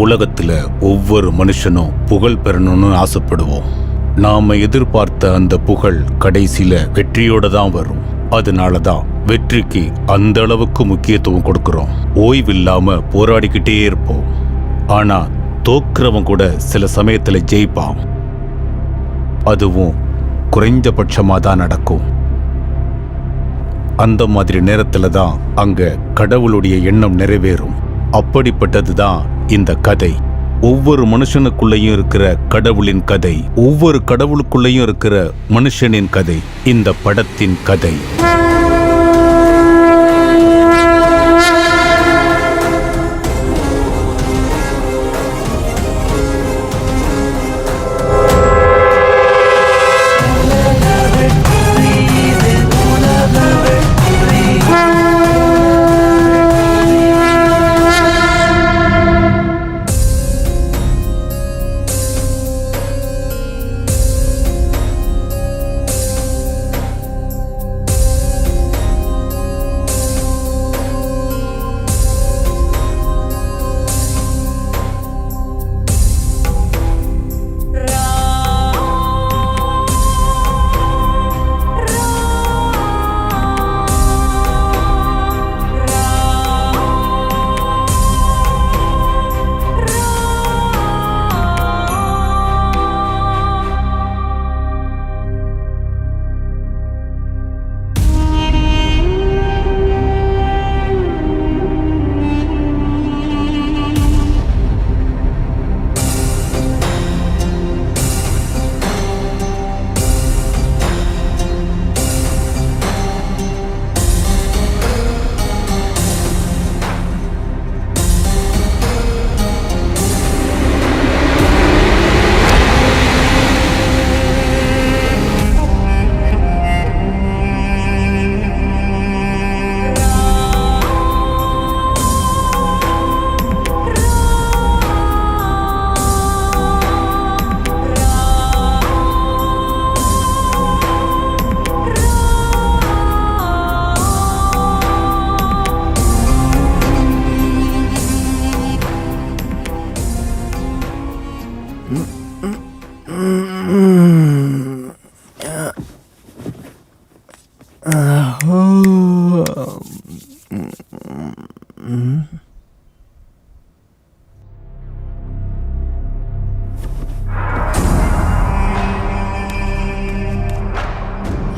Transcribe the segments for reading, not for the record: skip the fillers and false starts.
உலகத்துல ஒவ்வொரு மனுஷனும் புகழ் பெறணும்னு ஆசைப்படுவோம். நாம எதிர்பார்த்த அந்த புகழ் கடைசியில வெற்றியோட தான் வரும். அதனாலதான் வெற்றிக்கு அந்த அளவுக்கு முக்கியத்துவம் கொடுக்கிறோம். ஓய்வில்லாம போராடிக்கிட்டே இருப்போம். ஆனா தோக்குறவன் கூட சில சமயத்துல ஜெயிப்பான். அதுவும் குறைந்தபட்சமா தான் நடக்கும். அந்த மாதிரி நேரத்துல தான் அங்க கடவுளுடைய எண்ணம் நிறைவேறும். அப்படிப்பட்டதுதான் இந்த கதை. ஒவ்வொரு மனுஷனுக்குள்ளேயும் இருக்கிற கடவுளின் கதை, ஒவ்வொரு கடவுளுக்குள்ளேயும் இருக்கிற மனுஷனின் கதை இந்த படத்தின் கதை.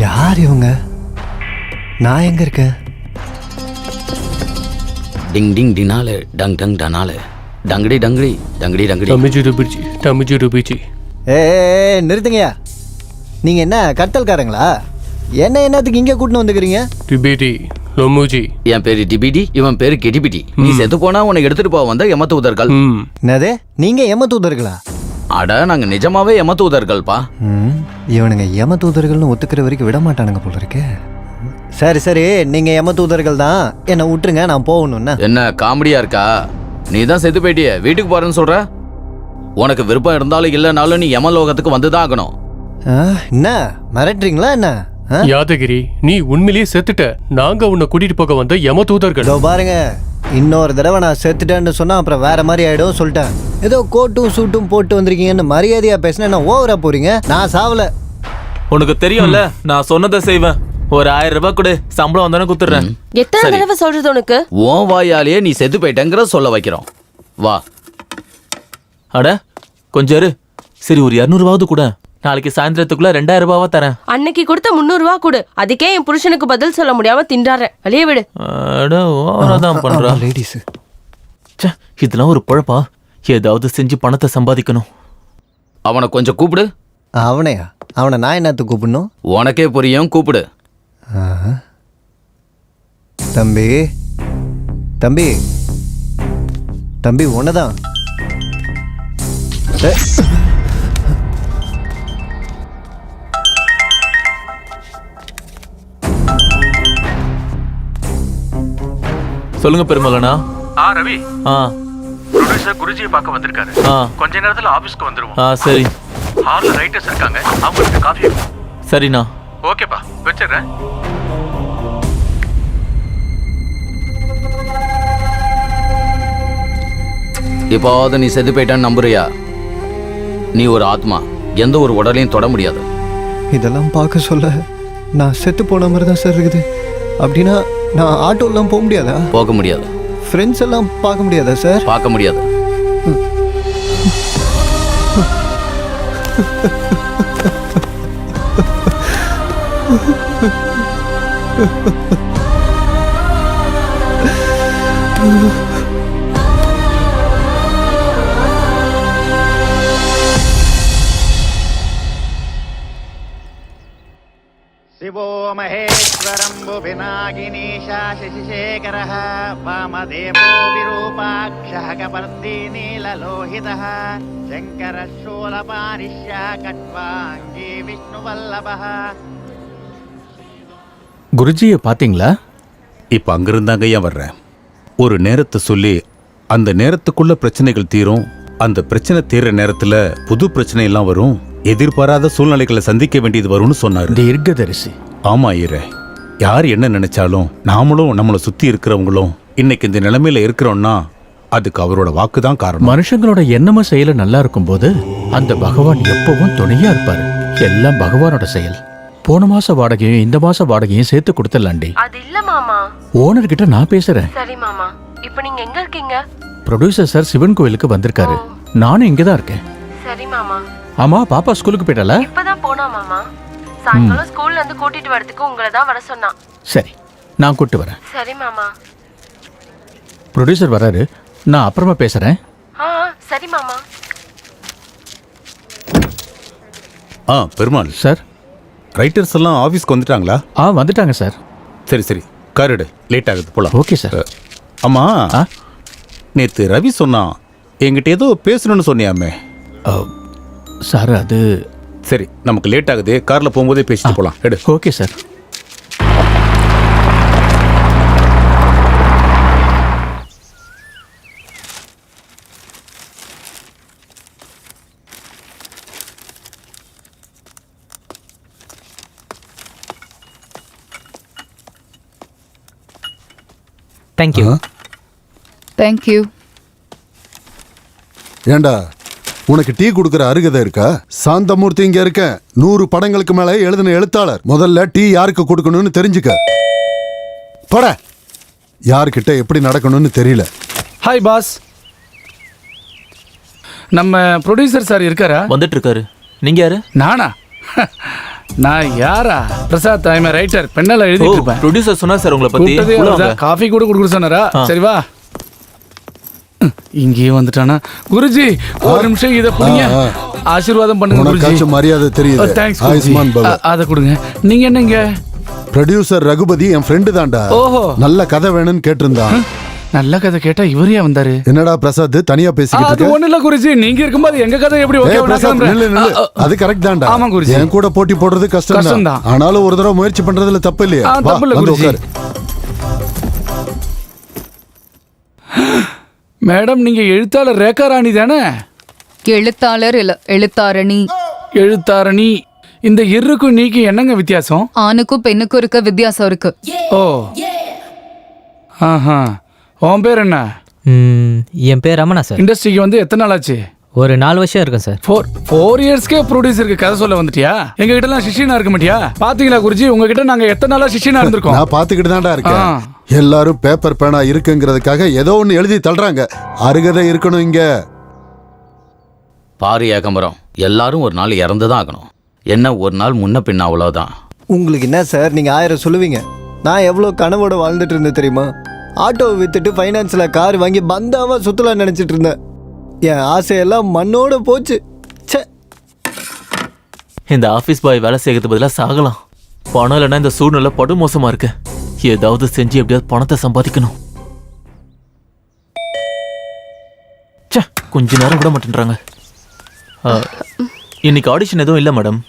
யார் இவங்க? நான் எங்க இருக்கேன்? டிங் டிங் டினாலே டங் டங் டனாலே டங்கடி டங்கடி டங்கடி டங்கடி தமிஜி ருபிச்சி. ஏ நிறுத்துங்கய்யா. நீங்க என்ன கட்டல்காரங்களா? என்னத்துக்கு இங்க கூட்டின்னு வந்துக்கிறீங்க? டிபிடி லொமுஜி. என் பேரு டிபிடி, இவன் பேரு கெடிபிடி. நீ செத்து போனா உன்னை எடுத்துட்டு போக வந்த யமதூதர்கள். என்னது? நீங்க யமதூதர்களா? அட நாங்க நிஜமாவே யமதூதர்கள்ப்பா. இவனுங்க யமதூதர்கள்னு ஒத்துக்கிற வரைக்கும் விட மாட்டானுங்க போல இருக்கு. சரி சரி, நீங்க யமதூதர்கள் தான், என்ன விட்டுருங்க, நான் போகணும்னா. என்ன காமெடியா இருக்கா? நீ தான் செத்து போயிட்டிய, வீட்டுக்கு போறேன்னு சொல்ற. உனக்கு விருப்பம் இருந்தாலும் இல்லைனாலும் நீ யமலோகத்துக்கு வந்துதான் ஆகணும். என்ன மிரட்டுறீங்களா என்ன? யாதகிரி, நீ உண்மையிலேயே செத்துட்ட. நாங்க உன்னை கூட்டிட்டு போக வந்த யமதூதர்கள். பாருங்க, இன்னொரு தடவை நான் செத்துட்டேன்னு சொன்னா அப்புறம் வேற மாதிரி ஆயிடும் சொல்லிட்டேன். ஏதோ கோட்டும் சூட்டும் போட்டு வந்திருக்கீங்கன்னு மரியாதையா பேசினா என்ன ஓவரா போறீங்க? நான் சாவல. உனக்கு தெரியும்ல, நான் சொன்னதை செய்வேன். ஒரு 1000 ரூபாய் கொடு, சம்பளம் வந்தானே குத்துறேன். எத்தனை தடவை சொல்றது உனக்கு? உன் வாயாலேயே நீ செத்து போயிட்டேங்கிற சொல்ல வைக்கிறோம். வா. அட கொஞ்சம் இரு. சரி, ஒரு 200 ரூபாவது கூட. நாளைக்கு சாயந்தரத்துக்குள்ள 2000 ரூபாவா தரேன். அன்னைக்கு கொடுத்த 300 ரூபா கொடு. அதுக்கே என் புருஷனுக்கு பதில் சொல்ல முடியாம திண்டாறேன். வெளியே விடு. அட ஓவராதான் பண்றா. லேடிஸ், இதெல்லாம் ஒரு பொழப்பா? ஏதாவது செஞ்சு பணத்தை சம்பாதிக்கணும். அவனை கொஞ்சம் கூப்பிடு. அவனையா? அவனை நான் என்னத்துக்கு கூப்பிடணும்? உனக்கே புரியும், கூப்பிடு. தம்பி தம்பி தம்பி, உன்னதான். சொல்லுங்க பெருமலனா. ரவி. ப்ரொடியூசர் குருஜியை பார்க்க வந்திருக்காரு. கொஞ்ச நேரத்துல ஆபீஸ்க்கு வந்துருவோம். சரி. ஹால்ல ரைட்டர்ஸ் இருக்காங்க, அவங்களுக்கு காஃபி. சரிண்ணா. ஓகேப்பா, வச்சிடுறேன். இப்போது நீ செத்து போயிட்டான்னு நம்புறியா? நீ ஒரு ஆத்மா, எந்த ஒரு உடலையும் தொட முடியாது. இதெல்லாம் பார்க்க சொல்ல நான் செத்து போன மாதிரி தான் சார் இருக்குது. அப்படின்னா நான் ஆட்டோலாம் போக முடியாதா? போக முடியாது. ஃப்ரெண்ட்ஸ் எல்லாம் பார்க்க முடியாதா சார்? பார்க்க முடியாது. शिवो महेश्वरम्बु पिनाकिनीशा शशिशेखरः वामदेवो विरूपाक्षः कपर्दी नीललोहितः शङ्करः शूलपानिश्या कट्वाङ्गी विष्णुवल्लभः. குருஜியை பாத்தீங்களா? இப்ப அங்கிருந்தாங்க ஏன் வர்றேன். ஒரு நேரத்தை சொல்லி அந்த நேரத்துக்குள்ள பிரச்சனைகள் தீரும். அந்த பிரச்சனை தீர்ற நேரத்துல புது பிரச்சனை எல்லாம் வரும். எதிர்பாராத சூழ்நிலைகளை சந்திக்க வேண்டியது வரும்னு சொன்னாரு. தீர்க்கதரிசி. ஆமா ஐயரே, யார் என்ன நினைச்சாலும் நாமளும் நம்மளை சுத்தி இருக்கிறவங்களும் இன்னைக்கு இந்த நிலைமையில இருக்கிறோம்னா அதுக்கு அவரோட வாக்கு தான் காரணம். மனுஷங்களோட எண்ணமும் செயல நல்லா இருக்கும் போது அந்த பகவான் எப்பவும் துணையா இருப்பாரு. எல்லாம் பகவானோட செயல். போன மாச வாடகையும் இந்த மாச வாடகையும் சேர்த்து கொடுத்துடலாண்டி. அது இல்ல மாமா. ஓனர் கிட்ட நான் பேசுறேன். சரி மாமா. இப்போ நீங்க எங்க இருக்கீங்க? ப்ரொடியூசர் சார் சிவன் கோயிலுக்கு வந்திருக்காரு. நானும் இங்கதான் இருக்கேன். சரி மாமா. ஆமா, பாப்பா ஸ்கூலுக்கு போயிட்டால? இப்பதான் போனா மாமா. சாயங்காலம் ஸ்கூல்ல இருந்து கூட்டிட்டு வரதுக்கு உங்களை தான் வர சொன்னா. சரி, நான் கூட்டு வரேன். சரி மாமா. ப்ரொடியூசர் வராரு, நான் அப்புறமா பேசுறேன். சரி மாமா. பெருமாள் சார், ரைட்டர்ஸ் எல்லாம் ஆபீஸ்க்கு வந்துட்டாங்களா? வந்துட்டாங்க சார். சரி சரி, காரிடு, லேட் ஆகுது, போலாம். Okay sir. ஆமா, நேத்து ரவி சொன்னா என்கிட்ட ஏதோ பேசணும்னு சொன்னியாமே. சார் அது சரி, நமக்கு லேட் ஆகுது, கார்ல போகும்போதே பேசிட்டு போலாம். எடு. Okay sir. தேங்க்யூ. தேங்க்யூ. ஏண்டா, உனக்கு டீ கொடுக்கற அருகதை இருக்கா? சாந்தமூர்த்தி இங்க இருக்க. 100 படங்களுக்கு மேல எழுதின எழுத்தாளர். முதல்ல டீ யாருக்கு கொடுக்கணும்னு தெரிஞ்சுக்க. பட யார்கிட்ட எப்படி நடக்கணும்னு தெரியல. Hi boss. நம்ம ப்ரொடியூசர் சார் இருக்காரா? வந்துட்டு இருக்காரு. நீங்க யாரு? நானா? நான் யாரா? Prasad, I am writer. பெண்ணால எழுதிட்டு இருப்பேன். ப்ரொடியூசர் சொன்னா சார் உங்களை பத்தி. காஃபி கூட கொடுக்க சொன்னாரா? சரி வா. இங்கேயே வந்துட்டானா? குருஜி ஒரு நிமிஷம் இத புடிங்க. ஆசீர்வாதம் பண்ணுங்க குருஜி. உனக்கு மரியாதை தெரியுது. தேங்க்ஸ் குருஜி. அத கொடுங்க. நீங்க என்னங்க? ப்ரொடியூசர் ரகுபதி என் ஃப்ரெண்டு தான்டா. ஓஹோ. நல்ல கதை வேணும்னு கேட்டிருந்தான். நல்ல கதை கேட்டா இவரே வந்தாரு. என்னடா பிரசாத் தனியா பேசிக்கிட்டு இருக்க? அது ஒண்ணு இல்ல குருஜி, நீங்க இருக்கும்போது எங்க கதை எப்படி ஓகே நில்லு. அது கரெக்ட் தான்டா. ஆமா குருஜி. என் கூட போட்டி போடுறது கஷ்டம் தான். ஆனாலும் ஒரு தடவை முயற்சி பண்றதுல தப்பு இல்லையா? தப்பு இல்ல குருஜி. மேடம், நீங்க எழுத்தாளர் ரேகா ராணி தானே? எழுத்தாளர் இல்ல, எழுத்தாரணி. எழுத்தாரணி. இந்த இருக்கு நீக்கு என்னங்க வித்தியாசம்? ஆணுக்கும் பெண்ணுக்கும் இருக்க வித்தியாசம் இருக்கு. ஓ, ஆஹா. உன் பேர் என்ன? என் பேர் ரமணா சார். இண்டஸ்ட்ரிக்கு வந்து எத்தனை நாள் ஆச்சு? ஒரு 4 வருஷம் இருக்கும் சார். 4 இயர்ஸ்க்கே ப்ரொடியூசருக்கு கதை சொல்ல வந்துட்டியா? எங்க கிட்ட எல்லாம் சிஷியனா இருக்க மாட்டியா? பாத்தீங்களா குருஜி, உங்ககிட்ட நாங்க எத்தனை நாளா சிஷியனா இருந்திருக்கோம். நான் பாத்துக்கிட்டு தான்டா இருக்கேன். எல்லாரும் பேப்பர் பேனா இருக்குங்கிறதுக்காக ஏதோ ஒண்ணு எழுதி தள்ளுறாங்க. அருகதை இருக்கணும் இங்க. பாரு ஏகம்பரம், எல்லாரும் ஒரு நாள் இறந்துதான் ஆகணும். என்ன ஒரு நாள் முன்ன பின்ன, அவ்வளவுதான். உங்களுக்கு என்ன சார், நீங்க 1000 சொல்லுவீங்க. நான் எவ்வளவு கனவோட வாழ்ந்துட்டு இருந்தேன் தெரியுமா? ஆட்டோவை வித்துட்டு ஃபைனான்ஸ்ல கார் வாங்கி பந்தாவா சுத்தலாம் நினைச்சிட்டு இருந்தேன். என் ஆசையெல்லாம் மண்ணோட போச்சு. இந்த ஆபீஸ் பாய் வேலை செய்யறது பதிலாக சாகலாம். பணம் இல்லைன்னா இந்த சூழ்நிலை படு மோசமா இருக்கு. ஏதாவது செஞ்சு எப்படியாவது பணத்தை சம்பாதிக்கணும். கொஞ்ச நேரம் விட மாட்டேன்றாங்க. இன்னைக்கு ஆடிஷன் எதுவும் இல்லை மேடம்.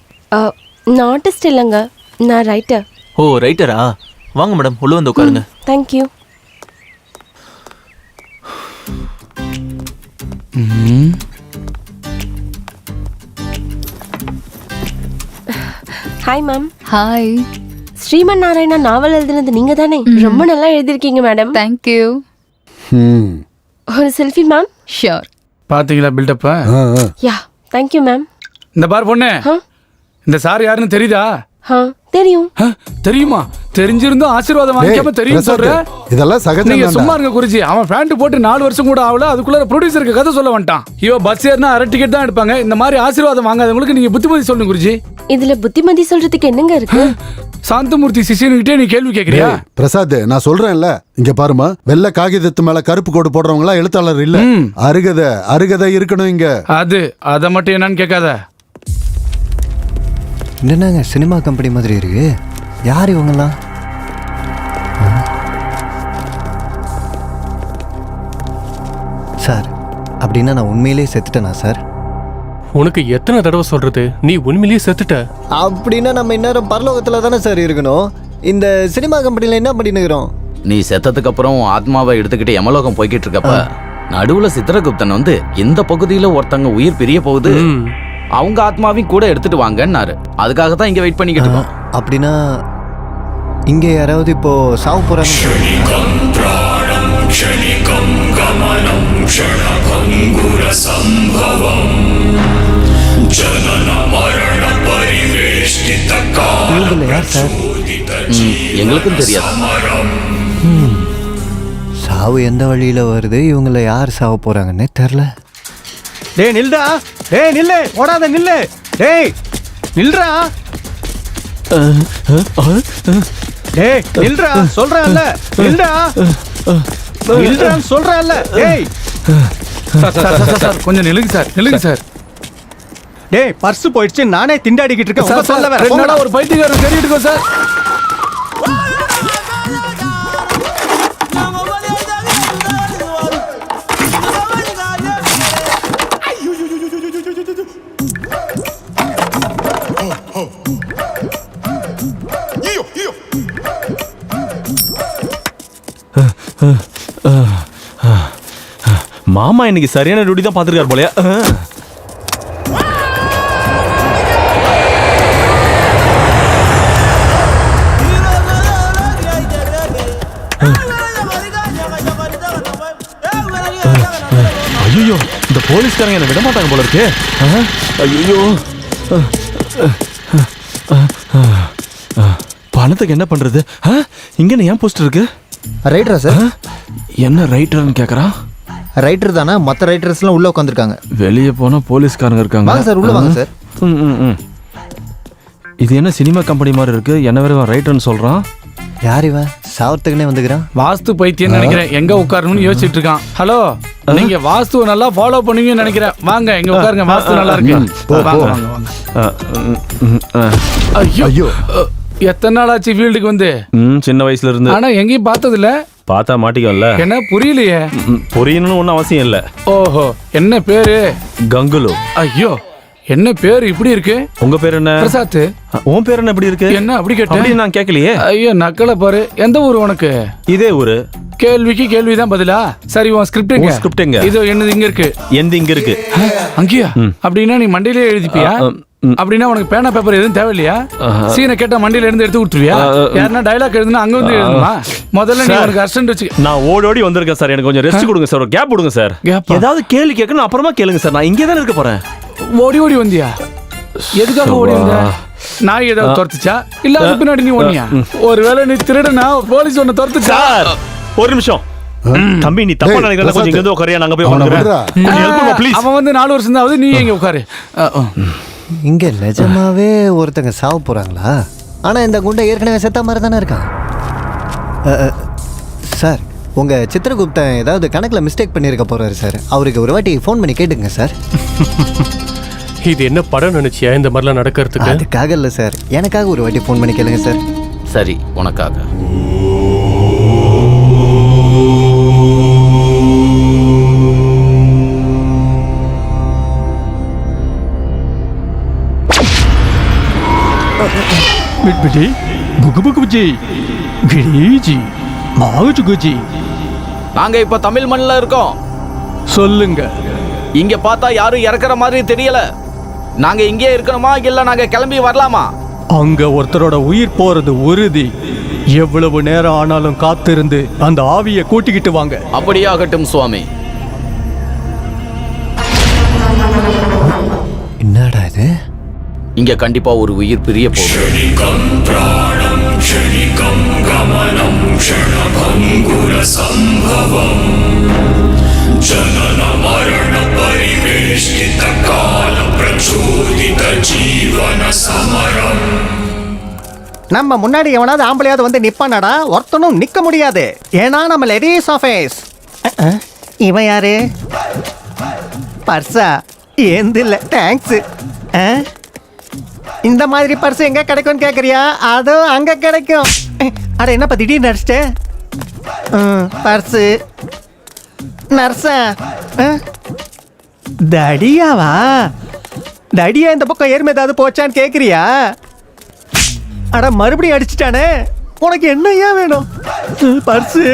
நான் ஆர்டிஸ்ட் இல்லைங்க, நான் ரைட்டர். ஓ, ரைட்டரா? வாங்க மேடம், உள்ள வந்து உட்காருங்க. Thank you. Hi ma'am. Hi. Sriman Narayana novel எழுதுனது நீங்க தானே? ரொம்ப நல்லா எழுதிருக்கீங்க மேடம். தேங்க்யூ. ஒரு செல்ஃபி மேம். ஷியோர். பாத்தீங்களா பில்டப்ப? Yeah thank you ma'am. இந்த பார் பொண்ணு, இந்த சார் யாருன்னு தெரியுதா? தெரியும். தெரியுமா? தெரிஞ்சிருந்தும் ஆசீர்வாதம் வாங்கிக்காம தெரியும் சொல்ற. இதெல்லாம் சகஜம். நீங்க சும்மா இருங்க குருஜி. அவன் பேண்ட் போட்டு 4 வருஷம் கூட ஆகல, அதுக்குள்ள ப்ரொடியூசருக்கு கதை சொல்ல வந்துட்டான். இவ பஸ் ஏறினா அரை டிக்கெட் தான் எடுப்பாங்க. இந்த மாதிரி ஆசீர்வாதம் வாங்காதவங்களுக்கு நீங்க புத்திமதி சொல்லுங்க குருஜி. இதுல புத்திமதி சொல்றதுக்கு என்னங்க இருக்கு? சாந்தமூர்த்தி சிஷியன்கிட்டே நீ கேள்வி கேக்குறியா? பிரசாத், நான் சொல்றேன்ல, இங்க பாருமா, வெள்ளை காகிதத்து மேல கருப்பு கோடு போடுறவங்க எல்லாம் எழுத்தாளர் இல்ல. அருகதை இருக்கணும் இங்க. அத மட்டும் என்னன்னு கேட்காத. என்னங்க சினிமா கம்பெனி மாதிரி இருக்கு. யார் இவங்கெல்லாம்? சார், அப்படின்னா நான் உண்மையிலேயே செத்துட்டேனா சார்? உனக்கு எத்தனை தடவை சொல்றது, நீ உண்மையிலேயே செத்துட்ட. அப்படின்னா நம்ம இந்நேரம் பரலோகத்துல தானே சார் இருக்கணும். இந்த சினிமா கம்பெனில என்ன பண்ணினுக்கிறோம்? நீ செத்ததுக்கு அப்புறம் ஆத்மாவை எடுத்துக்கிட்டு யமலோகம் போய்கிட்டு இருக்கப்ப நடுவுல சித்திரகுப்தன் வந்து இந்த பகுதியில ஒருத்தங்க உயிர் பிரிய போகுது, அவங்க ஆத்மாவையும் கூட எடுத்துட்டு வாங்கன்னாரு. அதுக்காக தான் இங்க வெயிட் பண்ணிக்கிட்டு இருக்கோம். அப்படின்னா இங்க யாராவது இப்போ சாவு போறாங்க? யார் சார்? எங்களுக்கும் தெரியாது. சாவு எந்த வழியில வருது, இவங்கள யார் சாவ போறாங்கன்னே தெரியல. டேய் நில்டா, டேய் நில்லு, ஓடாத நில்லு, டேய் நில்றா, டேய் நில்றா சொல்றேன்ல, நில்டா நில்றான்னு சொல்றேன்ல. டேய் சார் கொஞ்சம் நில்லுங்க சார், நில்லுங்க சார். டேய் பர்ஸ் போயிடுச்சு, நானே திண்டாடிக்கிட்டு இருக்கேன். உங்க சொல்ல வேற என்னடா ஒரு பைத்தியக்காரன் தேடிட்டு இருக்கோம் சார். மாமா இன்னைக்கு சரியான டியூட்டி தான் பார்த்துருக்காரு போலயா. ஐயோ, இந்த போலீஸ்காரங்க என்ன விட மாட்டாங்க போல இருக்கு. ஐயோ, பணத்துக்கு என்ன பண்றது? இங்க ஏன் போஸ்ட் இருக்கு? ரைட்டரா சார்? என்ன ரைட்டர்னு கேக்குறான்? ரைட்டர் தானே, மற்ற ரைட்டர்ஸ்லாம் உள்ள உட்காந்துருக்காங்க. வெளியே போனா போலீஸ்காரங்க இருக்காங்க. வாங்க சார், உள்ள வாங்க சார். இது என்ன சினிமா கம்பெனி மாதிரி இருக்கு? என்ன வேற ரைட்டர்னு சொல்றான். யார் இவன்? சாவத்துக்குனே வந்துக்கிறான். வாஸ்து பைத்தியம் நினைக்கிறேன். எங்க உட்காரணும்னு யோசிச்சுட்டு இருக்கான். ஹலோ, நீங்க வாஸ்துவை நல்லா ஃபாலோ பண்ணுவீங்கன்னு நினைக்கிறேன். வாங்க இங்க உட்காருங்க, வாஸ்து நல்லா இருக்கு. வாங்க வாங்க வாங்க. ஐயோ, எத்தனை நாள் ஆச்சு ஃபீல்டுக்கு வந்து? சின்ன வயசுல இருந்து. ஆனா எங்கேயும் பார்த்தது இல்ல. பார்த்தா மாட்டிக்கல. என்ன புரியலையே? புரியணும்னு ஒன்றும் அவசியம் இல்லை. ஓஹோ, என்ன பேரு? கங்குலு. ஐயோ, என்ன பேர் இப்படி இருக்கு? உங்க பேர் என்ன? பிரசாத். உன் பேர் என்ன இப்படி இருக்கு? என்ன அப்படி கேட்ட? அப்படி நான் கேட்கலையே. ஐயோ, நக்கல பாரு. எந்த ஊர் உனக்கு? இதே ஊரு. கேள்விக்கு கேள்விதான் பதிலா? சரி, உன் ஸ்கிரிப்ட் ஸ்கிரிப்ட் எங்க? இதோ என்னது இங்க இருக்கு. எந்த இங்க இருக்கு? அங்கேயா? அப்படின்னா நீ மண்டையிலே எழுதிப்பியா? அப்படின்னா உனக்கு பேனா பேப்பர் எதுவும் தேவையில்லையா? சீனை கேட்டா மண்டியில இருந்து எடுத்து கொடுத்துருவியா? யாருன்னா டைலாக் எழுதுனா அங்க வந்து எழுதுமா? முதல்ல நீ உனக்கு அர்ஜென்ட் வச்சு. நான் ஓடி வந்திருக்கேன் சார். எனக்கு கொஞ்சம் ரெஸ்ட் கொடுங்க சார், ஒரு கேப் கொடுங்க சார். ஏதாவது கேள்வி கேட்கணும் அப்புறமா கேளுங்க சார். நான் இங்கே தானே இருக்க போறேன். ஓடி வந்தியா? எதுக்காக ஓடி வந்த? நாய் ஏதாவது துரத்துச்சா இல்ல அதுக்கு பின்னாடி நீ ஓடியா? ஒருவேளை நீ திருடனா போலீஸ் ஒன்னு துரத்துச்சா? ஒரு நிமிஷம் தம்பி, நீ தப்பா நினைக்கிறத கொஞ்சம் இங்க வந்து உட்காரியா, நாங்க போய் உட்காருறோம். அவன் வந்து 4 வருஷம் தான் ஆகுது, நீ எங்க உட்காரு. இங்க நிஜமாவே ஒருத்தங்க சாவ போறாங்களா? ஆனா இந்த குண்டை ஏற்கனவே செத்த மாதிரி தானே இருக்கான். சார், உங்க சித்திரகுப்தன் ஏதாவது கணக்குல மிஸ்டேக் பண்ணிருக்க போறாரு சார். அவருக்கு ஒரு வாட்டி ஃபோன் பண்ணி கேட்டுங்க சார். இது என்ன படம் நினைச்சியா இந்த மாதிரிலாம் நடக்கிறதுக்கு? அதுக்காக இல்ல சார், எனக்காக ஒரு வாட்டி ஃபோன் பண்ணி கேளுங்க சார். சரி, உனக்காக. பிட்பிடி புகுபுகுஜி கிரிஜி மாவுஜுகுஜி. நாங்க இப்ப தமிழ் மண்ணில் இருக்கோம். சொல்லுங்க. இங்க பார்த்தா யாரும் இறக்குற மாதிரி தெரியல. நாங்க இங்கே இருக்கணுமா இல்ல நாங்க கிளம்பி வரலாமா? அங்க ஒருத்தரோட உயிர் போறது உறுதி. எவ்வளவு நேரம் ஆனாலும் காத்திருந்து அந்த ஆவியை கூட்டிக்கிட்டு வாங்க. அப்படியாகட்டும் சுவாமி. இங்க கண்டிப்பா ஒரு உயிர் பிரிய போகுது. நம்ம முன்னாடி எவனாவது ஆம்பளையாவது வந்து நிப்பானடா, ஒருத்தனும் நிக்க முடியாது. ஏன்னா நம்ம லேடிஸ் ஆஃபீஸ். இவன் யாரு? பர்ஸா? ஏந்து இல்ல, தேங்க்ஸ். இந்த மாதிரி பர்ஸ் எங்க கிடைக்கும்னு கேக்குறியா? அதுவும் அங்க கிடைக்கும். அட என்னப்பா திடீர்னு நடிச்சிட்டு? பர்ஸு நர்ஸா? தடியாவா? தடியா இந்த பக்கம் ஏறுமே ஏதாவது போச்சான்னு கேக்குறியா? அட மறுபடியும் அடிச்சிட்டானே. உனக்கு என்னையா வேணும்? பர்ஸு,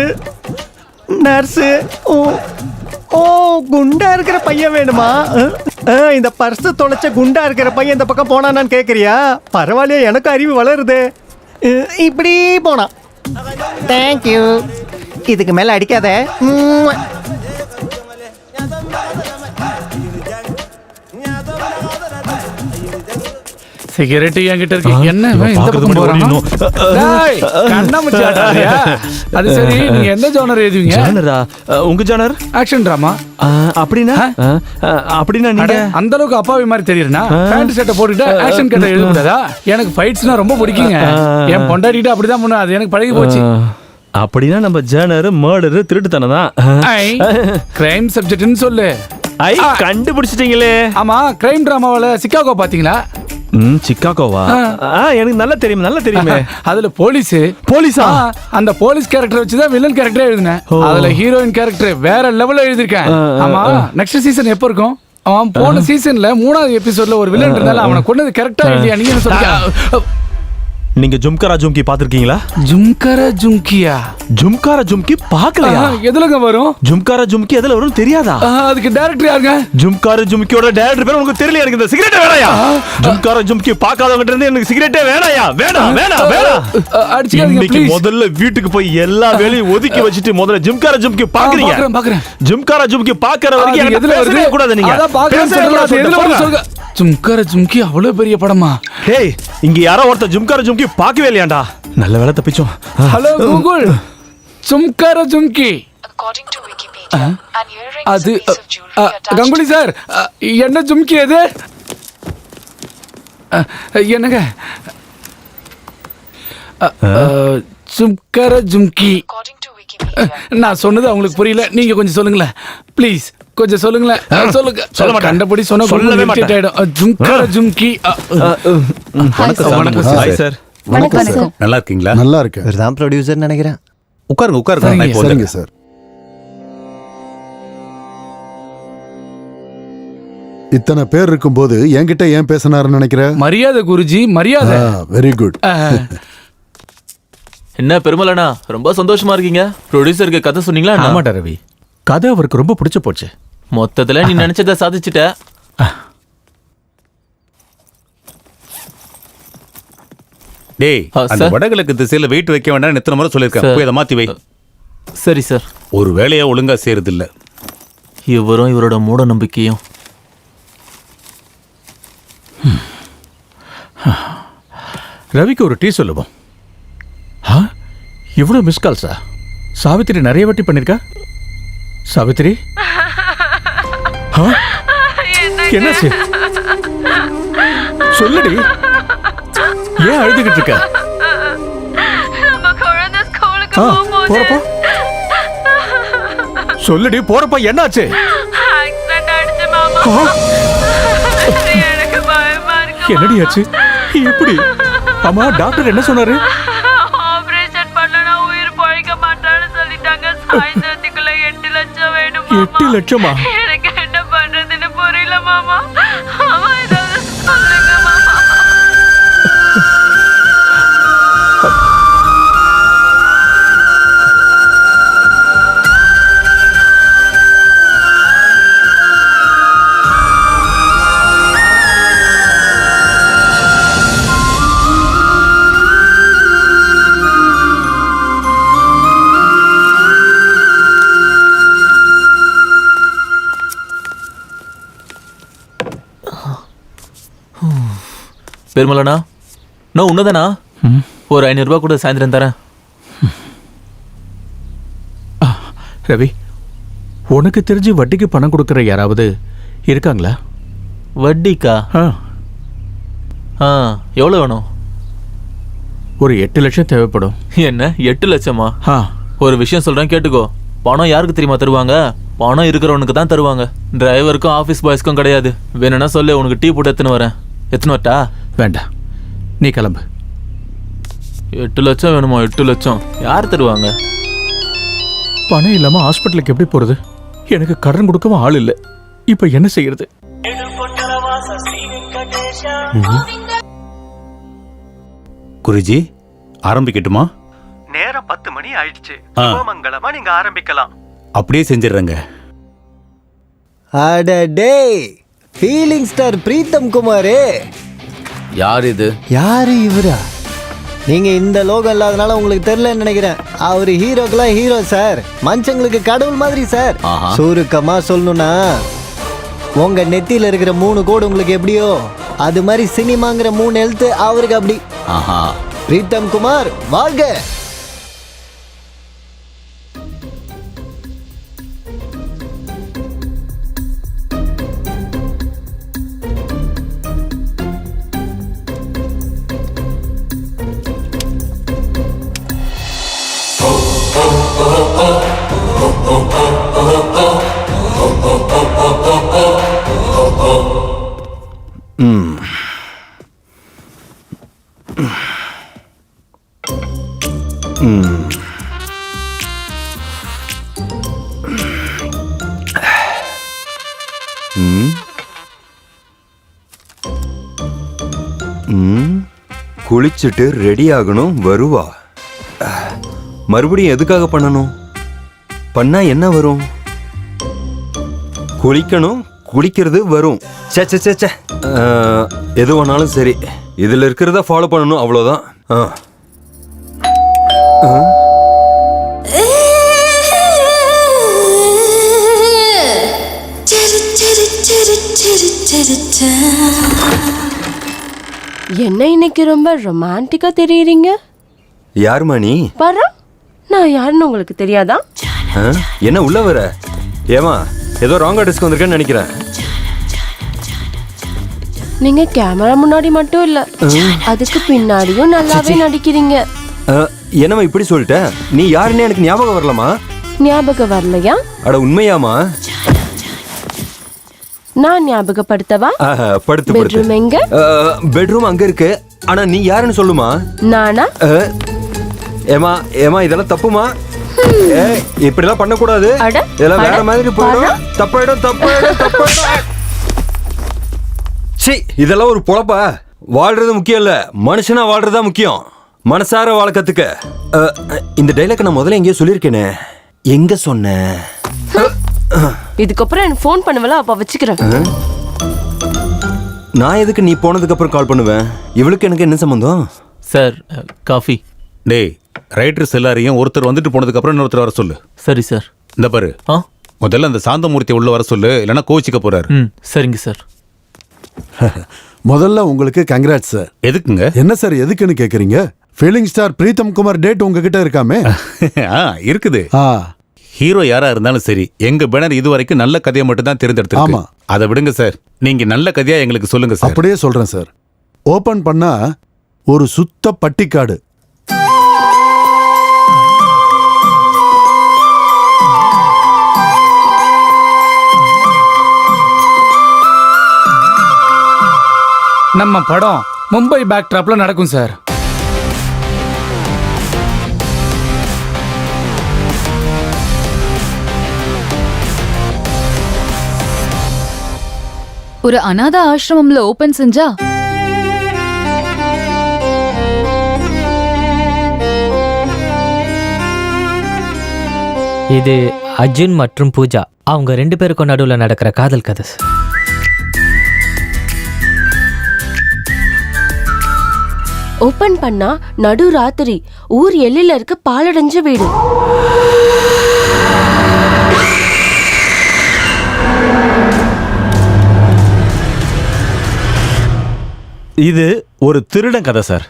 நர்ஸு, ஓ குண்டா இருக்கிற பையன் வேணுமா? இந்த பர்ஸு தொலைச்ச குண்டா இருக்கிற பையன் இந்த பக்கம் போனான்னு கேட்குறியா? பரவாயில்லையா, எனக்கு அறிவு வளருது. இப்படி போனான். தேங்க்யூ. இதுக்கு மேலே அடிக்காத. சிகரெட் என்கிட்ட இருக்கு. என்ன இந்த பக்கம் போறானோ? டேய் கண்ணாமூச்சி ஆடுறியா? அது சரி, நீங்க எந்த ஜானர் எழுதுவீங்க? ஜானரா? உங்க ஜானர் ஆக்ஷன் டிராமா. அப்படினா நீங்க அந்த அளவுக்கு அப்பாவி மாதிரி தெரியுறனா? பேண்ட் ஷர்ட் போட்டுட்டு ஆக்ஷன் கட்ட எழுத கூடாதா? எனக்கு ஃபைட்ஸ்னா ரொம்ப பிடிக்குங்க. என் பொண்டாட்டிட்ட அப்படிதான் பண்ண, அது எனக்கு பழகி போச்சு. அப்படினா நம்ம ஜானர் மர்டர் திருட்டுத்தனம் தான். கிரைம் சப்ஜெக்ட்னு சொல்லு. கண்டுபிடிச்சிட்டீங்களே. ஆமா, கிரைம் டிராமாவுல சிக்காகோ பாத்தீங்களா? சிக்காகோவா? எனக்கு நல்லா தெரியுமே. அதுல போலீஸா? அந்த போலீஸ் கேரக்டர் வச்சுதான் வில்லன் கேரக்டரே எழுதினேன். அதுல ஹீரோயின் கேரக்டர் வேற லெவல்ல எழுதிருக்கேன். ஆமா, நெக்ஸ்ட் சீசன் எப்போ இருக்கும்? அவன் போன சீசன்ல 3வது எபிசோட்ல ஒரு வில்லன் இருந்தால அவனை கொன்னது கரெக்டா இல்லையா? நீங்க என்ன சொல்றீங்க? நீங்க ஜும்காரா ஜும்கி பாத்திருக்கீங்களா? ஜும்காரா ஜும்கியா? ஜும்காரா ஜும்கி பார்க்கலையா? எதுலங்க வரும்? ஜும்காரா ஜும்கி எதுல வரும் தெரியாதா? அதுக்கு டைரக்டர் யாருங்க? ஜும்காரா ஜும்கியோட டைரக்டர் பேர் உங்களுக்கு தெரியலையா? எனக்கு இந்த சிகரெட் வேணாயா? ஜும்காரா ஜும்கி பார்க்காதவங்க இருந்து எனக்கு சிகரெட்டே வேணாயா? வேணாம். அடிச்சுக்காதீங்க ப்ளீஸ். முதல்ல வீட்டுக்கு போய் எல்லா வேலையும் ஒதுக்கி வச்சிட்டு முதல்ல ஜும்காரா ஜும்கி பாக்குறீங்க. பாக்குறேன். ஜும்காரா ஜும்கி பாக்குற வரைக்கும் எனக்கு எதுல பேசவே கூடாது. நீங்க அத பாக்குறேன்னு சொல்றீங்க. எதுல வருது சொல்லுங்க. ஜும்காரா ஜும்கி அவ்வளவு பெரிய படமா? டேய், இங்க யாரோ ஒருத்தர் ஜும்காரா ஜும்கி பார்க்கவே இல்லையாண்டா? நல்ல வேளை தப்பிச்சோம். ஹலோ கூகுள், ஜும்காரா ஜும்கி. அது கங்குலி சார், என்ன ஜும்கி அது? என்னங்க ஜும்காரா ஜும்கி? நான் சொன்னது அவங்களுக்கு புரியல. நீங்க கொஞ்சம் சொல்லுங்களேன் ப்ளீஸ். கொஞ்சம் சொல்லுங்களேன். சொல்ல மாட்டேன். கண்டபடி சொன்னா சொல்லவே மாட்டேன். ஜும்காரா ஜும்கி. வணக்கம் சார். வணக்கம் சார். நல்லா இருக்கீங்களா? நல்லா இருக்கு. இவர்தான் ப்ரொடியூசர் நினைக்கிறேன். உட்காருங்க. சரிங்க சார். இத்தனை பேர் இருக்கும்போது என்கிட்ட ஏன் பேசினாருன்னு நினைக்கிற? மரியாதை குருஜி, மரியாதை. Very good. என்ன பெருமலண்ணா, ரொம்ப சந்தோஷமா இருக்கீங்க. ப்ரொடியூசருக்கு கதை சொன்னீங்களா? ஆமாடா ரவி, கதை அவருக்கு ரொம்ப பிடிச்சு போச்சு. மொத்தத்துல நீ நினைச்சதை சாதிச்சுட்ட. டேய், அந்த வடகிழக்கு திசையில வெயிட் வைக்க வேண்டாம் எத்தனை முறை சொல்லிருக்கேன். போய் அதை மாத்தி வை. சரி சார். ஒரு வேலையா ஒழுங்கா செய்யறது இல்ல. இவரும் இவரோட மூட நம்பிக்கையும். ரவிக்கு ஒரு டீ சொல்லுவோம். இவ்வளவு மிஸ் கால்ஸா? சாவித்திரி நிறைய வாட்டி பண்ணிருக்கா. சாவித்திரி, என்னாச்சு? சொல்லுடி, ஏன் அழுதுகிட்டு இருக்க? போறப்போ சொல்லுடி, போறப்ப என்னாச்சு? என்னடி ஆச்சு? எப்படி? ஆமா, டாக்டர் என்ன சொன்னாரு? ஆபரேஷன் பண்ணனா உயிர் பழைக்க மாட்டான்னு சொல்லிட்டாங்க. சாயந்தரத்துக்குள்ள 8 லட்சம் வேணும். 8 லட்சமா? எனக்கு என்ன பண்றதுன்னு புரியல மாமா. அம்மா ஏதாவது சொல்லுங்க மாமா. பெருமலண்ணா நான் உன்னதானா ஒரு 500 ரூபாய் கூட சாயந்தரம் தரேன். ரவி, உனக்கு தெரிஞ்சு வட்டிக்கு பணம் கொடுக்குற யாராவது இருக்காங்களா? வட்டிக்கா? எவ்வளோ வேணும்? ஒரு 8 லட்சம் தேவைப்படும். என்ன 8 லட்சமா? ஒரு விஷயம் சொல்றேன் கேட்டுக்கோ. பணம் யாருக்கு தெரியுமா தருவாங்க? பணம் இருக்கிறவனுக்கு தான் தருவாங்க. டிரைவருக்கும் ஆஃபீஸ் பாய்ஸ்க்கும் கிடையாது. வேணும்னா சொல்லு, உனக்கு டீ போட்டு எத்தனை வரேன். எத்தனை வரட்டா? வேண்டாம், நீ கிளம்பு. 8 லட்சம் வேணுமா? 8 லட்சம் யார் தருவாங்க? பணம் இல்லாம ஹாஸ்பிட்டலுக்கு எப்படி போறது? எனக்கு கடன் கொடுக்கவும் ஆள் இல்லை. இப்ப என்ன செய்யறது? குருஜி, ஆரம்பிக்கட்டுமா? நேரம் 10 மணி ஆயிடுச்சு. மங்களமா நீங்க ஆரம்பிக்கலாம். அப்படியே செஞ்சிடுறேங்க. அடடே, ஃபீலிங் ஸ்டார் பிரீத்தம் குமாரே. யார் இது? யாரு இவரா? நீங்க இந்த லோகம் இல்லாதனால உங்களுக்கு தெரியலன்னு நினைக்கிறேன். அவர் ஹீரோக்கெல்லாம் ஹீரோ சார், மனுஷங்களுக்கு கடவுள் மாதிரி சார். சுருக்கமா சொல்லணும்னா, உங்க நெத்தியில இருக்கிற 3 கோடு உங்களுக்கு எப்படியோ அது மாதிரி சினிமாங்கிற 3 எழுத்து அவருக்கு அப்படி. பிரீத்தம் குமார் வாழ்க. குளிச்சுட்டு ரெடி ஆகணும், வருவா. மறுபடியும் எதுக்காக பண்ணணும்? பண்ணா என்ன வரும்? குளிக்கணும், குளிக்கிறது வரும். சே சே சே சே. எது வேணாலும் சரி, இதுல இருக்கிறத ஃபாலோ பண்ணணும், அவ்வளோதான். என்ன இன்னைக்கு ரொம்ப ரொமான்டிக்கா தெரியுறீங்க? யாருமா நீ? பாரு, நான் யாருன்னு உங்களுக்கு தெரியாதா? என்ன உள்ள வர? ஏமா ஏதோ ராங் அட்ரஸ்க்கு வந்திருக்கேன்னு நினைக்கிறேன். நீங்க கேமரா முன்னாடி மட்டும் இல்ல, அதுக்கு பின்னாடியும் நல்லாவே நடிக்கிறீங்க. என்னம்மா இப்படி சொல்லிட்ட? நீ யாருன்னு எனக்கு ஞாபகம் வரலமா? ஞாபகம் வரலையா? அட உண்மையாமா? நான் ஞாபகப்படுத்தவா? பெட்ரூம் எங்க? பெட்ரூம் அங்க இருக்கு. ஆனா நீ யாருன்னு சொல்லுமா? நானா? ஏமா ஏமா இதெல்லாம் தப்புமா. இப்படி எல்லாம் பண்ண கூடாது. இதெல்லாம் வேற மாதிரி போயிடும். தப்பாயிடும் தப்பாயிடும் தப்பாயிடும். சீ, இதெல்லாம் ஒரு பொழப்பா? வாழ்றது முக்கியம் இல்ல, மனுஷனா வாழ்றதா முக்கியம். மனசார வாழ கத்துக்க. இந்த டைலாக் நான் முதல்ல எங்கேயோ சொல்லியிருக்கேனே, எங்க சொன்னேன்? இதுக்கப்புறம் எனக்கு ஃபோன் பண்ணுவல, அப்ப வச்சுக்கிறேன். நான் எதுக்கு நீ போனதுக்கு அப்புறம் கால் பண்ணுவேன்? இவளுக்கு எனக்கு என்ன சம்பந்தம்? Sir coffee. டேய், ரைட்டர்ஸ் எல்லாரையும் ஒருத்தர் வந்துட்டு போனதுக்கு அப்புறம் இன்னொருத்தர் வர சொல்லு. சரி சார். இந்த பாரு, முதல்ல அந்த சாந்தமூர்த்தி உள்ள வர சொல்லு, இல்லைன்னா கோச்சிக்க போறாரு. சரிங்க சார். முதல்ல உங்களுக்கு கங்க்ராட்ஸ் சார். எதுக்குங்க? என்ன சார் எதுக்குன்னு கேக்குறீங்க? Feeling star Pritam Kumar date உங்ககிட்ட இருக்காமே? இருக்குது. ஹீரோ யாரா இருந்தாலும் சரி, எங்க பேனர் இதுவரைக்கும் நல்ல கதையை மட்டும் தான் தேர்ந்தெடுத்து. அதை விடுங்க சார், நீங்க நல்ல கதையா எங்களுக்கு சொல்லுங்க சார். அப்படியே சொல்றேன் சார். ஓபன் பண்ணா ஒரு சுத்த பட்டிக்காடு. நம்ம படம் மும்பை பேக்ட்ராப்ல நடக்கும் சார். ஒரு அநாத ஆசிரமம்ல ஓபன் செஞ்சா இது அர்ஜுன் மற்றும் பூஜா, அவங்க 2 பேருக்கும் நடுவில் நடக்கிற காதல் கதை. ஓபன் பண்ணா நடு ராத்திரி, ஊர் எல்லையில இருக்க பாலடைஞ்ச வீடு. இது ஒரு திருடன் கதை சார்.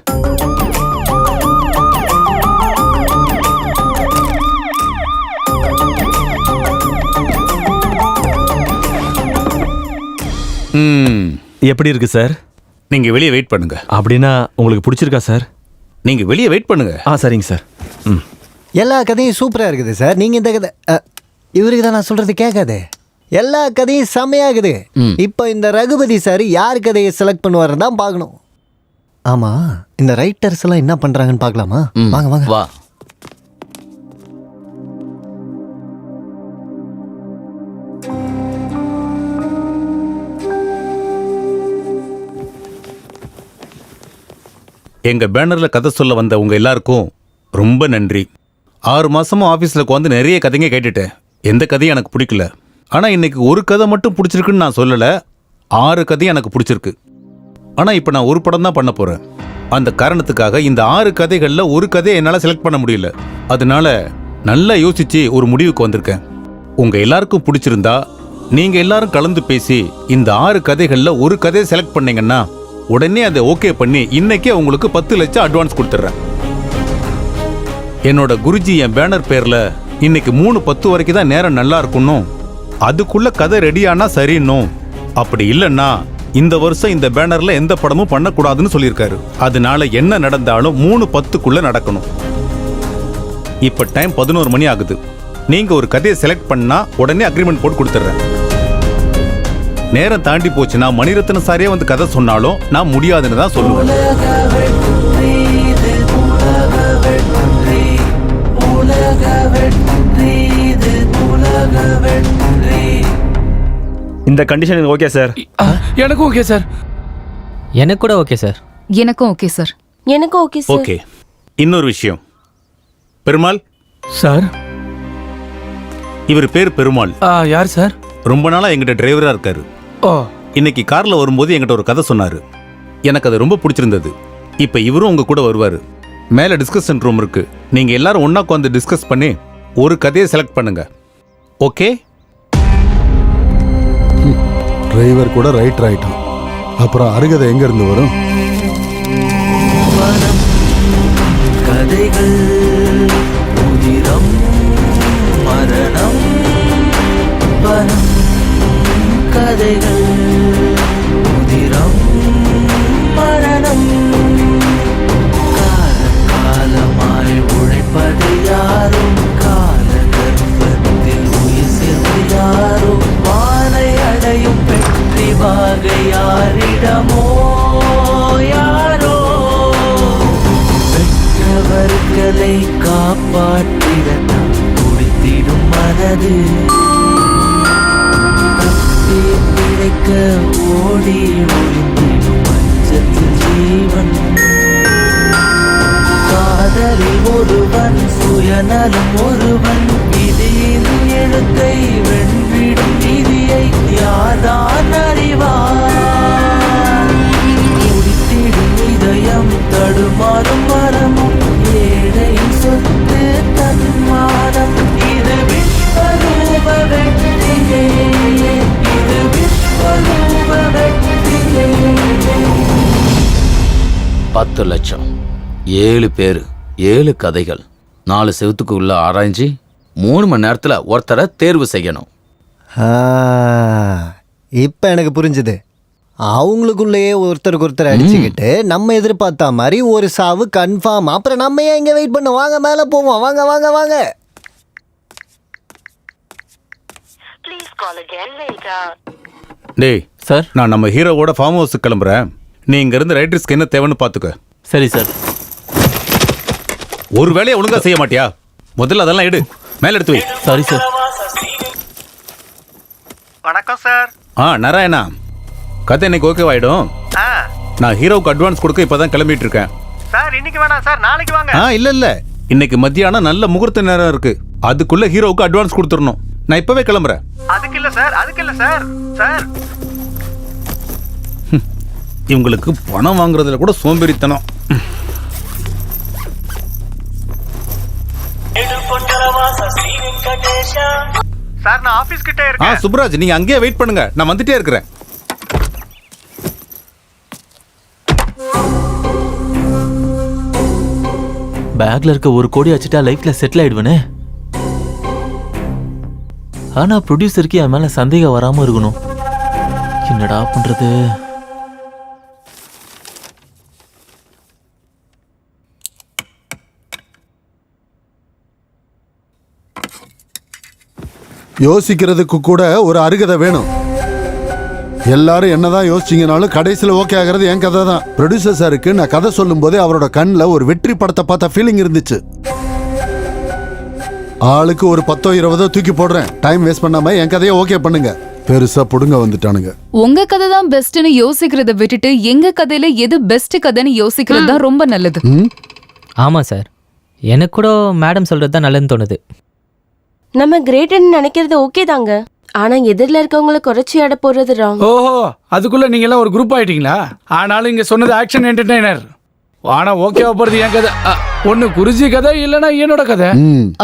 எப்படி இருக்கு சார்? நீங்க வெளியே வெயிட் பண்ணுங்க. அப்படின்னா உங்களுக்கு பிடிச்சிருக்கா சார்? நீங்க வெளியே வெயிட் பண்ணுங்க. சரிங்க சார். எல்லா கதையும் சூப்பரா இருக்குது சார். நீங்க இந்த கதை இவருக்கு தான் நான் சொல்றது கேட்காது. எல்லா கதையும் செம்மையாகுது. இப்போ இந்த ரகுபதி சார் யார் கதையை செலக்ட் பண்ணுவாருன்னு தான் பார்க்கணும். ஆமா, இந்த ரைட்டர்ஸ் எல்லாம் என்ன பண்றாங்கன்னு பார்க்கலாமா? வாங்க வாங்க வா. எங்க பேனர்ல கதை சொல்ல வந்த உங்க எல்லாருக்கும் ரொம்ப நன்றி. 6 மாசமா ஆபீஸ்ல உட்காந்து நிறைய கதைங்க கேட்டுட்டேன். எந்த கதையும் எனக்கு பிடிக்கல. ஆனா இன்னைக்கு ஒரு கதை மட்டும் பிடிச்சிருக்குன்னு நான் சொல்லல. 6 கதையும் எனக்கு பிடிச்சிருக்கு. ஆனா இப்ப நான் ஒரு படம் தான் பண்ண போறேன். அந்த காரணத்துக்காக இந்த 6 கதைகள்ல ஒரு கதையை என்னால செலக்ட் பண்ண முடியல. அதனால நல்லா யோசிச்சு ஒரு முடிவுக்கு வந்திருக்கேன். உங்க எல்லாருக்கும் பிடிச்சிருந்தா நீங்க எல்லாரும் கலந்து பேசி இந்த 6 கதைகள்ல ஒரு கதையை செலக்ட் பண்ணீங்கன்னா உடனே அதை ஓகே பண்ணி இன்னைக்கே உங்களுக்கு 10 லட்சம் அட்வான்ஸ் கொடுத்துட்றேன். என்னோட குருஜி என் பேனர் பேர்ல இன்னைக்கு 3:10 வரைக்கும் தான் நேரம் நல்லா இருக்கணும். அதுக்குள்ள கதை ரெடியானா சரின்னும். அப்படி இல்லைன்னா இந்த வருஷம் இந்த பேனர்ல எந்த படமும் பண்ணக்கூடாதுன்னு சொல்லியிருக்காரு. அதனால என்ன நடந்தாலும் 3:10க்குள்ள நடக்கணும். இப்ப டைம் 11 மணி ஆகுது. நீங்க ஒரு கதையை செலக்ட் பண்ணா உடனே அக்ரிமெண்ட் போட்டு கொடுத்துட்றேன். நேரம் தாண்டி போச்சுன்னா மணிரத்ன சாரே வந்து கதை சொன்னாலும் நான் முடியாதுன்னு தான் சொல்லுவேன். இந்த கண்டிஷன் ஓகே சார்? எனக்கும் ஓகே சார். எனக்கு கூட ஓகே சார். எனக்கும் ஓகே சார். எனக்கும் ஓகே சார். ஓகே. இன்னொரு விஷயம், பெருமாள் சார். இவர் பேர் பெருமாள். யார் சார்? ரொம்ப நாளா எங்கிட்ட டிரைவரா இருக்காரு. இன்னைக்கு கார்ல வரும்போது என்கிட்ட ஒரு கதை சொன்னாரு. எனக்கு அது ரொம்ப பிடிச்சிருந்தது. இப்ப இவரும் உங்க கூட வருவாரு. மேல டிஸ்கஷன் ரூம் இருக்கு. நீங்க எல்லாரும் ஒண்ணா உட்காந்து டிஸ்கஸ் பண்ணி ஒரு கதையை செலக்ட் பண்ணுங்க. ஓகே? டிரைவர் கூட ரைட்டர் ஆயிட்டான். அப்புறம் அருகதை எங்க இருந்து வரும்? கதைகள் உதிரம் மரணம் வனம் கதைகள் உதிரம் மரணம் காலமாய் உழைப்பது யாரும் கால கர்ப்பத்தில் உயிர் சேர்ந்து யாரும் வானை அடையும் வெற்றி வாகை யாரிடமோ யாரோ பெற்றவர்களை காப்பாற்றிட துடித்திடும் மனது பிழைக்க ஓடி ஒளிந்திடும் அச்சத்தில் ஜீவன் காதலில் ஒருவன் சுயநலம் ஒருவன் விதியின் எழுத்தை வென்றிடும் விதியை யார்தான் அறிவார் துடித்திடும் இதயம் தடுமாறும் மரமும் ஏழை சொத்து தன்மானம் இது விஸ்வரூப வெற்றியே இது விஸ்வரூப வெற்றியே 10 லட்சம் 7 பேர் 7 கதைகள் 4 செவத்துக்குள்ள ஆராய்ச்சி 3 மணி நேரத்துல ஒருத்தரை தேர்வு செய்யணும். இப்ப எனக்கு புரிஞ்சுது. அவங்களுக்குள்ளேயே ஒருத்தருக்கு ஒருத்தர் அடிச்சுக்கிட்டு நம்ம எதிர்பார்த்த மாதிரி ஒரு சாவு கன்ஃபார்ம். அப்புறம் நம்ம ஏன் இங்க வெயிட் பண்ண? வாங்க மேல போவோம். வாங்க வாங்க வாங்க. டேய் சார், நான் நம்ம ஹீரோவோட ஃபார்ம் ஹவுஸுக்கு கிளம்புறேன். நீ இங்க இருந்து ரைட்டர்ஸ்க்கு என்ன தேவைன்னு பாத்துக்க. சரி சார். ஒரு வேலையை ஒழுங்கா செய்ய மாட்டியா? முதல்ல அதெல்லாம் எடு, மேல எடுத்து வை. Sorry sir. வணக்கம் சார். நாராயணா, கதை இன்னைக்கு ஓகேவாயிடும். நான் ஹீரோவுக்கு அட்வான்ஸ் கொடுக்க இப்பதான் கிளம்பிட்டு இருக்கேன். சார் இன்னைக்கு வேணாம் சார், நாளைக்கு வாங்க. இல்ல இல்ல, இன்னைக்கு மத்தியானம் நல்ல முகூர்த்த நேரம் இருக்கு. அதுக்குள்ள ஹீரோவுக்கு அட்வான்ஸ் கொடுத்துடணும். நான் இப்பவே கிளம்புறேன். அதுக்கு இல்ல சார், அதுக்கு இல்ல சார். சார் இவங்களுக்கு பணம் வாங்குறதுல கூட சோம்பேறித்தனம். சார் நான் ஆபீஸ் கிட்ட இருக்கேன். சுப்ராஜ், நீங்க அங்கேயே வெயிட் பண்ணுங்க, நான் வந்துட்டே இருக்கிறேன். பேக்ல இருக்க 1 கோடி வச்சுட்டா லைஃப்ல செட்டில் ஆயிடுவேனே. ஆனா ப்ரொடியூசருக்கு என் மேல சந்தேகம் வராம இருக்கணும். என்னடா பண்றது? யோசிக்கிறதுக்கு கூட ஒரு அருகதை வேணும். எல்லாரும் என்னதான் யோசிச்சீங்கனாலும் கடைசியில் ஓகே ஆகிறது என் கதை தான். ப்ரொடியூசர் சாருக்கு நான் கதை சொல்லும் போதே அவரோட கண்ணில் ஒரு வெற்றி படத்தை பார்த்த ஃபீலிங் இருந்துச்சு. ஆளுக்கு ஒரு 10-20 தூக்கி போடுறேன். டைம் வேஸ்ட் பண்ணாம என் கதையை ஓகே பண்ணுங்க. பெருசா புடுங்க வந்துட்டானுங்க. உங்க கதை தான் பெஸ்ட்னு யோசிக்கிறத விட்டுட்டு எங்க கதையில எது பெஸ்ட் கதைன்னு யோசிக்கிறது தான் ரொம்ப நல்லது. ஆமா சார், எனக்கு கூட மேடம் சொல்றது தான் நல்லதுன்னு தோணுது. நம்ம கிரேட்னு நினைக்கிறது ஓகே தாங்க, ஆனா எதிரில இருக்கவங்கள குறைச்சி எடை போடுறது ராங். ஓஹோ, அதுக்குள்ள நீங்க எல்லாம் ஒரு குரூப் ஆயிட்டீங்களா? ஆனாலும் இங்க சொன்னது ஆக்ஷன் என்டர்டெய்னர். ஆனா ஓகேவா போறது என் கதை. ஒண்ணு குருஜி கதை இல்லனா என்னோட கதை.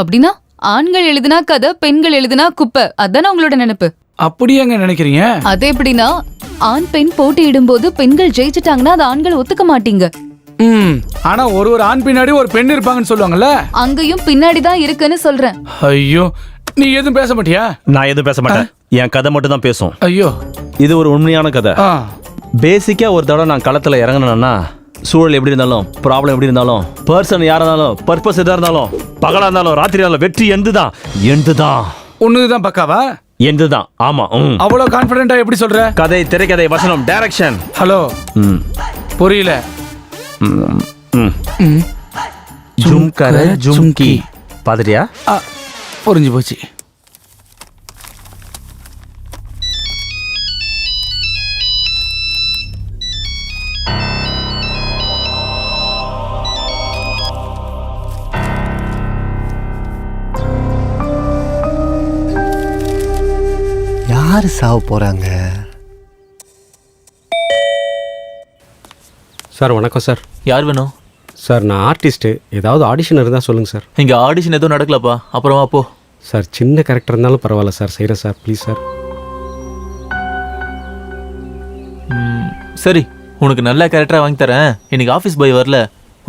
அப்படின்னா ஆண்கள் எழுதினா கதை, பெண்கள் எழுதினா குப்பை, அதானே உங்களோட நினைப்பு? அப்படியேங்க நினைக்கிறீங்க? அது எப்படின்னா ஆண் பெண் போட்டியிடும் போது பெண்கள் ஜெயிச்சிட்டாங்கன்னா அது ஆண்கள் ஒத்துக்க மாட்டீங்க. ஆனா ஒரு ஆண் பின்னாடி ஒரு பெண் இருப்பாங்கன்னு சொல்லுவாங்கல்ல, அங்கேயும் பின்னாடி தான் இருக்குன்னு சொல்றேன். ஐயோ, நீ எதுவும் பேச மாட்டியா? நான் எதுவும் பேச மாட்டேன். என் கதை மட்டும் தான் பேசும். ஐயோ, இது ஒரு உண்மையான கதை. பேசிக்கா ஒரு தடவை நான் களத்துல இறங்கினேன்னா சூழல் எப்படி இருந்தாலும், ப்ராப்ளம் எப்படி இருந்தாலும், பர்சன் யாரா இருந்தாலும், பர்பஸ் எதா இருந்தாலும், பகலா இருந்தாலும் ராத்திரி இருந்தாலும், வெற்றி எந்துதான். ஒண்ணுதான் பக்காவா? எந்துதான். ஆமா. அவ்வளவு கான்பிடென்ட்டா எப்படி சொல்ற? கதை, திரைக்கதை, வசனம், டைரக்ஷன். ஹலோ, புரியல. ஜும்கர ஜும்கி பாதிரியா? புரிஞ்சு போச்சு. யாரு சாவ போறாங்க? சார் வணக்கம் சார். யார் வேணும்? சார் நான் ஆர்டிஸ்ட்டு. ஏதாவது ஆடிஷன் இருந்தால் சொல்லுங்கள் சார். இங்கே ஆடிஷன் எதுவும் நடக்கலப்பா, அப்புறமா போ. சார் சின்ன கேரக்டர் இருந்தாலும் பரவாயில்ல சார், செய்கிறேன் சார், ப்ளீஸ் சார். சரி, உனக்கு நல்ல கேரக்டராக வாங்கி தரேன். இன்னைக்கு ஆஃபீஸ் பாய் வரல,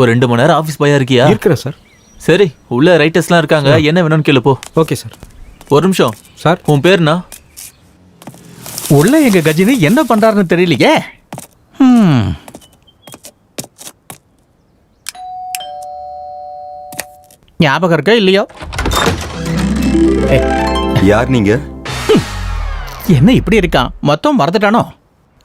ஒரு 2 மணி நேரம் ஆஃபீஸ் பாயா இருக்கியா? இருக்கிறேன் சார். சரி, உள்ள ரைட்டர்ஸ்லாம் இருக்காங்க, என்ன வேணும்னு கேளு போ. Okay sir. ஒரு நிமிஷம் சார். உன் பேருண்ணா? உள்ள எங்க கஜினி என்ன பண்றாருன்னு தெரியலையே. ஞாபகம் இருக்கா இல்லையோ? யார் நீங்க? என்ன இப்படி இருக்கான், மொத்தம் மறந்துட்டானோ?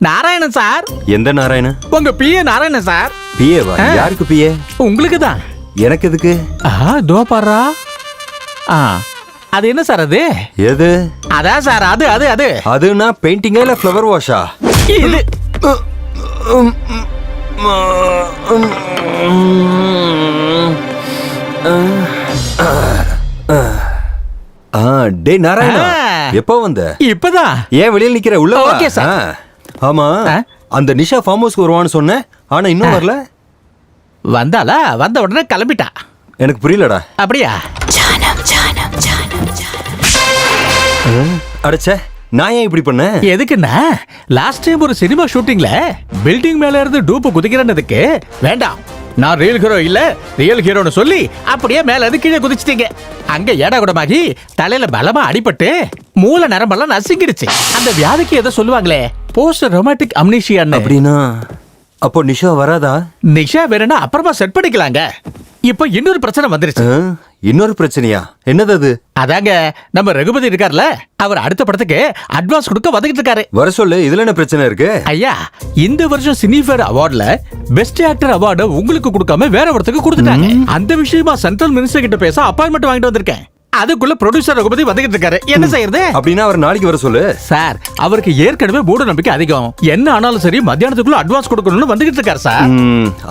நாராயணன் சார். எந்த நாராயணன்? உங்க பிஏ நாராயணன் சார். பிஏவா? யாருக்கு பிஏ? உங்களுக்கு தான். எனக்கு எதுக்கு? தோ பாரா. அது என்ன சார் அது? எது? அதான் சார், அது அதுனா பெயிண்டிங்கா இல்ல ஃப்ளவர் வாஷா? இது டேய் நாராயணா, எப்போ வந்த? இப்பதான். ஏன் வெளியில நிக்கிற? உள்ள வா. Okay sir. ஆமா, அந்த நிஷா ஃபார்ம் ஹவுஸ்க்கு வருவான்னு சொன்னேன், ஆனா இன்னும் வரல. வந்தாளா? வந்த உடனே கிளம்பிட்டா. எனக்கு புரியலடா. அப்படியா? அடச்சே, நான் ஏன் இப்படி பண்ண? எதுக்குன்னா லாஸ்ட் டைம் ஒரு சினிமா ஷூட்டிங்ல பில்டிங் மேல இருந்து டூப்பு குதிக்கிறேன்னதுக்கு வேண்டாம், நான் ரியல் ஹீரோ இல்ல ரியல் ஹீரோன்னு சொல்லி அப்படியே மேல இருந்து கீழே குதிச்சிட்டீங்க. அங்க ஏடா கூடமாகி தலையில பலமா அடிபட்டு மூல நரம்பெல்லாம் நசுங்கிடுச்சு. அந்த வியாதிக்கு ஏதோ சொல்லுவாங்களே, போஸ்ட் ரொமாட்டிக் அம்னீஷியான்னு. அப்படின்னா அப்போ நிஷா வராதா? நிஷா வேணும்னா அப்புறமா செட் பண்ணிக்கலாங்க. இப்போ இன்னொரு பிரச்சனை வந்துருச்சு. இன்னொரு பிரச்சனையா? என்னது அது? அதாங்க, நம்ம ரகுபதி இருக்கார்ல, அவர் அடுத்த படத்துக்கு அட்வான்ஸ் கொடுக்க வந்துகிட்டு இருக்காரு. வர சொல்லு. இதுல என்ன பிரச்சனை இருக்கு? ஐயா, இந்த வருஷம் சினிஃபேர் அவார்ட்ல பெஸ்ட் ஆக்டர் அவார்டு உங்களுக்கு கொடுக்காம வேற ஒருத்தருக்கு கொடுத்துட்டாங்க. அந்த விஷயமா சென்ட்ரல் மினிஸ்டர் கிட்ட பேச அப்பாயின்மெண்ட் வாங்கிட்டு வந்திருக்கேன். அதுக்குள்ள ப்ரொடியூசர் ரகுபதி வந்துகிட்டு இருக்காரு. என்ன செய்யறது? அப்படின்னா அவர் நாளைக்கு வர சொல்லு. சார், அவருக்கு ஏற்கனவே மூட நம்பிக்கை அதிகம். என்ன ஆனாலும் சரி மத்தியானத்துக்குள்ள அட்வான்ஸ் கொடுக்கணும்னு வந்துகிட்டு இருக்காரு சார்.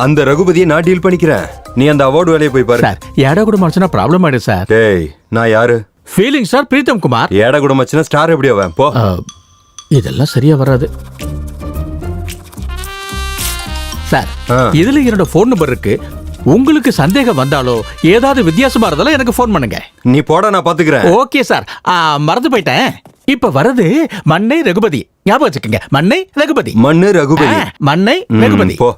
அந்த ரகுபதியை நான் டீல் பண்ணிக்கிறேன். நீ அந்த அவார்டு வேலையை போய் பாரு. சார், ஏடா கூட மனுஷனா ப்ராப்ளம் ஆயிடு சார். டேய், நான் யாரு? Feeling sir, Pritam Kumar. ஏடா கூட மச்சனா ஸ்டார் எப்படி அவன்? போ. இதெல்லாம் சரியா வராது சார். இதுல என்னோட போன் நம்பர் இருக்கு. உங்களுக்கு சந்தேகம் வந்தாலோ ஏதாவது வித்தியாசமா இருந்தாலும் எனக்கு போன் பண்ணுங்க. நீ போட, நான் பாத்துக்கிறேன். Okay sir. மறந்து போயிட்டேன். இப்ப வரது மண்ணை ரகுபதி. ஞாபகம் வச்சுக்கோங்க, மண்ணை ரகுபதி. மண்ணு ரகுபதி. மண்ணை ரகுபதி. போ.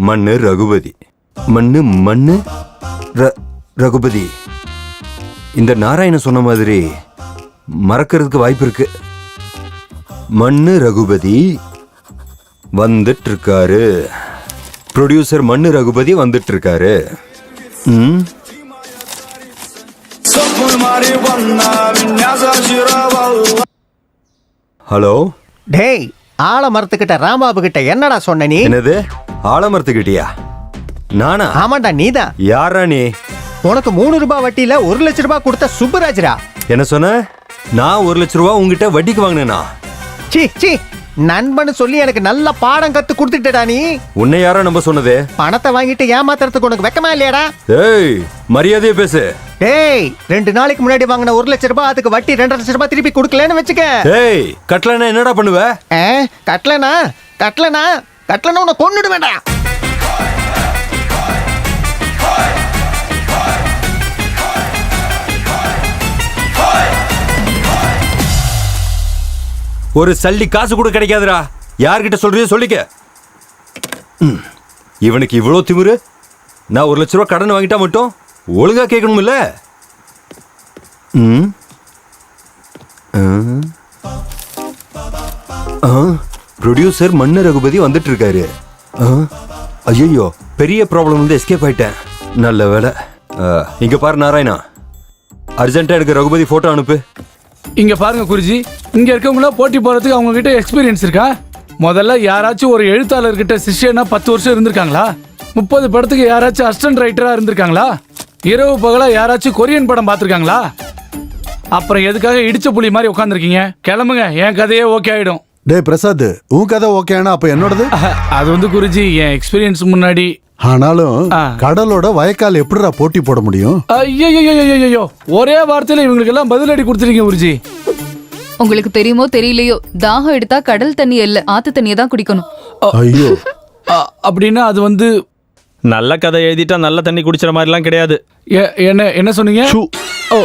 மண்ணு ரகுபதி. மண்ணு மண்ணு ரகுபதி, இந்த நாராயணன் சொன்ன மாதிரி மறக்கிறதுக்கு வாய்ப்பு இருக்கு. மண்ணு ரகுபதி வந்துட்டு இருக்காரு. ப்ரொடியூசர் மண்ணு ரகுபதி வந்துட்டு இருக்காரு. ஹலோ. டேய், ஆலமரத்துக்கிட்ட ராமாபு கிட்ட என்னடா சொன்ன நீ? என்னது ஆலமரத்துக்கிட்டியா? நானா? ஆமாண்டா, நீதான். யாரா நீ? உனக்கு 3 ரூபாய் வட்டியில 1 லட்சம் ரூபாய் கொடுத்த சுப்புராஜ்ரா. என்ன சொன்ன? நான் 1 லட்சம் ரூபாய் உங்ககிட்ட வட்டிக்கு வாங்கினேனா? சீ, நண்பன்னு சொல்லி எனக்கு நல்ல பாடம் கத்து கொடுத்துட்டடா நீ. உன்னை யாரா நம்ப சொன்னது? பணத்தை வாங்கிட்டு ஏமாத்துறதுக்கு உனக்கு வெக்கமா இல்லையாடா? ஏய், மரியாதையா பேசு. டேய், 2 நாளைக்கு முன்னாடி வாங்கின 1 லட்சம் ரூபாய் அதுக்கு வட்டி 2.5 லட்சம் ரூபாய் திருப்பி கொடுக்கலன்னு வச்சுக்க. ஏய், கட்டலனா என்னடா பண்ணுவ? கட்டலனா உன்னை கொன்னுடுவேன்டா. ஒரு சல்லி காசு கூட கிடைக்காதுடா. யார்கிட்ட சொல்றியோ சொல்லிக்க. இவனுக்கு இவ்வளோ திமிரு. நான் 1 லட்ச ரூபா கடன் வாங்கிட்டா மட்டும் ஒழுங்கா கேட்கணும்ல. ப்ரொடியூசர் மண்ணு ரகுபதி வந்துட்டு இருக்காரு. ஐயோ, பெரிய ப்ராப்ளம் வந்து எஸ்கேப் ஆயிட்டேன். நல்ல வேலை. இங்க பாரு நாராயணா, அர்ஜென்ட்டா எனக்கு ரகுபதி போட்டோ அனுப்பு. இங்க பாருங்க குருஜி, இங்க இருக்கவங்கள போட்டி போறதுக்கு அவங்க கிட்ட எக்ஸ்பீரியன்ஸ் இருக்கா? முதல்ல யாராச்சும் ஒரு எழுத்தாளர்கிட்ட சிஷ்யனா 10 வருஷம் இருந்திருக்காங்களா? 30 படத்துக்கு யாராச்சும் அசிஸ்டன்ட் ரைட்டரா இருந்திருக்காங்களா? இரவு பகலா யாராச்சும் கொரியன் படம் பார்த்திருக்காங்களா? அப்புறம் எதுக்காக இடிச்ச புலி மாதிரி உட்காந்துருக்கீங்க? கிளம்புங்க, என் கதையே ஓகே ஆயிடும். டேய் பிரசாத், உன் கதை ஓகேனா அப்ப என்னோடது? அது வந்து குருஜி, என் எக்ஸ்பீரியன்ஸ் முன்னாடி. ஆனாலும் கடலோட வயக்கால் எப்படிடா போட்டி போட முடியும்? ஐயோ, ஒரே வார்த்தையில இவங்களுக்கு எல்லாம் பதிலடி கொடுத்துருக்கீங்க குருஜி. உங்களுக்கு தெரியுமோ தெரியலையோ, தாகம் எடுத்தா கடல் தண்ணி இல்ல, ஆத்து தண்ணியை தான் குடிக்கணும். ஐயோ, அப்படின்னா அது வந்து நல்ல கதை எழுதிட்டா நல்ல தண்ணி குடிச்சிற மாதிரிலாம் கிடையாது. என்ன சொன்னீங்க? ஓ,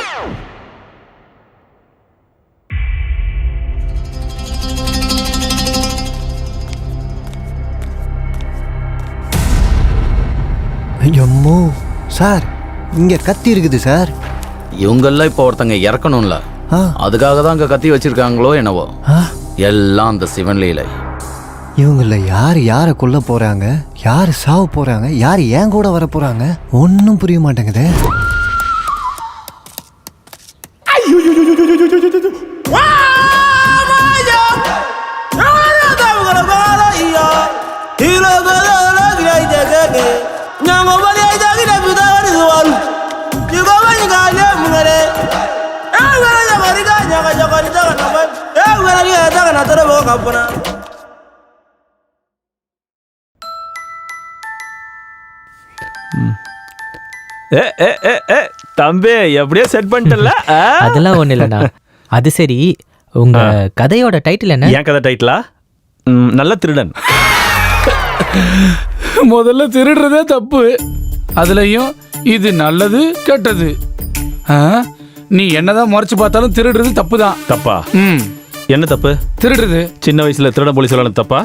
ஐயம்மோ சார், இங்க கத்தி இருக்குது சார். இவங்கெல்லாம் இப்போ ஒருத்தங்க இறக்கணும்ல, அதுக்காக தான் அங்க கத்தி வச்சிருக்காங்களோ என்னவோ. எல்லாம் அந்த சிவன் லீலை. இவங்கள யாரை கொல்ல போறாங்க, யாரு சாவ போறாங்க, யார் ஏன் கூட வர போறாங்க, ஒன்னும் புரிய மாட்டேங்குது. தம்பி, எப்படியோ செட் பண்ணிட்டல? அதெல்லாம் ஒண்ணு இல்லண்ணா. அது சரி, உங்க கதையோட டைட்டில் என்ன? என் கதை டைட்டிலா? நல்ல திருடன். முதல்ல திருடுறதே தப்பு, அதுலயும் இது நல்லது கெட்டது. நீ என்னதான் முறைச்சு பார்த்தாலும் திருடுறது தப்பு தான். தப்பா? என்ன தப்பு? திருடுறது. சின்ன வயசுல திருட போலீஸ் சொல்லணும் தப்பா?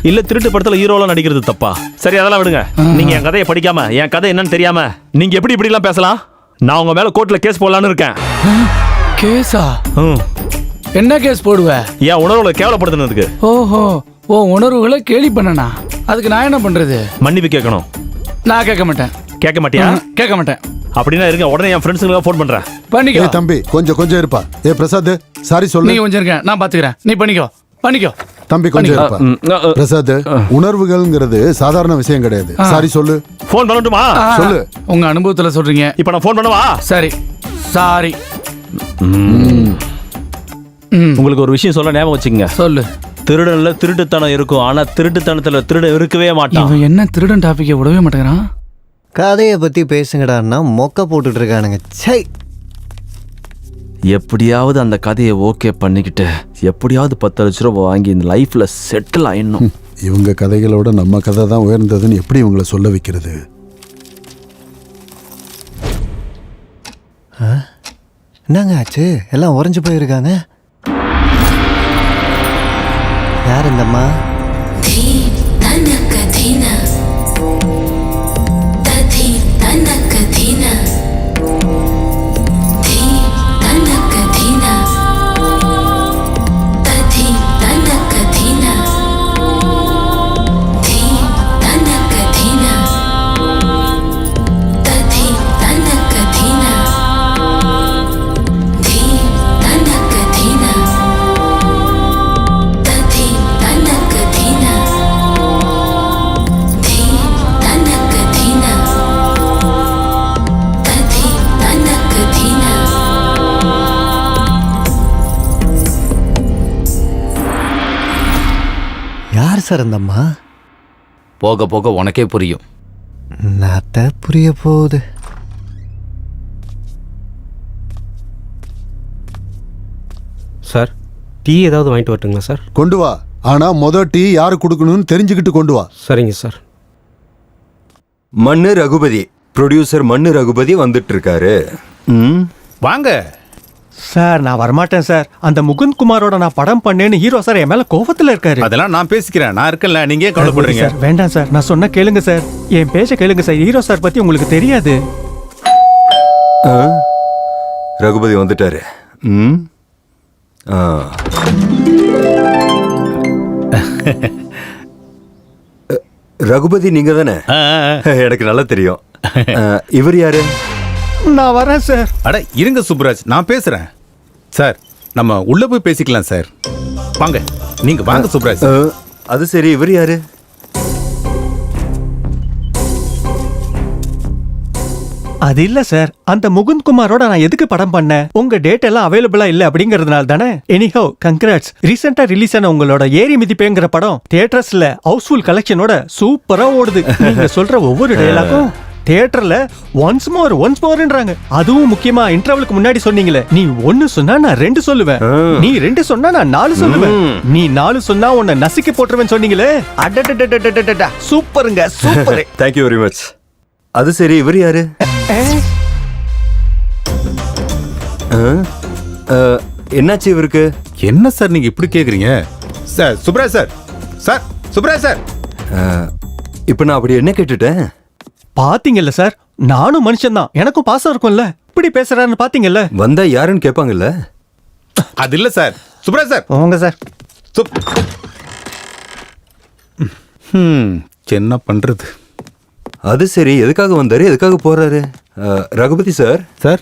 இல்ல திருட்டு படத்துல ஹீரோலாம் நடிக்கிறது தப்பா? சரி, அதெல்லாம் விடுங்க. நீங்க என் கதையை படிக்காம, என் கதை என்னன்னு தெரியாம நீங்க எப்படி இப்படி எல்லாம் பேசலாம்? நான் உங்க மேல கோர்ட்ல கேஸ் போடலான்னு இருக்கேன். கேஸா? என்ன கேஸ் போடுவ? என் உணர்வுகளை கேவலப்படுத்துனதுக்கு. ஓஹோ, ஓ உணர்வுகளை கேலி பண்ணனா? அதுக்கு நான் என்ன பண்றது? மன்னிப்பு கேட்கணும். நான் கேட்க மாட்டேன். கேட்க மாட்டியா? கேட்க மாட்டேன். அப்படின்னா இருங்க, உடனே என் ஃப்ரெண்ட்ஸுங்களுக்கு ஃபோன் பண்றேன். பண்ணிக்கோ. ஏய் தம்பி, கொஞ்சம் இருப்பா. பிரசாத், சாரி சொல்லு. நீ கொஞ்சம் இருங்க, நான் பாத்துக்கிறேன். நீ பண்ணிக்கோ. தம்பி கொஞ்சம் இருப்பா. பிரசாத், உணர்வுகள்ங்கிறது சாதாரண விஷயம் கிடையாது. சாரி சொல்லு. ஃபோன் பண்ணட்டுமா? சொல்லு. உங்க அனுபவத்துல சொல்றீங்க. இப்போ நான் ஃபோன் பண்ணவா? சரி, சாரி. உங்களுக்கு ஒரு விஷயம் சொல்ல ஞாபகம் வச்சுக்கங்க. சொல்லு. திருடன்ல திருட்டுத்தனம் இருக்கும், ஆனா திருட்டுத்தனத்துல திருடன் இருக்கவே மாட்டான். இவன் என்ன திருடன் டாபிக்கை விடவே மாட்டேங்கிறான்? கதையை பத்தி பேசுங்கடான்னா மொக்க போட்டுட்டு இருக்கானுங்க. சை, எப்படியாவது அந்த கதையை ஓகே பண்ணிக்கிட்டு எப்படியாவது 10 லட்ச ரூபா வாங்கி இந்த லைஃப்ல செட்டில் ஆயிடணும். இவங்க கதைகளோட நம்ம கதை தான் உயர்ந்ததுன்னு எப்படி இவங்களை சொல்ல வைக்கிறது? என்னங்க ஆச்சு? எல்லாம் உறைஞ்சு போயிருக்காங்க. யார் இந்தம்மா? தனக்கு தீன சார் அந்த அம்மா? போக போக உனக்கே புரியும். நாத்த புரிய போகுது. சார் டீ ஏதாவது வாங்கிட்டு வரட்டுங்களா சார்? கொண்டு வா. ஆனா டீ யாரு கொடுக்கணும்னு தெரிஞ்சுக்கிட்டு கொண்டு வா. சரிங்க சார். மண்ணு ரகுபதி, ப்ரொடியூசர் மண்ணு ரகுபதி வந்துட்டு இருக்காரு. வாங்க சார். நான் வரமாட்டேன் சார். அந்த முகுந்த் குமாரோட நான் படம் பண்ணேன்னு ஹீரோ சார் என் மேல கோபத்துல இருக்காரு. அதெல்லாம் நான் பேசிக்கிறேன், நான் இருக்கேன்ல, நீங்க ஏன் கவலைப்படுறீங்க? சார் வேண்டாம் சார், நான் சொன்ன கேளுங்க சார். என் பேச்ச கேளுங்க சார். ஹீரோ சார் பத்தி உங்களுக்கு தெரியாது. ரகுபதி வந்துட்டாரு. ரகுபதி நீங்க தானே? எனக்கு நல்லா தெரியும். இவர் யாரு? நான் வரேன் சார். அட இருங்க சுப்ராஜ், நான் பேசுறேன் சார். நம்ம உள்ள போய் பேசிக்கலாம் சார். வாங்க, நீங்க வாங்க சுப்ராஜ். அது சரி, இவர் யாரு? அது இல்ல சார், அந்த முகுந்த் குமாரோட நான் எதுக்கு படம் பண்ணேன்? உங்க டேட் எல்லாம் அவைலபிளா இல்ல அப்படிங்கறதுனால தானே. Anyhow congrats. ரீசெண்டா ரிலீஸ் ஆன உங்களோட ஏரி மிதிப்பேங்கிற படம் தியேட்டர்ஸ்ல ஹவுஸ்ஃபுல் கலெக்ஷனோட சூப்பரா ஓடுது. நீங்க சொல்ற ஒவ்வொரு டயலாகும் தியேட்டர்ல ஒன்ஸ் மோர்ன்றாங்க. அதுவும் முக்கியமா இன்டர்வலுக்கு முன்னாடி சொன்னீங்களே, நீ 1 சொன்னா நான் 2 சொல்லுவேன், நீ 2 சொன்னா நான் 4 சொல்லுவேன், நீ 4 சொன்னா உன்னை நசுக்கி போட்டுருவேன் சொன்னீங்களே. அடடடடடடடடா, சூப்பருங்க, super. Thank you very much. அது சரி, இவர் யாரு? என்னாச்சு இவருக்கு? என்ன சார் நீங்க இப்படி கேக்குறீங்க? Sir Subraj sir, sir Subraj sir. இப்ப நான் அப்படி என்ன கேட்டுட்டேன்? பாத்தீங்கல்ல சார், நானும் மனுஷன் தான், எனக்கும் பாசம் இருக்கும்ல. இப்படி பேசுறாருன்னு பாத்தீங்கல்ல. வந்தா யாருன்னு கேட்பாங்கல்ல. அது இல்ல சார். சுப்ராஜ் சார் வாங்க சார். என்ன பண்றது? அது சரி, எதுக்காக வந்தாரு, எதுக்காக போறாரு? ரகுபதி சார், சார்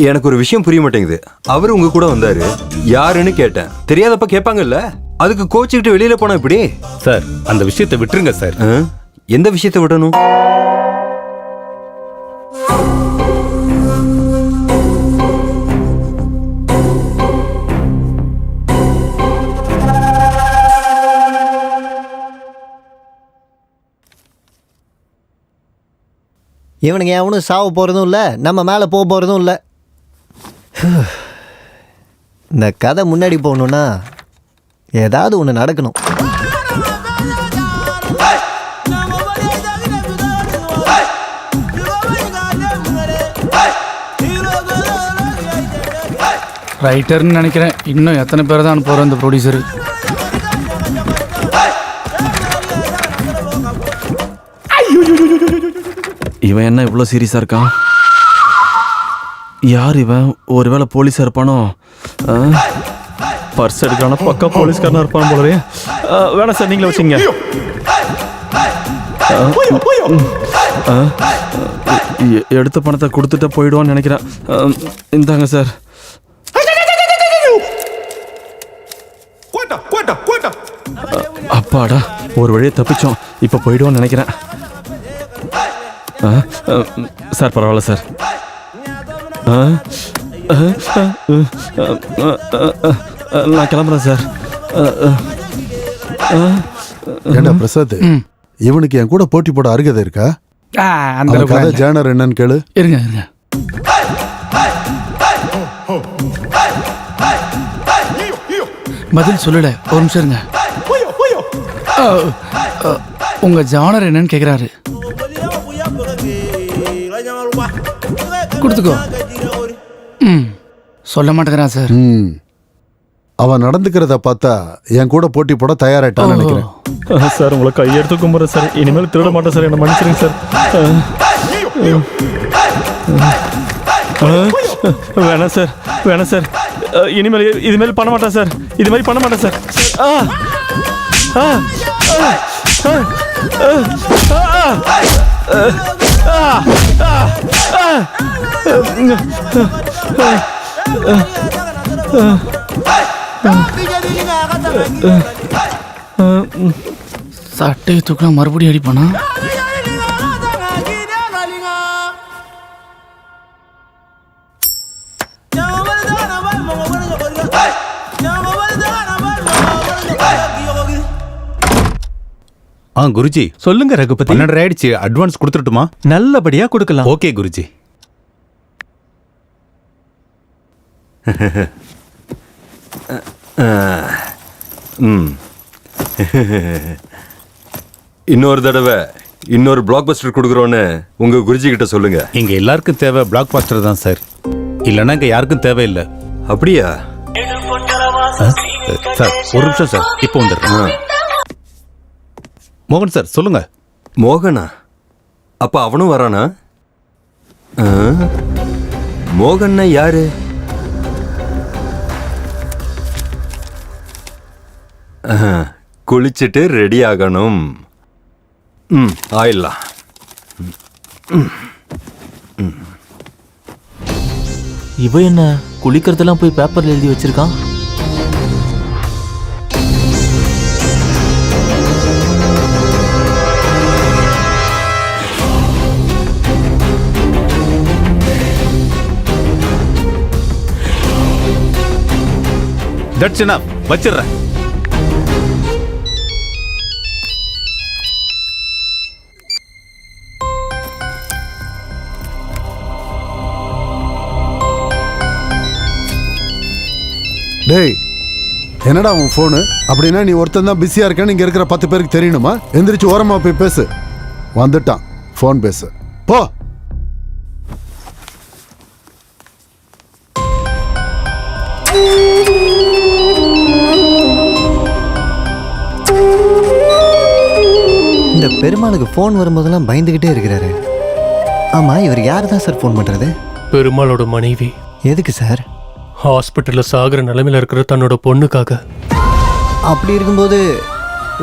எனக்கு ஒரு விஷயம் புரிய மாட்டேங்குது. அவர் உங்க கூட வந்தாரு, யாருன்னு கேட்டேன். தெரியாதப்ப கேட்பாங்கல்ல, அதுக்கு கோச்சுக்கிட்டு வெளியில போனா இப்படி? சார் அந்த விஷயத்தை விட்டுருங்க சார். எந்த விஷயத்தை விடணும்? இவனுங்க எவனும் சாவ போறதும் இல்ல, நம்ம மேல போக போறதும் இல்ல. இந்த கதை முன்னாடி போகணும்னா ஏதாவது ஒன்று நடக்கணும். ரைட்டர்னு நினைக்கிறேன். இன்னும் எத்தனை பேர் தான் போகிறோம் இந்த ப்ரொடியூசரு? இவன் என்ன இவ்வளோ சீரியஸாக இருக்கான்? யார் இவன்? ஒருவேளை போலீஸாக இருப்பானோ? பர்ஸ் எடுக்கான பக்கா போலீஸ்காரனா இருப்பான் போலவே. வேணாம் சார், நீங்களே வச்சுங்க. எடுத்த பணத்தை கொடுத்துட்டு போயிடுவான்னு நினைக்கிறேன். இந்தாங்க சார். அப்பாடா, ஒரு வழியை தப்பிச்சோம். இப்போ போயிடுவோன்னு நினைக்கிறேன். சார் பரவாயில்ல சார். நான் கிளம்புறேன் சார். ஏண்டா பிரசாத், இவனுக்கு என் கூட போட்டி போட அருகதை இருக்கா? அந்த கதை ஜேனர் என்னன்னு கேளு. இருங்க இருங்க. பதில் சொல்லல, ஒரு நிமிஷம் இருங்க. உங்க ஜானர் என்னன்னு கேக்குறாரு. கொடுத்துக்கோ. சொல்ல மாட்டேங்கிறான் சார். அவன் நடந்துக்கிறத பார்த்தா என் கூட போட்டி போட தயாராயிட்டான்னு நினைக்கிறேன். சார் உங்களை கையெடுத்து கும்புறேன் சார். இனிமேல் திருட மாட்டேன் சார், என்ன மன்னிச்சிருங்க சார். வேணாம் சார், வேணாம் சார். இனிமேல் இதுமாரி பண்ண மாட்டேன் சார். இது மாதிரி பண்ண மாட்டேன் சார். சட்டையை தூக்கினா மறுபடியும் அடிப்பானா? குருஜி சொல்லுங்க ரகுபதி. 12 ஆயிடுச்சு, அட்வான்ஸ் கொடுத்துட்டுமா? நல்லபடியா கொடுக்கலாம். ஓகே குருஜி. இன்னொரு தடவை இன்னொரு பிளாக் பஸ்டர் கொடுக்குறோன்னு உங்க குருஜி கிட்ட சொல்லுங்க. இங்க எல்லாருக்கும் தேவை பிளாக் பஸ்டர் தான் சார், இல்லைன்னா இங்க யாருக்கும் தேவையில்லை. அப்படியா சார்? ஒரு நிமிஷம் சார், இப்போ வந்துடுறேன். மோகன் சார் சொல்லுங்க. மோகனா? அப்ப அவனும் வரானா? மோகன்னா யாரு? குளிச்சுட்டு ரெடி ஆகணும். ஆயிடலாம். இவ என்ன குளிக்கிறதெல்லாம் போய் பேப்பர்ல எழுதி வச்சிருக்கான்? தட்ஸ் எனஃப், வச்சிடுறேன். டேய், என்னடா உன் ஃபோனு? அப்படின்னா நீ ஒருத்தன் தான் பிஸியா இருக்கேன்னு இங்க இருக்கிற 10 பேருக்கு தெரியணுமா? எந்திரிச்சு ஓரமா போய் பேசு. வந்துட்டான், ஃபோன் பேசு போ. இந்த பெருமாளுக்கு ஃபோன் வரும்போதெல்லாம் பயந்துகிட்டே இருக்கிறாரு. ஆமா, இவர் யார் தான் சார் ஃபோன் பண்றது? பெருமாளோட மனைவி. எதுக்கு சார்? ஹாஸ்பிட்டல்ல சாகுற நிலைமையில இருக்கிற தன்னோட பொண்ணுக்காக. அப்படி இருக்கும்போது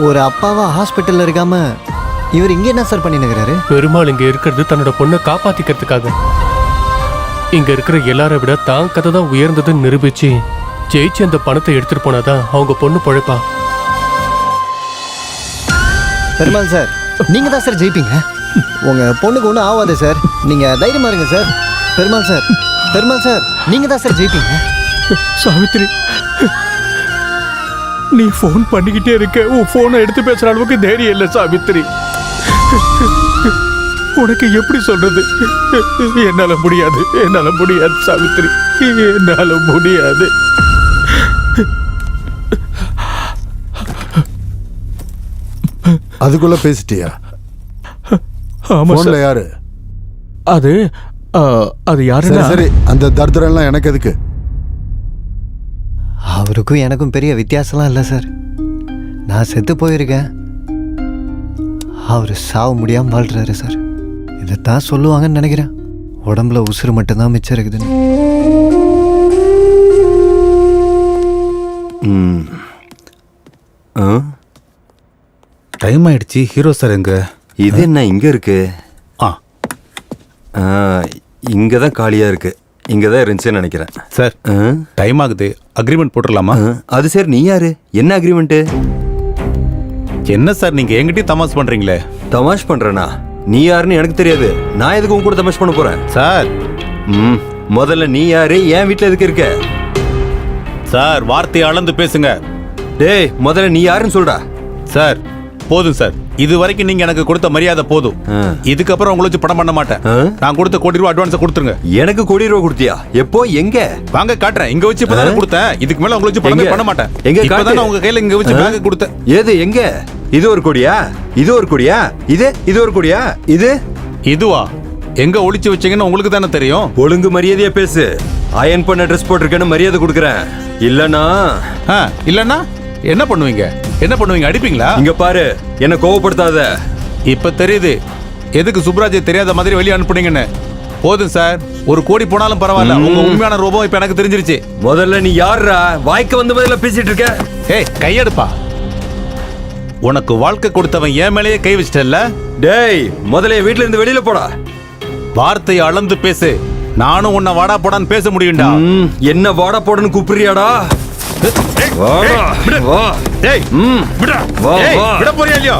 ஒரு அப்பாவா ஹாஸ்பிட்டல்ல இருக்காம இவர் இங்க என்ன சார் பண்ணினுக்கிறாரு? பெருமாள் இங்க இருக்கிறது தன்னோட பொண்ணை காப்பாத்திக்கிறதுக்காக. இங்க இருக்கிற எல்லாரை விட தான் கதை தான் உயர்ந்ததுன்னு நிரூபிச்சு ஜெயிச்சு அந்த பணத்தை எடுத்துட்டு போனாதான் அவங்க பொண்ணு பொழைப்பா. பெருமாள் சார், நீங்க தான் சார் ஜெயிப்பீங்க. உங்க பொண்ணுக்கு ஒன்றும் ஆகாது சார், நீங்க தைரியமா இருங்க sir. Perumal sir, Perumal sir, நீங்க தான் சார் ஜெயிப்பீங்க. சாவித்ரி, நீ ஃபோன் பண்ணிக்கிட்டே இருக்க, உன் ஃபோனை எடுத்து பேசுற அளவுக்கு தைரியம் இல்லை சாவித்ரி. உனக்கு எப்படி சொல்றது? என்னால முடியாது, என்னால முடியாது சாவித்ரி, என்னால முடியாது. அதுக்குள்ள பேசிட்டியா? ஆமா போன்ல சார். யாரு? அது யாரு? சரி சரி, அந்த தர்தரம் எல்லாம் எனக்கு எதுக்கு? அவருக்கும் எனக்கும் பெரிய வித்தியாசம்லாம் இல்லை சார். நான் செத்து போயிருக்கேன், அவர் சாவ முடியாம வாழ்றாரு சார். இதைத்தான் சொல்லுவாங்கன்னு நினைக்கிறேன், உடம்புல உசுறு மட்டும்தான் மிச்சம் இருக்குதுன்னு. டைம் ஆயிடுச்சு. ஹீரோ சார் எங்க? இது என்ன இங்க இருக்கு? இங்க தான் காலியா இருக்கு. இங்க தான் இருந்துச்சுன்னு நினைக்கிறேன். சார் டைம் ஆகுது, அக்ரிமெண்ட் போட்டுடலாமா? அது சரி, நீ யாரு? என்ன அக்ரிமெண்ட்? என்ன சார் நீங்க என்கிட்டயும் தமாஷ் பண்றீங்களே? தமாஷ் பண்றேனா? நீ யாருன்னு எனக்கு தெரியாது, நான் எதுக்கு உன் கூட தமாஷ் பண்ண போறேன்? சார் முதல்ல நீ யாரு? என் வீட்டுல எதுக்கு இருக்க? சார் வார்த்தையை அளந்து பேசுங்க. டேய், முதல்ல நீ யாருன்னு சொல்றா. சார் போதும் சார், இது வரைக்கும் நீங்க எனக்கு கொடுத்த மரியாதை போதும். இதுக்கப்புறம் உங்களை வச்சு படம் பண்ண மாட்டேன். நான் கொடுத்த கோடி ரூபாய் அட்வான்ஸ் கொடுத்துருங்க. எனக்கு கோடி ரூபாய் கொடுத்தியா? எப்போ? எங்க? வாங்க காட்டுறேன். இங்க வச்சு இப்பதான் கொடுத்தேன், இதுக்கு மேல உங்களை வச்சு படமே பண்ண மாட்டேன். எங்க? இப்பதான் உங்க கையில இங்க வச்சு பேங்க் கொடுத்தேன். ஏது? எங்க? இது ஒரு கோடியா? இது ஒரு கோடியா? இது ஒரு கோடியா? இதுவா? எங்க ஒளிச்சு வச்சீங்கன்னு உங்களுக்கு தானே தெரியும். ஒழுங்கு மரியாதையா பேசு. அயன் பண்ண ட்ரெஸ் போட்டிருக்கேன்னு மரியாதை கொடுக்குறேன். இல்லனா என்ன பண்ணுவீங்க? என்ன பண்ணுவீங்க? அடிப்பீங்களா? இங்க பாரு, என்ன கோவப்படுத்தாத. இப்ப தெரியுது எதுக்கு சுப்ராஜை தெரியாத மாதிரி வெளியே அனுப்புனீங்கன்னு. போதும் சார், ஒரு கோடி போனாலும் பரவாயில்ல, உங்க உண்மையான ரூபம் இப்ப எனக்கு தெரிஞ்சிருச்சு. முதல்ல நீ யாரா? வாய்க்கு வந்த பதில பேசிட்டு இருக்க. ஏய், கையெடுப்பா. உனக்கு வாழ்க்கை கொடுத்தவன் என் மேலேயே கை வச்சிட்டல்ல? டேய், முதல்ல வீட்டுல இருந்து வெளியில போடா. வார்த்தையை அளந்து பேசு. நானும் உன்னை வாடா போடான்னு பேச முடியும்டா. என்ன வாடா போடன்னு கூப்பிடுறியாடா? விட போறியா இல்லையா?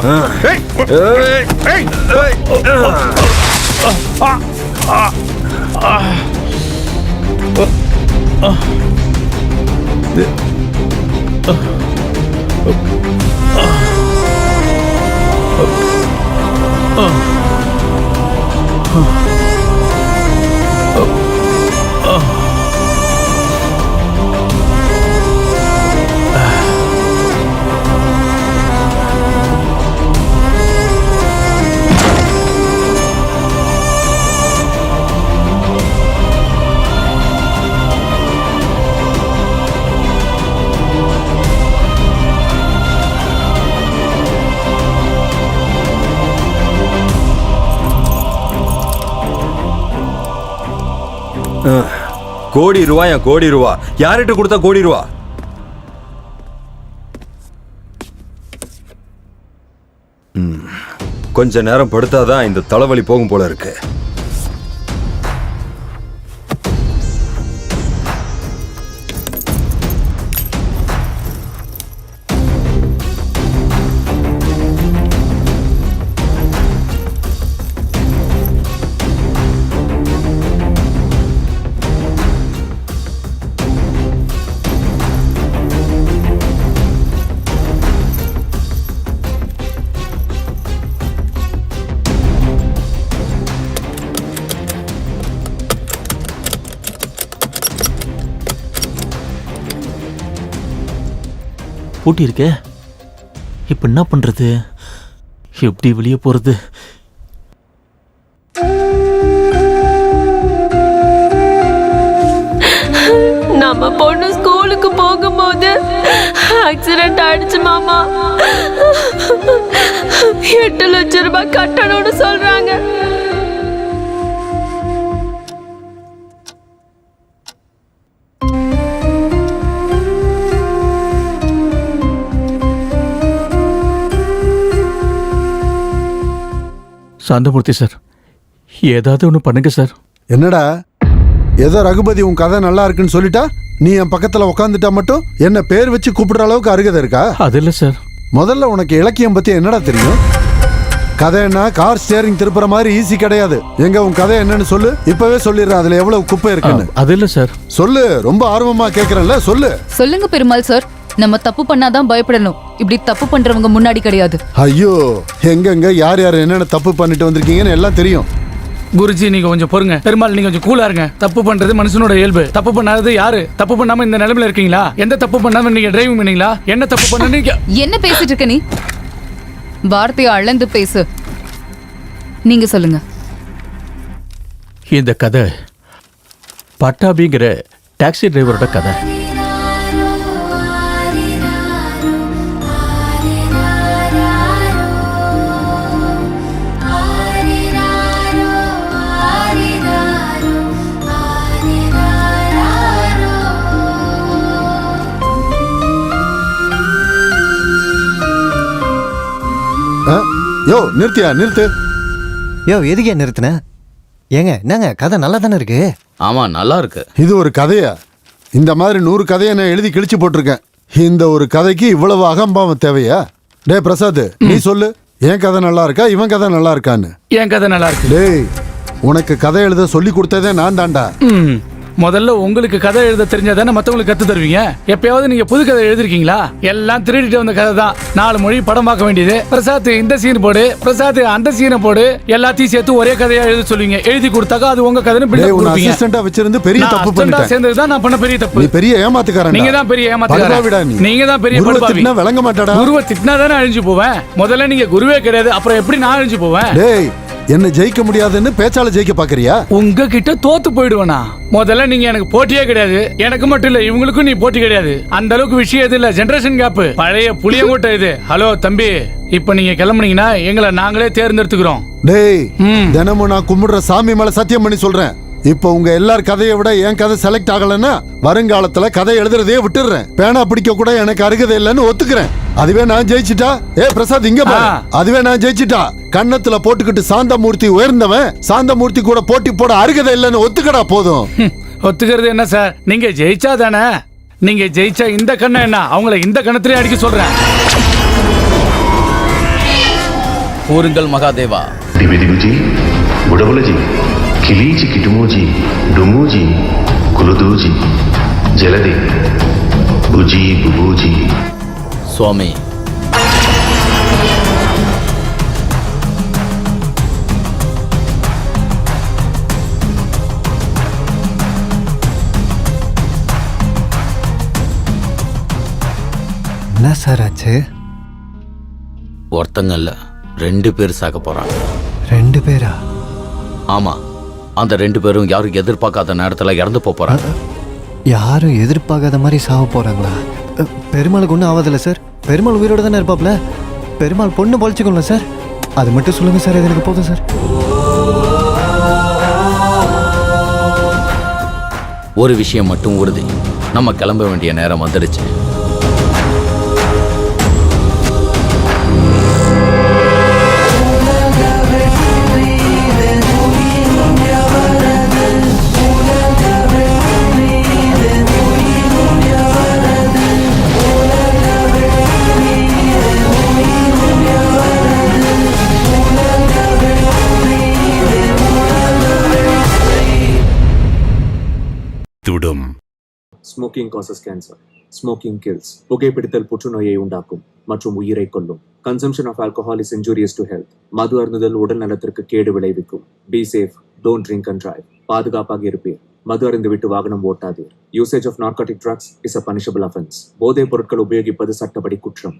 கோடி ரூபாயா கோடி ரூபா யார்கிட்ட கொடுத்தா கோடி ரூபா? கொஞ்ச நேரம் படுத்தாதான் இந்த தலைவலி போகும் போல இருக்கு. பூட்டி இருக்கே, இப்ப என்ன பண்றது? எப்படி வெளியே போறது? நம்ம பொண்ணு ஸ்கூலுக்கு போகும்போது ஆக்சிடென்ட் ஆயிடுச்சு மாமா. 8 லட்சம் ரூபாய் கட்டணும்னு சொல்றாங்க. சாந்தமூர்த்தி சார், ஏதாவது ஒன்று பண்ணுங்க சார். என்னடா ஏதோ ரகுபதி உன் கதை நல்லா இருக்குன்னு சொல்லிட்டா நீ என் பக்கத்துல உட்காந்துட்டா மட்டும் என்ன பேர் வச்சு கூப்பிடுற அளவுக்கு அருகதை இருக்கா? அது இல்லை சார். முதல்ல உனக்கு இலக்கியம் பத்தி என்னடா தெரியும்? கதைன்னா கார் ஸ்டியரிங் திருப்புற மாதிரி ஈஸி கிடையாது. எங்க உன் கதை என்னன்னு சொல்லு, இப்பவே சொல்லிடுறேன். அதுல எவ்வளவு குப்பை இருக்குன்னு. அது இல்லை சார். சொல்லு, ரொம்ப ஆர்வமா கேக்குறேன்ல, சொல்லு. சொல்லுங்க பெருமாள் சார். நம்ம தப்பு பண்ணாதான் பயப்படணும், இப்படி தப்பு பண்றவங்க முன்னாடி கிடையாது. ஐயோ, எங்கெங்க யார் யார் என்னென்ன தப்பு பண்ணிட்டு வந்திருக்கீங்கன்னு எல்லாம் தெரியும். குருஜி நீங்க கொஞ்சம் பொறுங்க. பெருமாள் நீங்க கொஞ்சம் கூலா இருங்க. தப்பு பண்றது மனுஷனோட இயல்பு. தப்பு பண்ணாதது யாரு? தப்பு பண்ணாம இந்த நிலைமையில இருக்கீங்களா? எந்த தப்பு பண்ணாம நீங்க டிரைவிங் பண்ணீங்களா? என்ன தப்பு பண்ண நீங்க? என்ன பேசிட்டு இருக்க நீ? வார்த்தையை அளந்து பேசு. நீங்க சொல்லுங்க. இந்த கதை பட்டாபிங்கிற டாக்ஸி டிரைவரோட கதை. யோ நிறுத்தியா, நிறுத்து. யோ எதுக்கே நிறுத்தின? ஏங்க என்னங்க கதை நல்லா தானே இருக்கு? ஆமா நல்லா இருக்கு. இது ஒரு கதையா? இந்த மாதிரி 100 கதையை நான் எழுதி கிழிச்சு போட்டிருக்கேன். இந்த ஒரு கதைக்கு இவ்வளவு அகம்பாவம் தேவையா? டே பிரசாத், நீ சொல்லு, என் கதை நல்லா இருக்கா இவன் கதை நல்லா இருக்கான்னு? என் கதை நல்லா இருக்கு. டேய், உனக்கு கதை எழுத சொல்லி கொடுத்ததே நான் தான்டா. முதல்ல உங்களுக்கு கதை எழுத தெரிஞ்சாதானே மற்றவங்களுக்கு கத்து தருவீங்க. எப்பயாவது நீங்க புது கதை எழுதிருக்கீங்களா? எல்லாம் திருடிட்டு வந்த கதை தான். 4 மொழி படம் பார்க்க வேண்டியது. பிரசாத் இந்த சீன் போடு, பிரசாத் அந்த சீனை போடு, எல்லாத்தையும் சேர்த்து ஒரே கதையா எழுத சொல்லுவீங்க. எழுதி கொடுத்தாக்கா அது உங்க கதைன்னு பில்டப் கொடுப்பீங்க. அசிஸ்டண்டா வச்சிருந்து பெரிய தப்பு பண்ணிட்டேன். சேர்ந்ததுதான் நான் பண்ண பெரிய தப்பு. நீ பெரிய ஏமாத்துக்காரன். நீங்க தான் பெரிய ஏமாத்துக்காரன். நீங்க தான் பெரிய படுபாவி. விளங்க மாட்டாடா. குருவை திட்டினா தானே அழிஞ்சு போவேன். முதல்ல நீங்க குருவே கிடையாது, அப்புறம் எப்படி நான் அழிஞ்சு போவேன்? டேய், என்ன ஜெயிக்க முடியாதுன்னு பேச்சால ஜெயிக்க பாக்குறியா? உங்ககிட்ட தோத்து போயிடுவேனா? முதல்ல நீங்க எனக்கு போட்டியே கிடையாது. எனக்கு மட்டும் இல்ல, இவங்களுக்கும் நீ போட்டி கிடையாது. அந்த அளவுக்கு விஷயம் எது இல்ல, ஜெனரேஷன் கேப். பழைய புளியங்கோட்டை இது. ஹலோ தம்பி, இப்ப நீங்க கிளம்புனீங்கன்னா எங்களை நாங்களே தேர்ந்தெடுத்துக்கிறோம். டேய், தினமும் நான் கும்பிடுற சாமி மேல சத்தியம் பண்ணி சொல்றேன். இப்போ உங்க எல்லார் கதையை விட என் கதை செலக்ட் ஆகலன்னா வருங்காலத்துல கதை எழுதுறதே விட்டுடுறேன். பேனா பிடிக்க கூட எனக்கு அருகதை இல்லைன்னு ஒத்துக்கிறேன். அதுவே நான் ஜெயிச்சிட்டா, ஏ பிரசாத் இங்க பாரு, அதுவே நான் ஜெயிச்சிட்டா கன்னத்துல போட்டுக்கிட்டு சாந்தமூர்த்தி உயர்ந்தவன், சாந்தமூர்த்தி கூட போட்டி போட அருகதை இல்லைன்னு ஒத்துக்கடா போதும். ஒத்துக்கிறது என்ன சார்? நீங்க ஜெயிச்சா தானே. நீங்க ஜெயிச்சா இந்த கண்ணை என்ன, அவங்கள இந்த கணத்திலே அடிக்க சொல்றேன். கூறுங்கள் மகாதேவா. திவிதிவிஜி, உடவுலஜி, கிளீச்சி கிட்டுமோஜி, டுமூஜி, குலுதூஜி, ஜலதி, புஜி புபூஜி. சுவாமி, என்ன சார் ஆச்சு? ஒருத்தங்க இல்ல 2 பேர் சாக போறாங்க. 2 பேரா? ஆமா, அந்த 2 பேரும் யாரும் எதிர்பார்க்காத நேரத்துல இறந்து போறாங்க. யாரும் எதிர்பார்க்காத மாதிரி சாவ போறாங்களா? பெருமாளுக்கு ஒன்றும் ஆகாதில்ல சார்? பெருமாள் உயிரோட தானே இருப்பாப்ல? பெருமாள் பொண்ணு பொழைச்சிக்கோங்களா சார்? அது மட்டும் சொல்லுங்க சார், இது எனக்கு போதும் சார். ஒரு விஷயம் மட்டும் உறுதி, நம்ம கிளம்ப வேண்டிய நேரம் வந்துடுச்சு. Smoking causes cancer. Smoking kills. புகைப்பிடித்தல் புற்றுநோயை உண்டாக்கும் மற்றும் உயிரை கொல்லும். Consumption of alcohol is injurious to health. மது அருந்துதல் உடல் நலத்திற்கு கேடு விளைவிக்கும். Be safe. Don't drink and drive. பாதுகாப்பாக இருப்பீர். மது அருந்துவிட்டு வாகனம் ஓட்டாதீர். Usage of narcotic drugs is a punishable offense. போதைப் பொருட்கள் உபயோகிப்பது சட்டப்படி குற்றம்.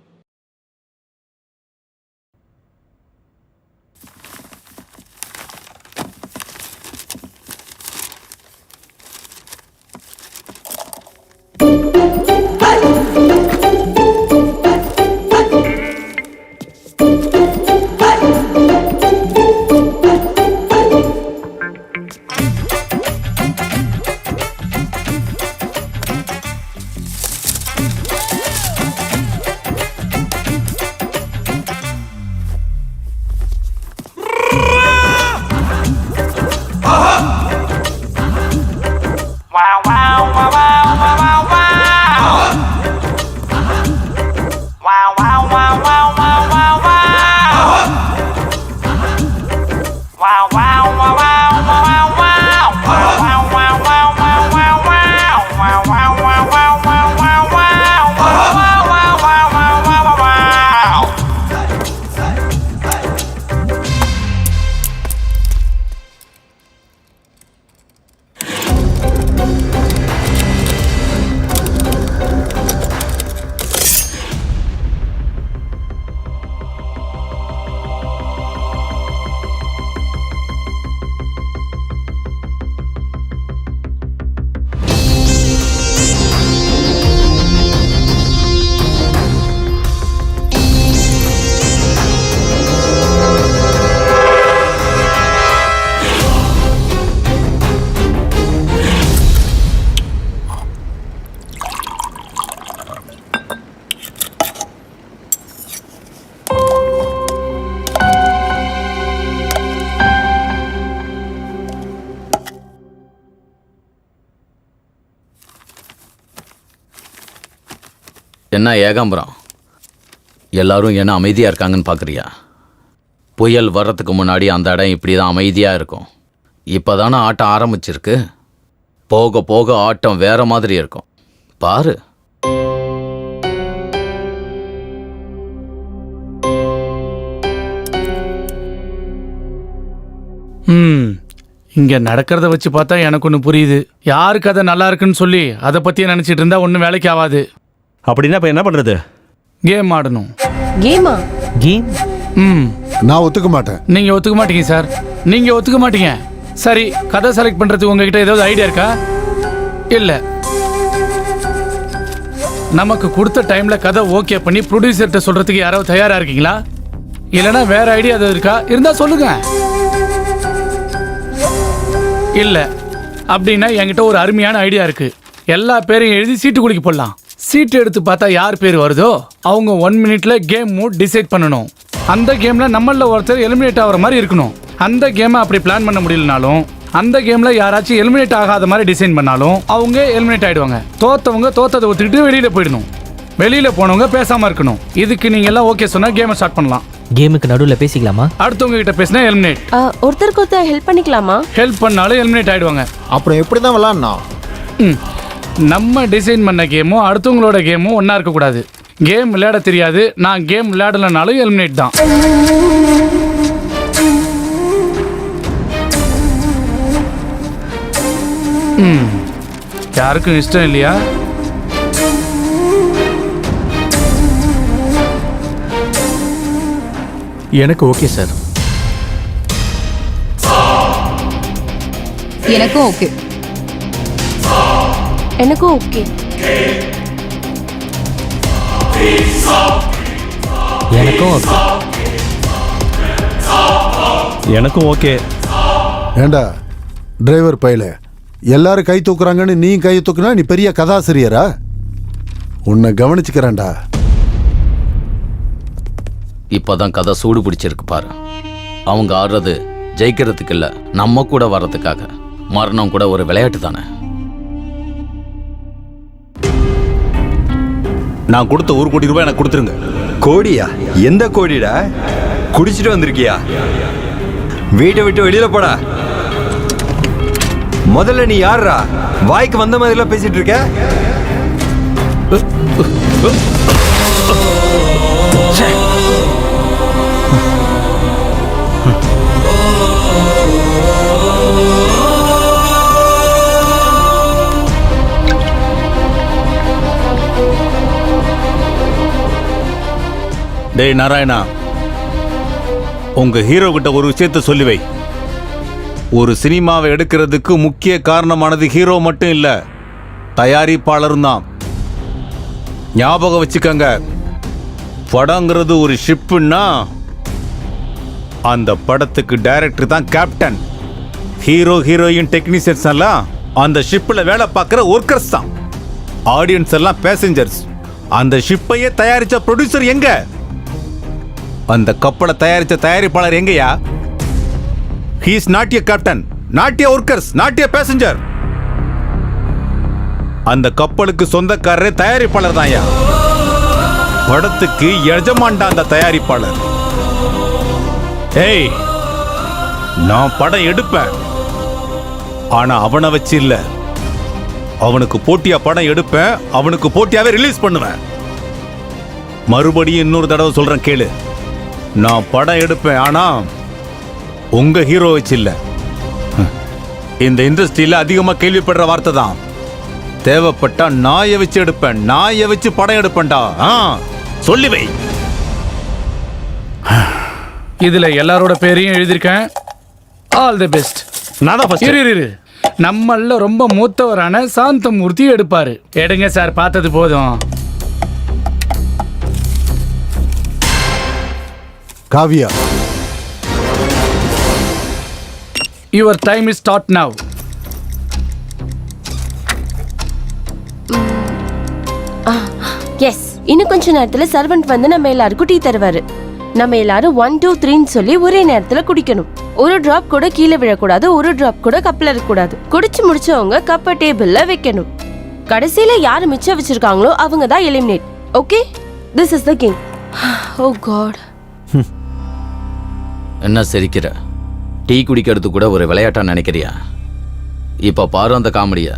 என்ன ஏகாம்பரம், எல்லாரும் என்ன அமைதியாக இருக்காங்கன்னு பார்க்குறியா? புயல் வர்றதுக்கு முன்னாடி அந்த இடம் இப்படி தான் அமைதியாக இருக்கும். இப்போ தானே ஆட்டம் ஆரம்பிச்சிருக்கு. போக போக ஆட்டம் வேற மாதிரி இருக்கும். பாரு. இங்க நடக்கிறத வச்சு பார்த்தா எனக்கு ஒன்று புரியுது. யாருக்கு அதை நல்லா இருக்குன்னு சொல்லி அதை பத்தியே நினைச்சிட்டு இருந்தா ஒன்றும் வேலைக்கு ஆகாது. அப்படின்னா இப்ப என்ன பண்றது? கேம் ஆடணும். கேமா? கேம்? நான் ஒத்துக்க மாட்டேன். நீங்க ஒத்துக்க மாட்டீங்க சார். நீங்க ஒத்துக்க மாட்டீங்க. சரி, கதை செலக்ட் பண்றதுக்கு உங்ககிட்ட ஏதாவது ஐடியா இருக்கா? இல்ல. நமக்கு கொடுத்த டைம்ல கதை ஓகே பண்ணி ப்ரொடியூசர்கிட்ட சொல்றதுக்கு யாராவது தயாரா இருக்கீங்களா? இல்லைன்னா வேற ஐடியா ஏதாவது இருக்கா? இருந்தா சொல்லுங்க. இல்ல அப்படின்னா என்கிட்ட ஒரு அருமையான ஐடியா இருக்கு. எல்லா பேரையும் எழுதி சீட்டு குலுக்கி போடலாம். சீட்டு எடுத்து பார்த்தா யார் பேர் வருதோ அவங்க 1 மினிட்ல கேம் மூட் டிசைட் பண்ணணும். அந்த கேம்ல நம்மள ஒருத்தர் எலிமினேட் ஆகிற மாதிரி இருக்கணும். அந்த கேமை அப்படி பிளான் பண்ண முடியலனாலும் அந்த கேம்ல யாராச்சும் எலிமினேட் ஆகாத மாதிரி டிசைன் பண்ணாலும் அவங்க எலிமினேட் ஆயிடுவாங்க. தோத்தவங்க தோத்ததை ஒத்துக்கிட்டு வெளியில போயிடணும். வெளியில போனவங்க பேசாம இருக்கணும். இதுக்கு நீங்க எல்லாம் ஓகே சொன்னா கேமை ஸ்டார்ட் பண்ணலாம். கேமுக்கு நடுவுல பேசிக்கலாமா? அடுத்தவங்க கிட்ட பேசினா எலிமினேட். ஒருத்தருக்கு ஒருத்தர் ஹெல்ப் பண்ணிக்கலாமா? ஹெல்ப் பண்ணாலும் எலிமினேட் ஆயிடுவாங்க. அப்புறம் எப்படி தான் விளையாடணும்? நம்ம டிசைன் பண்ண கேமும் அடுத்தவங்களோட கேமும் ஒன்றா இருக்கக்கூடாது. கேம் விளையாட தெரியாது, நான் கேம் விளையாடலைனாலும் எலிமினேட் தான். யாருக்கும் இஷ்டம் இல்லையா? எனக்கு ஓகே சார். எனக்கும் ஓகே. எனக்கும் ஓகே. எனக்கும் ஓகே. எனக்கும் ஓகே. ஏண்டா டிரைவர் பையல எல்லாரும் கை தூக்குறாங்கன்னு நீ கை தூக்குனா நீ பெரிய கதாசிரியரா? உன்னை கவனிச்சுக்கிறேன்டா. இப்பதான் கதை சூடு பிடிச்சிருக்கு பாரு. அவங்க ஆடுறது ஜெயிக்கிறதுக்கு இல்ல, நம்ம கூட வர்றதுக்காக. மரணம் கூட ஒரு விளையாட்டு தானே. நான் கொடுத்த 1 கோடி ரூபாய் எனக்கு கொடுத்துருங்க. கோடியா? எந்த கோடிடா? குடிச்சிட்டு வந்திருக்கியா? வீட்டை விட்டு வெளியில போடா. முதல்ல நீ யாரா? வாய்க்கு வந்த மாதிரிலாம் பேசிட்டு இருக்க. டேய் நாராயணா, உங்க ஹீரோ கிட்ட ஒரு விஷயத்த சொல்லி வை. ஒரு சினிமாவை எடுக்கிறதுக்கு முக்கிய காரணமானது ஹீரோ மட்டும் இல்ல, தயாரிப்பாளரும் தான். ஞாபகம் வச்சுக்கங்க, படங்கிறது ஒரு ஷிப்புன்னா அந்த படத்துக்கு டைரக்டர் தான் கேப்டன். ஹீரோ ஹீரோயின் டெக்னீஷியன்ஸ் எல்லாம் அந்த ஷிப்ல வேலை பார்க்குற ஒர்க்கர்ஸ் தான். ஆடியன்ஸ் எல்லாம் பேசஞ்சர்ஸ். அந்த ஷிப்பையே தயாரிச்ச ப்ரொடியூசர் எங்க? அந்த கப்பலை தயாரிச்ச தயாரிப்பாளர் எங்கயா? He is not a captain, not a workers, not a passenger. அந்த கப்பலுக்கு சொந்தக்காரரே தயாரிப்பாளர் தான்யா. படத்துக்கு எஜமான்டா அந்த தயாரிப்பாளர். ஏய், நான் படம் எடுப்பேன், ஆனா அவனை வச்சு இல்ல. அவனுக்கு போட்டியா படம் எடுப்பேன், அவனுக்கு போட்டியாவே ரிலீஸ் பண்ணுவேன். மறுபடியும் இன்னொரு தடவை சொல்றேன் கேளு. நான் படம் எடுப்பேன், ஆனா உங்க ஹீரோ வச்சு இல்ல. இந்த இண்டஸ்ட்ரியில அதிகமா கேள்விப்படுற வார்த்தை தான், தேவைப்பட்டா நாயை வச்சு எடுப்பேன், நாயை வச்சு படம் எடுப்பேன்டா. சொல்லி வை. இதுல எல்லாரோட பேரையும் எழுதியிருக்கேன். All the best. நான் தான் ஃபர்ஸ்ட். இரு. நம்மள ரொம்ப மூத்தவரான சாந்தமூர்த்தி எடுப்பாரு. எடுங்க சார், பார்த்தது போதும். Kavya, your time is start now. Yes, இன்னும் கொஞ்ச நேரத்துல சர்வெண்ட் வந்து நம்ம எல்லாருக்கும் டீ தருவாரு. நம்ம எல்லாரும் 1 2 3 சொல்லி ஒரே நேரத்துல குடிக்கணும். ஒரு டிராப் கூட கீழே விழக்கூடாது, ஒரு டிராப் கூட கப்ல இருக்கக்கூடாது. குடிச்சு முடிச்சவங்க கப்ப டேபிள்ல வைக்கணும். கடைசியில யாரு மிச்சம் வச்சிருக்காங்களோ அவங்க தான் eliminate. Okay, this is the game. Oh god. என்ன சிரிக்கிற? டீ குடிக்கிறது கூட ஒரு விளையாட்டா நினைக்கிறியா? இப்ப பாரு அந்த காமெடியா.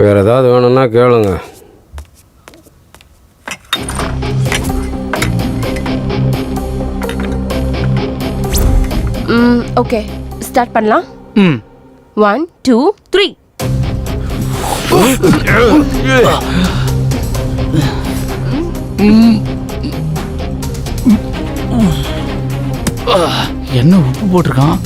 வேற ஏதாவது வேணும்னா கேளுங்க. ஓகே, ஸ்டார்ட் பண்ணலாம். 1 2 3. என்ன உப்பு போட்டிருக்கான்?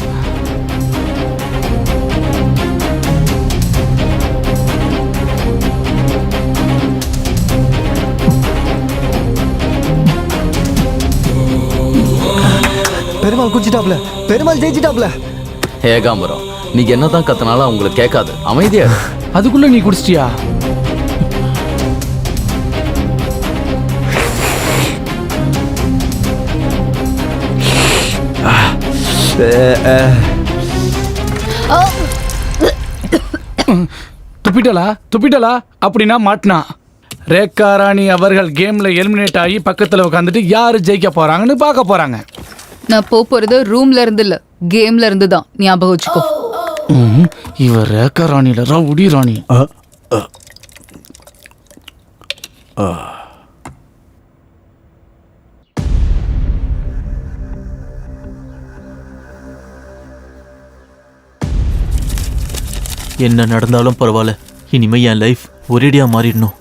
பெருமாள் குடிச்சிட்டாப்ல, பெருமாள் ஜெயிச்சிட்டாப்ல. ஏகாம்பரம், நீங்க என்னதான் கத்தனாலும் அவங்களுக்கு கேட்காது. அமைதியா. அதுக்குள்ள நீ குடிச்சிட்டியா? துப்பிட்டலா அப்படின்னா மாட்டினா. ரேகா ராணி அவர்கள் கேம்ல எலிமினேட் ஆகி பக்கத்துல உட்காந்துட்டு யாரு ஜெயிக்க போறாங்கன்னு பார்க்க போறாங்க. நான் போறது ரூம்ல இருந்து இல்ல, கேம்ல இருந்து தான். ஞாபகம் வச்சுக்கோ. இவர் ரேகா ராணில ரவுடி ராணி. என்ன நடந்தாலும் பரவாயில்ல, இனிமே என் லைஃப் ஒரேடியா மாறிடணும்.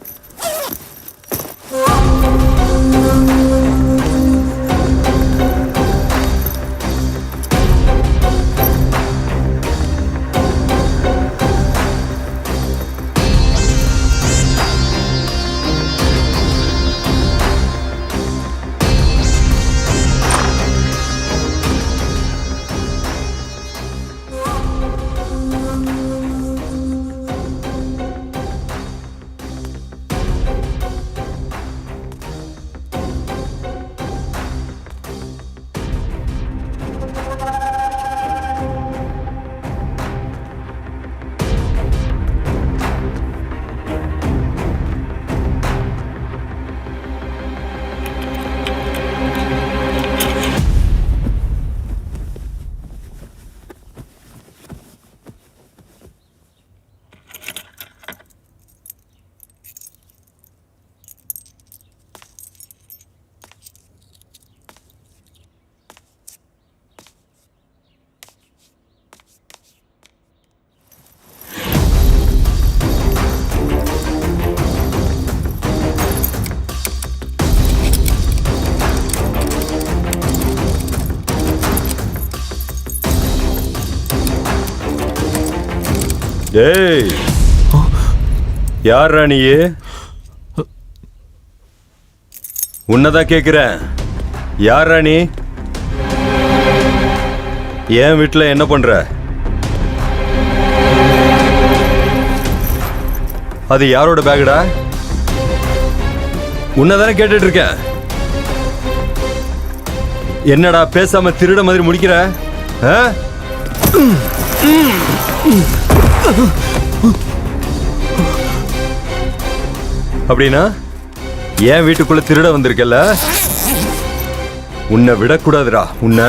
டேய், யார் ராணியே? உன்னதான் கேக்குறேன். யார் ராணி? என் வீட்டுல என்ன பண்ற? அது யாரோட பேகுடா? உன்னதானே கேட்டுட்டு இருக்கேன். என்னடா பேசாம திருட மாதிரி முடிக்கிற? அப்படின்னா என் வீட்டுக்குள்ள திருட வந்திருக்கல, உன்னை விடக்கூடாதுடா. உன்னை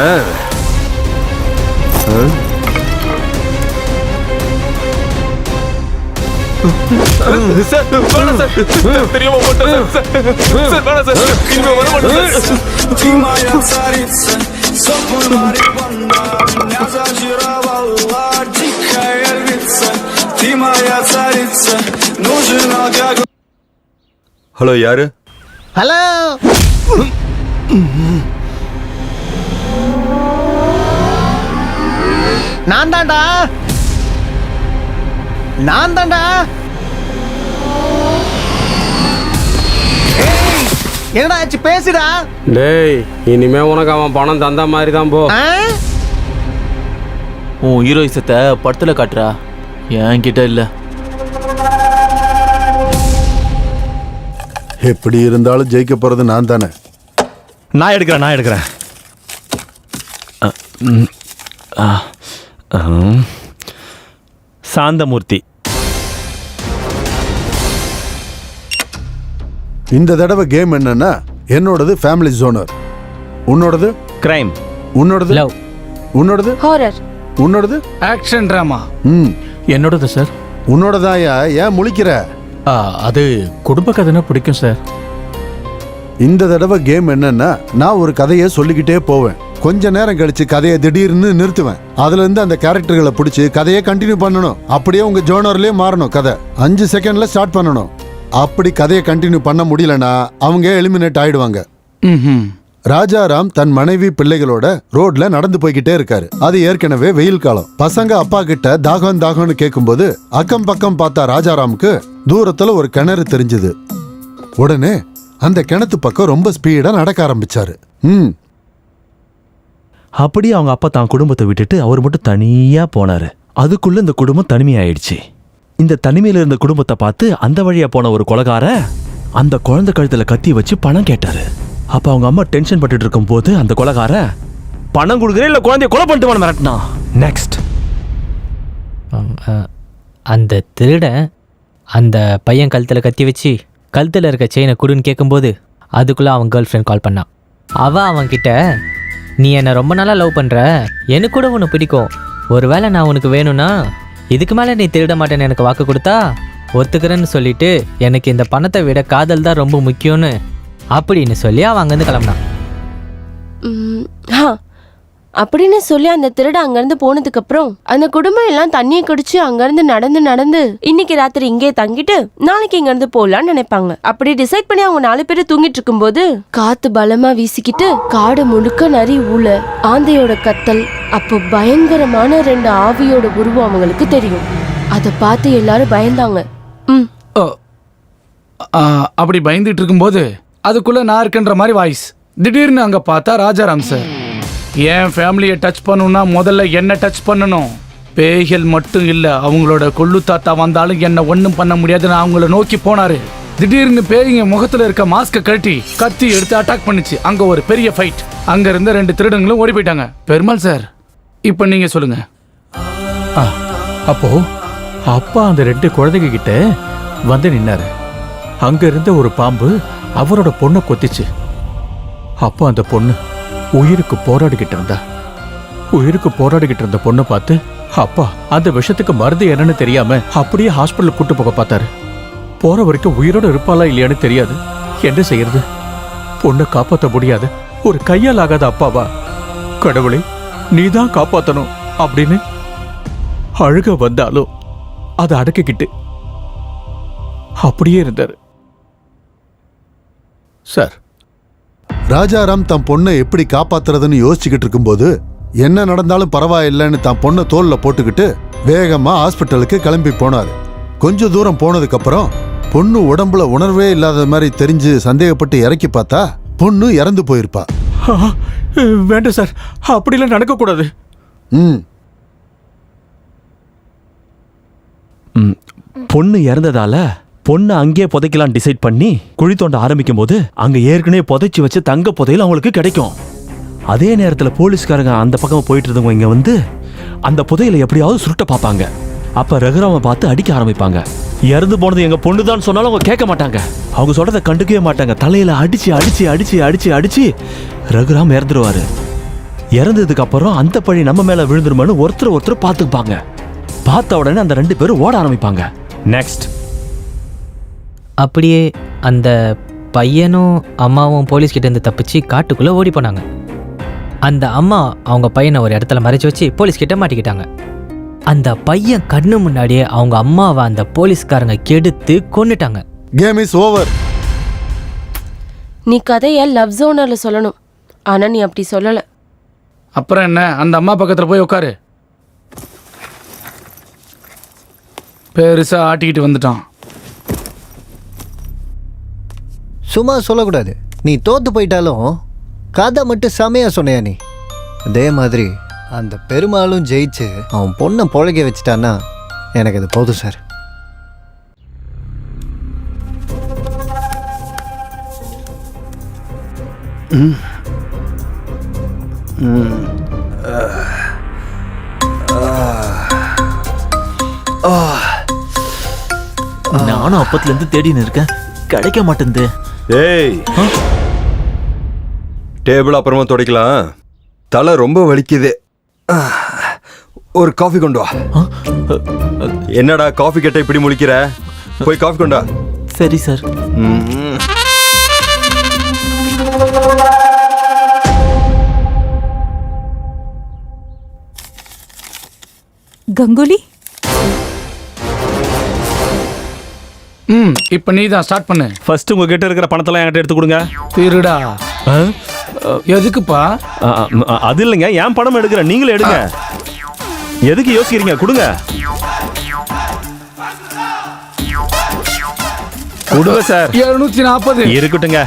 ஹலோ, யாரு? ஹலோ, நான் தான்டா. என்னடா ஆச்சு, பேசுடா. டேய், இனிமே உனக்கு அவன் பணம் தந்த மாதிரி தான் போ. உன் ஹீரோயிசத்தை படத்துல காட்டுறா, என்கிட்ட இல்ல. எப்படி இருந்தாலும் ஜெயிக்க போறது நான் தானே. நான் எடுக்கிறேன். சாந்தமூர்த்தி. இந்த தடவை கேம் என்னன்னா, என்னோடது ஃபேமிலி ஜோனர், உன்னோடது கிரைம், உன்னோடது லவ், உன்னோடது ஹாரர், உன்னோடது ஆக்ஷன் டிராமா. என்னோடது சார். உன்னோடதாயா? ஏன் முழிக்கிற? அது குடும்ப கதைனா பிடிக்கும் சார். இந்த தடவை கேம் என்னன்னா, நான் ஒரு கதையை சொல்லிக்கிட்டே போவேன். கொஞ்ச நேரம் கழிச்சு கதையை திடீர்னு நிறுத்துவேன். அதுல இருந்து அந்த கேரக்டர்களை பிடிச்சி கதையை கண்டினியூ பண்ணணும். அப்படியே உங்க ஜோனர்லயே மாறணும். கதை 5 செகண்ட்ல ஸ்டார்ட் பண்ணணும். அப்படி கதையை கண்டினியூ பண்ண முடியலனா அவங்க எலிமினேட் ஆயிடுவாங்க. ராஜாராம் தன் மனைவி பிள்ளைகளோட ரோட்ல நடந்து போய்கிட்டே இருக்காரு. அது ஏற்கனவே வெயில் காலம். பசங்க அப்பா கிட்ட தாகம்னு கேட்கும்போது அக்கம் பக்கம் பார்த்தா ராஜாராமுக்கு தூரத்துல ஒரு கிணறு தெரிஞ்சது. உடனே அந்த கிணத்து பக்கம் ரொம்ப ஸ்பீடா நடக்க ஆரம்பிச்சாரு. அப்படி அவங்க அப்பா தான் குடும்பத்தை விட்டுட்டு அவர் மட்டும் தனியா போனாரு. அதுக்குள்ள இந்த குடும்பம் தனிமையாயிடுச்சு. இந்த தனிமையில இருந்த குடும்பத்தை பார்த்து அந்த வழியா போன ஒரு கொலைகார அந்த குழந்தை கழுத்துல கத்தி வச்சு பணம் கேட்டாரு. அப்ப அவங்க அம்மா டென்ஷன் பட்டுட்டு இருக்கும் போது அந்த கொலைகார பணம் கொடுக்குறேன் இல்ல குழந்தைய கொலை பண்ணிட்டு மிரட்டினா. நெக்ஸ்ட் அந்த திருடன் அந்த பையன் கழுத்துல கத்தி வச்சு கழுத்துல இருக்க செயினை குடுன்னு கேட்கும்போது அதுக்குள்ள அவன் கேர்ள் ஃப்ரெண்ட் கால் பண்ணான். அவன்கிட்ட நீ என்னை ரொம்ப நாளாக லவ் பண்ணுற, எனக்கு கூட உன்னை பிடிக்கும், ஒருவேளை நான் உனக்கு வேணும்னா இதுக்கு மேலே நீ திருட மாட்டேன்னு எனக்கு வாக்கு கொடுத்தா ஒத்துக்கிறேன்னு சொல்லிட்டு எனக்கு இந்த பணத்தை விட காதல் தான் ரொம்ப முக்கியம்னு அப்படின்னு சொல்லி அவன் அங்கேருந்து கிளம்புனான். அப்படின்னு சொல்லி அந்த திருட அங்கிருந்து போனதுக்கு அப்புறம் அந்த குடும்பம் எல்லாம் தண்ணியை குடிச்சு அங்கிருந்து நடந்து நடந்து இன்னைக்கு ராத்திரி இங்கே தங்கிட்டு நாளைக்கு இங்க இருந்து போலான்னு நினைப்பாங்க. அப்படி டிசைட் பண்ணி அவங்க 4 பேரும் தூங்கிட்டு இருக்கும்போது காத்து பலமா வீசிக்கிட்டு காடு முழுக்க நரி ஊழ ஆந்தையோட கத்தல், அப்போ பயங்கரமான 2 ஆவியோட உருவம் அவங்களுக்கு தெரியும். அதை பார்த்து எல்லாரும் பயந்தாங்க. அப்படி பயந்துட்டு இருக்கும்போது அதுக்குள்ள நான் இருக்குன்ற மாதிரி வாய்ஸ். திடீர்னு அங்க பார்த்தா ராஜாராம் சார். என் ஃபேமிலியை டச் பண்ணணும்னா முதல்ல என்ன டச் பண்ணணும். பேய்கள் மட்டும் இல்லை, அவங்களோட கொள்ளு தாத்தா வந்தாலும் என்ன ஒன்றும் பண்ண முடியாதுன்னு அவங்கள நோக்கி போனாரு. திடீர்னு பேய்ங்க முகத்துல இருக்க மாஸ்கை கழட்டி கத்தி எடுத்து அட்டாக் பண்ணுச்சு. அங்க ஒரு பெரிய ஃபைட். அங்க இருந்த 2 திருடங்களும் ஓடி போயிட்டாங்க. பெருமாள் சார், இப்போ நீங்க சொல்லுங்க. அப்போ அப்பா அந்த 2 குழந்தைங்க கிட்ட வந்து நின்னாரு. அங்க இருந்த ஒரு பாம்பு அவரோட பொண்ணை கொத்திச்சு. அப்போ அந்த பொண்ணு உயிருக்கு போராடிக்கிட்டு இருந்தா. உயிருக்கு போராடிக்கிட்டு இருந்த பொண்ணை பார்த்து அப்பா அந்த விஷத்துக்கு மருந்து என்னன்னு தெரியாம அப்படியே ஹாஸ்பிட்டல் கூட்டு போக பார்த்தாரு. போற வரைக்கும் உயிரோட இருப்பாளா இல்லையான்னு தெரியாது. என்ன செய்யறது? பொண்ணை காப்பாற்ற முடியாது. ஒரு கையால் ஆகாத அப்பாவா? கடவுளே, நீதான் காப்பாத்தணும் அப்படின்னு அழுக வந்தாலும் அதை அடக்கிக்கிட்டு அப்படியே இருந்தாரு. சார், ராஜாராம் தன் பொண்ணை எப்படி காப்பாத்துறதுன்னு யோசிச்சுக்கிட்டு இருக்கும்போது என்ன நடந்தாலும் பரவாயில்லைன்னு தான் பொண்ணை தோல்ல போட்டுக்கிட்டு வேகமா ஹாஸ்பிட்டலுக்கு கிளம்பி போனாரு. கொஞ்ச தூரம் போனதுக்கு அப்புறம் பொண்ணு உடம்புல உணர்வே இல்லாத மாதிரி தெரிஞ்சு சந்தேகப்பட்டு இறக்கி பார்த்தா பொண்ணு இறந்து போயிருப்பா. வேண்டாம் சார், அப்படிலாம் நடக்கக்கூடாது. பொண்ணு இறந்ததால பொண்ணை அங்கேயே புதைக்கலாம் டிசைட் பண்ணி குழி தோண்ட ஆரம்பிக்கும் போது அங்க ஏற்கனவே புதைச்சி வச்ச தங்க புதையல் அவங்களுக்கு கிடைக்கும். அதே நேரத்துல போலீஸ்காரங்க அந்த பக்கம் போயிட்டு இருந்தவங்க இங்க வந்து அந்த புதையலை எப்படியாவது சுருட்ட பார்ப்பாங்க. அப்ப ரகுராம பார்த்து அடிக்க ஆரம்பிப்பாங்க. இறந்து போனது எங்க பொண்ணுதான் சொன்னாலும் அவங்க கேட்க மாட்டாங்க. அவங்க சொல்றதை கண்டுக்கவே மாட்டாங்க. தலையில அடிச்சு அடிச்சு அடிச்சு அடிச்சு அடிச்சு ரகுராம் இறந்துருவாரு. இறந்ததுக்கு அப்புறம் அந்த பழி நம்ம மேல விழுந்துருமான்னு ஒருத்தர் பார்த்துப்பாங்க. பார்த்த உடனே அந்த 2 பேரும் ஓட ஆரம்பிப்பாங்க. நெக்ஸ்ட் அப்படியே அந்த பையனும் அம்மாவும் போலீஸ்கிட்ட இருந்து தப்பிச்சு காட்டுக்குள்ளே ஓடி போனாங்க. அந்த அம்மா அவங்க பையனை ஒரு இடத்துல மறைச்சு வச்சு போலீஸ்கிட்ட மாட்டிக்கிட்டாங்க. அந்த பையன் கண்ணு முன்னாடியே அவங்க அம்மாவை அந்த போலீஸ்காரங்க கெடுத்து கொன்னுட்டாங்க. Game is over. நீ கதையை லவ் ஜோனர்ல சொல்லணும், ஆனா நீ அப்படி சொல்லல. அப்புறம் என்ன, அந்த அம்மா பக்கத்துல போய் உட்காரு. பெருசா ஆட்டிக்கிட்டு வந்துட்டான். சும்மா சொல்லக்கூடாது. நீ தோத்து போயிட்டாலும் கதை மட்டும் செமையா சொன்னையா நீ? அதே மாதிரி அந்த பெருமாளும் ஜெயிச்சு அவன் பொண்ணை பொழைக்க வச்சுட்டான்னா எனக்கு அது போதும் சார். நானும் அப்பத்துல இருந்து தேடின்னு இருக்கேன், கிடைக்க மாட்டேங்குது. ஏய், டேபிள் அப்புறமா துடைக்கலாம். தலை ரொம்ப வலிக்குது. ஒரு காஃபி கொண்டு வா. என்னடா காஃபி கேட்ட இப்படி முழிக்கிற? போய் காஃபி கொண்டு வா. சரி சார். கங்குலி, இப்போ நீ தான் ஸ்டார்ட் பண்ணு. ஃபர்ஸ்ட் உங்க கிட்ட இருக்கிற பணத்தெல்லாம் என்கிட்ட எடுத்து கொடுங்க. திருடா? எதுக்குப்பா? அது இல்லைங்க, என் பணம் எடுக்கிறேன், நீங்களே எடுங்க. எதுக்கு யோசிக்கிறீங்க? கொடுங்க. கொடுங்க சார். 740 இருக்கட்டுங்க.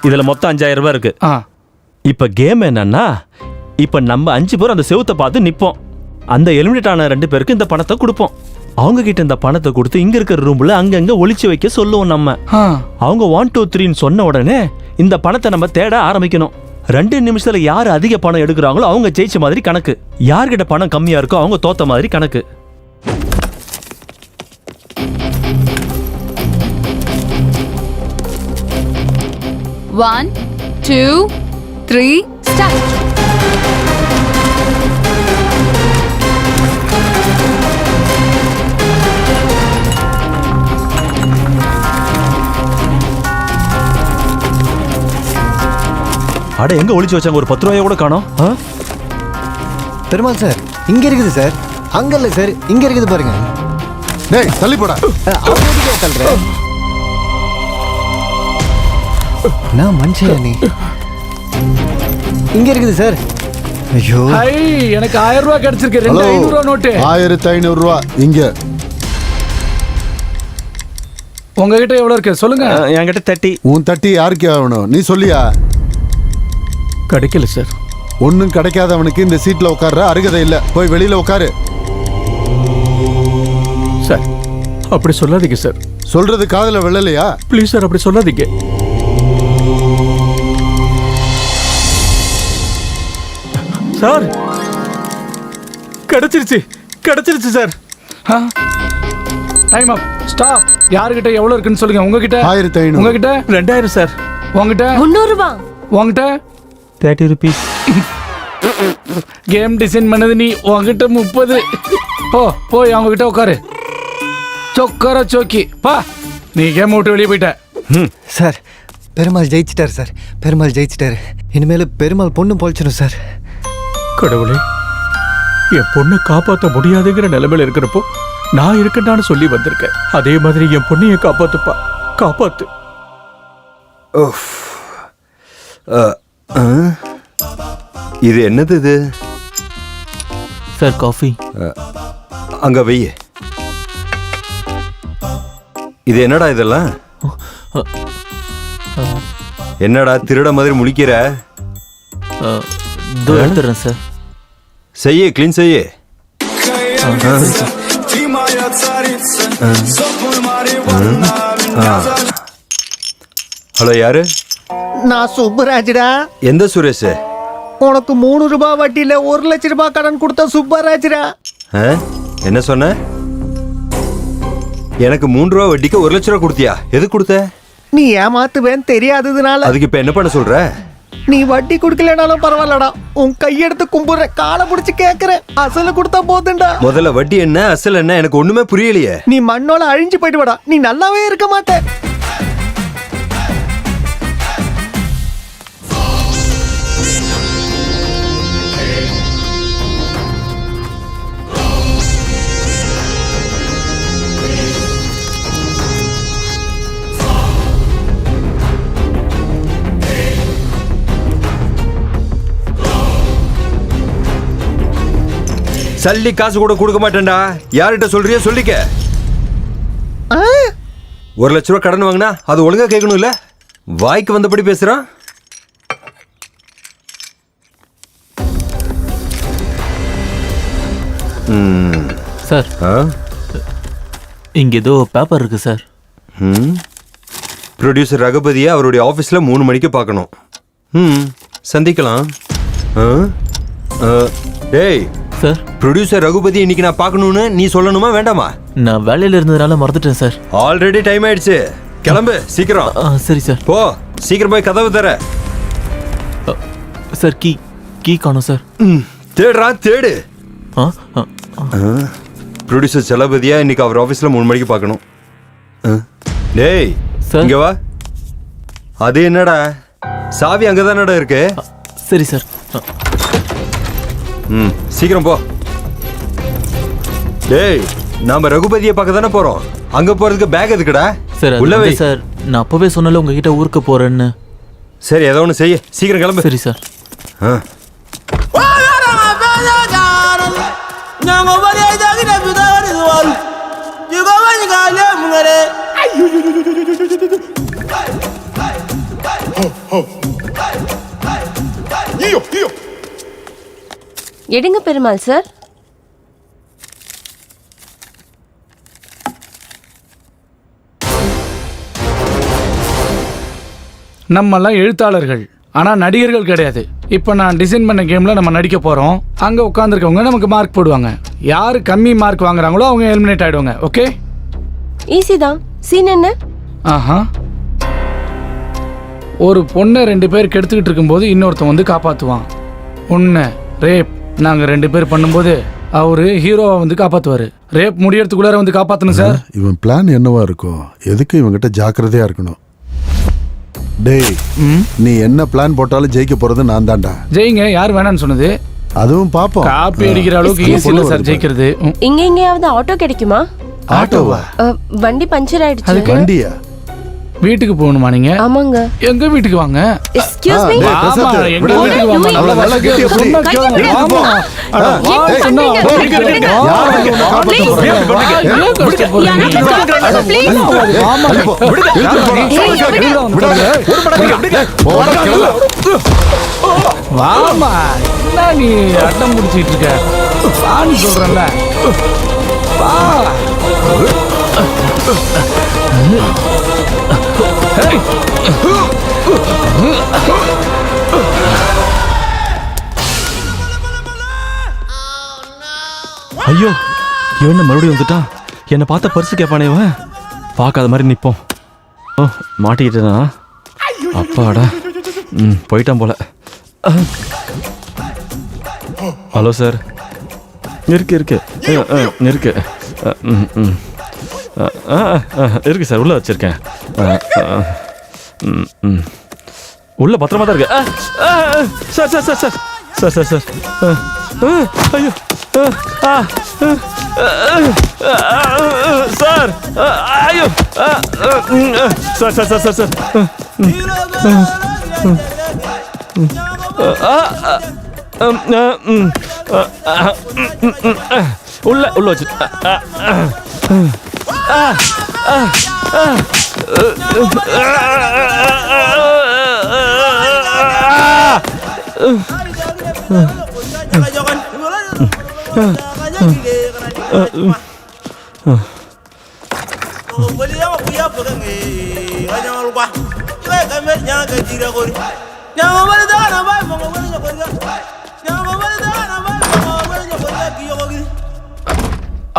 இதுல மொத்தம் 5000 ரூபாய் இருக்கு. இப்ப கேம் என்னன்னா, இப்ப நம்ம 5 பேர் அந்த செவுத்தை பார்த்து நிப்போம். அந்த எலிமினேட் ஆன 2 பேருக்கு இந்த பணத்தை கொடுப்போம். அவங்க கிட்ட இந்த பணத்தை கொடுத்து இங்க இருக்கிற ரூம்ல அங்கங்க ஒளிச்சு வைக்க சொல்லுவோம் நம்ம. அவங்க 1 2 3 சொன்ன உடனே இந்த பணத்தை நம்ம தேட ஆரம்பிக்கணும். 2 நிமிஷத்துல யார் அதிக பணம் எடுக்கிறாங்களோ அவங்க ஜெயிச்ச மாதிரி கணக்கு. யார்கிட்ட பணம் கம்மியா இருக்கோ அவங்க தோத்த மாதிரி கணக்கு. One, 2, 3, start. அட எங்க ஒளிச்சு வச்சாங்க? ஒரு 10 ரூபாயை கூட காணோம். பெருமாள் சார் இங்க இருக்குது சார். அங்க இல்ல சார், இங்க இருக்குது பாருங்க. டேய் தள்ளி போடா. அப்படியே தள்ளுறேன். நான் மனுஷன் நீ. இங்க இருக்குது சார். ஐயோ ஹை, எனக்கு 1000 ரூபாய் கிடைச்சிருக்கு. 2500 ரூபாய் நோட்டு. 1500 ரூபா இங்க. உங்ககிட்ட எவ்வளவு இருக்கு சொல்லுங்க. என்கிட்ட 30. உன் 30 யாருக்கு ஆகணும்? நீ சொல்லியா? கிடைக்கல சார். ஒன்னும் கிடைக்காதவனுக்கு இந்த சீட்ல உட்கார்ற அருகதை இல்ல. போய் வெளியில உட்காரு. சார் அப்படி சொல்லாதீங்க சார். சொல்றது காதுல விழலையா? ப்ளீஸ் சார் அப்படி சொல்லாதீங்க. சார் கிடைச்சிருச்சு சார். டைம் அப். ஸ்டாப். யார்கிட்ட எவ்வளவு இருக்குன்னு சொல்லுங்க. உங்ககிட்ட 1500. உங்ககிட்ட 2000 சார். உங்ககிட்ட 300 ரூபாய். உங்ககிட்ட 30 rupees. கேம் டிசைன் பண்ணது நீ. உங்ககிட்ட 30. போய் அவங்க கிட்ட உட்காரு. சொக்கர சோக்கி பா. நீ கேம் விட்டு வெளியே போயிட்ட. சார் பெருமாள் ஜெயிச்சிட்டாரு சார். பெருமாள் ஜெயிச்சிட்டாரு. இனிமேல் பெருமாள் பொண்ணு பொழைச்சிடும் சார். கடவுளே, என் பொண்ணை காப்பாற்ற முடியாதுங்கிற நிலைமையில இருக்கிறப்போ நான் இருக்கேன்னு சொல்லி வந்திருக்கேன். அதே மாதிரி என் பொண்ணையை காப்பாத்துப்பா, காப்பாத்து. இது என்னது இது? Sir coffee. அங்க வை. இது என்னடா இதெல்லாம்? என்னடா திருட மாதிரி முழிக்கிற? எடுத்துறேன் சார். செய்ய க்ளீன் செய்ய. ஹலோ யாரு? நான் சுப்பராஜ்டா. எந்த சுரேஷ்? உனக்கு 3 ரூபாய் வட்டியில 1 லட்சம் ரூபாய் கடன் கொடுத்த சுப்பராஜ்டா. என்ன சொன்ன? எனக்கு 3 ரூபாய் வட்டிக்கு 1 லட்சம் ரூபாய் கொடுத்தியா? எது கொடுத்த? நீ ஏமாத்துவேன்னு தெரியாததுனால. அதுக்கு இப்ப என்ன பண்ண சொல்ற? நீ வட்டி குடுக்கலனாலும் பரவாயில்லடா. உன் கையெடுத்து கும்புற, காலை பிடிச்சு கேக்குறேன். அசல கொடுத்தா போதுண்டா. முதல்ல வட்டி என்ன அசல் என்ன எனக்கு ஒண்ணுமே புரியலையே. நீ மண்ணோல அழிஞ்சு போயிட்டு வாடா. நீ நல்லாவே இருக்க மாட்ட. சல்லி காசு கூட கொடுக்க மாட்டேன்டா. யார்கிட்ட சொல்றியோ சொல்லிக்க. 1 லட்சம் ரூபாய் கடன் வாங்கினா அது ஒழுங்கா கேட்கணும் இல்ல? வாய்க்கு வந்தபடி பேசுறான். சார் இங்க ஏதோ பேப்பர் இருக்கு சார். ப்ரொடியூசர் ரகுபதியை அவருடைய ஆஃபீஸில் 3 மணிக்கு பார்க்கணும். சந்திக்கலாம். டேய் சார், ப்ரொடியூசர் ரகுபதி இன்னைக்கு நான் பார்க்கணும்னு நீ சொல்லணுமா வேண்டாமா? நான் வேலையில இருந்ததுனால மறந்துட்டேன் சார். ஆல்ரெடி டைம் ஆயிடுச்சு. கிளம்பு சீக்கிரம். சரி சார். போ சீக்கிரம் போய் கதவு தர. சார் கீ காணோம் சார். தேடுறா தேடு. ப்ரொடியூசர் சலபதியா இன்னைக்கு அவர் ஆஃபீஸில் 3 மணிக்கு பார்க்கணும். டேய் இங்க வா. அது என்னடா சாவி அங்கதானடா இருக்கு? சரி சார். சீக்கிரம் போ. டேய் நாம ரகுபதியை பார்க்க தானே போறோம். அங்க போறதுக்கு பேக் எதுக்குடா? சார் உள்ள வை. சார் நான் அப்பவே சொன்னல உங்ககிட்ட ஊருக்கு போறேன்னு. சரி ஏதோ ஒன்று செய்ய. சீக்கிரம் கிளம்பு. சரி சார். எடுங்க பெருமாள் சார். நம்மெல்லாம் எழுத்தாளர்கள், ஆனா நடிகர்கள் கிடையாது. இப்போ நான் டிசைன் பண்ண கேம்ல நம்ம நடிக்க போறோம். அங்க உட்காந்துருக்கவங்க நமக்கு மார்க் போடுவாங்க. யாரு கம்மி மார்க் வாங்குறாங்களோ அவங்க எலிமினேட் ஆயிடுவாங்க. ஓகே, ஈஸி தான். சீன் என்ன? ஆஹா, ஒரு பொண்ணை 2 பேர் கெடுத்துக்கிட்டு இருக்கும்போது இன்னொருத்தன் வந்து காப்பாற்றுவான். ஒன்று ரேப். நாங்கள் 2 பேர் பண்ணும்போது அவரு ஹீரோவை வந்து காப்பாற்றுவார். ரேப் முடியறதுக்குள்ளார வந்து காப்பாற்றணும் சார். இவன் பிளான் என்னவா இருக்கும்? எதுக்கு இவங்கிட்ட ஜாக்கிரதையா இருக்கணும்? டேய் நீ என்ன பிளான் போட்டாலும் ஜெயிக்க போறது நான் தான்டா. ஜெயிங்க, யார் வேணான்னு சொன்னது? அதுவும் பாப்போம். காப்பி அடிக்கிற அளவுக்கு ஈஸி இல்ல சார் ஜெயிக்கிறது. இங்க எங்கேயாவது ஆட்டோ கிடைக்குமா? ஆட்டோவா? வண்டி பஞ்சர் ஆயிடுச்சு. வண்டியா? வீட்டுக்கு போகணுமா நீங்க? ஆமாங்க. எங்க வீட்டுக்கு வாங்க. Excuse me. ஆமா, எங்க வீட்டுக்கு வாங்க. அவள நல்லா கட்டி அப்படி. ஆமா. அட வா சொன்னா யார் வந்து உன்னை காப்பாத்த போறாங்க? வாமா. என்ன நீ அட்டம் முடிச்சிட்டு இருக்க? வான்னு சொல்றேன்ல. வா. ஐயோ இவன் மறுபடியும் வந்துட்டான். என்னை பார்த்த பரிசு கேட்பானே இவன். பார்க்காத மாதிரி நிற்போம். ஓ மாட்டிக்கிட்டேனா? அப்பாடா. போயிட்டான் போல. Hello sir. இருக்கு இருக்கு இருக்கு இருக்கு சார். உள்ள வச்சிருக்கேன். உள்ள பத்திரமா தான் இருக்கு. Sir sir sir sir sir sir sir ஐயோ சார் ஐயோ sir sir sir sir sir உள்ள உள்ள வச்சு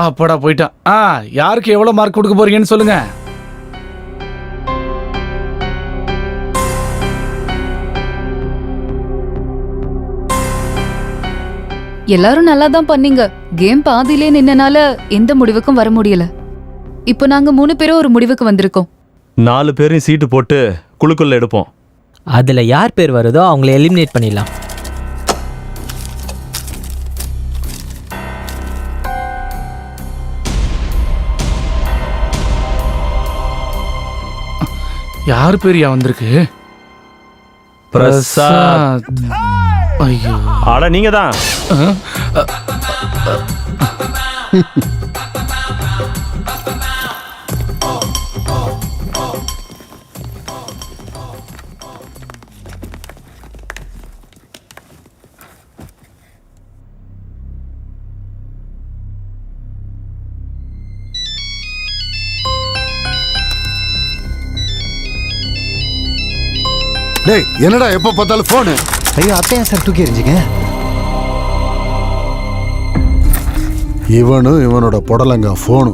அப்படா போயிட்டான். யாருக்கு எவ்வளவு மார்க் கொடுக்க போறீங்கன்னு சொல்லுங்க. எல்லாரும் நல்லா தான் பண்ணீங்க. கேம் பாதியிலே நின்னனால எந்த முடிவுக்கும் வர முடியல. இப்போ நாங்க 3 பேரும் ஒரு முடிவுக்கு வந்திருக்கோம். 4 பேரையும் சீட்டு போட்டு குழுக்குள்ள எடுப்போம். அதுல யார் பேர் வருதோ அவங்கள எலிமினேட் பண்ணிடலாம். யார் பேரியா வந்திருக்கு? பிரசாத். ஐயோ ஆட நீங்க தான். டேய் என்னடா எப்ப பார்த்தாலும் போனு? ஐயோ அத்தையா சார் தூக்கி எறிஞ்சிங்க. இவனும் இவனோட புடலங்க போனு.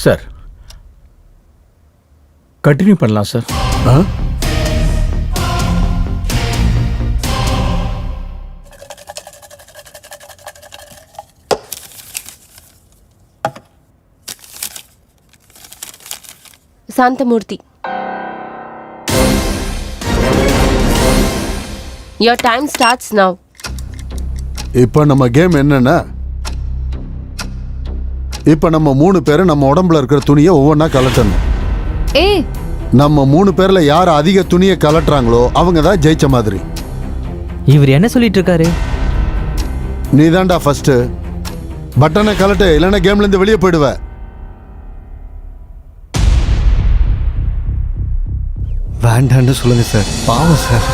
சார் கண்டினியூ பண்ணலாம் sir. Santhamurthy, your time starts now. இப்ப நம்ம கேம் என்னன்னா, இப்ப நம்ம 3 பேரும் நம்ம உடம்புல இருக்கிற துணியை ஒவ்வொன்றா கலட்டணும். நம்ம 3 பேர்ல யார் அதிக துணியை கலட்டுறாங்களோ அவங்க தான் ஜெயிச்ச மாதிரி. இவர் என்ன சொல்லிட்டு இருக்காரு? நீ தான்டா ஃபர்ஸ்ட். பட்டனை கலட்டு, இல்லைன்னா கேம்ல இருந்து வெளியே போயிடுவ. வேண்டான்னு சொல்லுங்க சார், பாவம் சார்.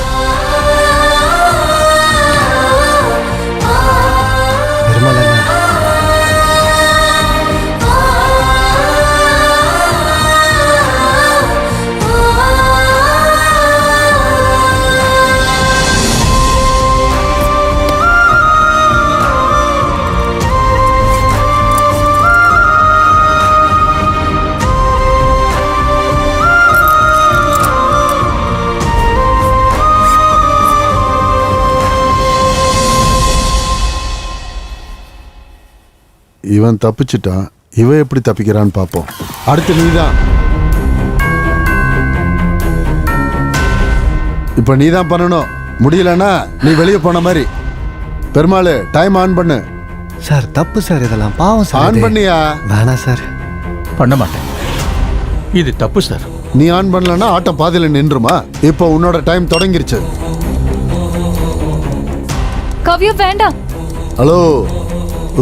இவன் தப்பிச்சிட்டான், இவன் எப்படி தப்பிக்கிறான்னு பார்ப்போம். அடுத்து நீதான். இப்ப நீதான் பண்ணணும். முடியலன்னா நீ வெளியே போன மாதிரி. பெருமாள் டைம் ஆன் பண்ணு. சார் தப்பு சார், இதெல்லாம் பாவம் சார். ஆன் பண்ணியா? வேணாம் சார், பண்ண மாட்டேன். இது தப்பு சார். நீ ஆன் பண்ணலன்னா ஆட்டம் பாதியில நின்றுமா? இப்போ உன்னோட டைம் தொடங்கிருச்சு. கவ்யா வேண்டாம். ஹலோ,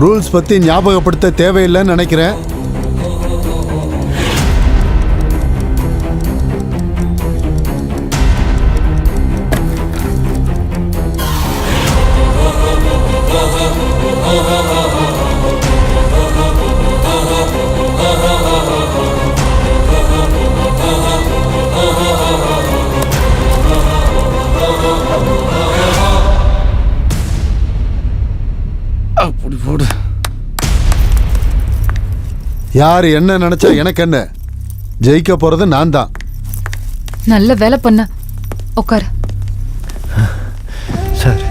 ரூல்ஸ் பத்தி ஞாபகப்படுத்த தேவையில்லைன்னு நினைக்கிறேன். அப்படி போடு. யார் என்ன நினைச்சா எனக்கு என்ன? ஜெயிக்க போறது நான் தான். நல்ல வேலை பண்ண. உட்காரு. சார்,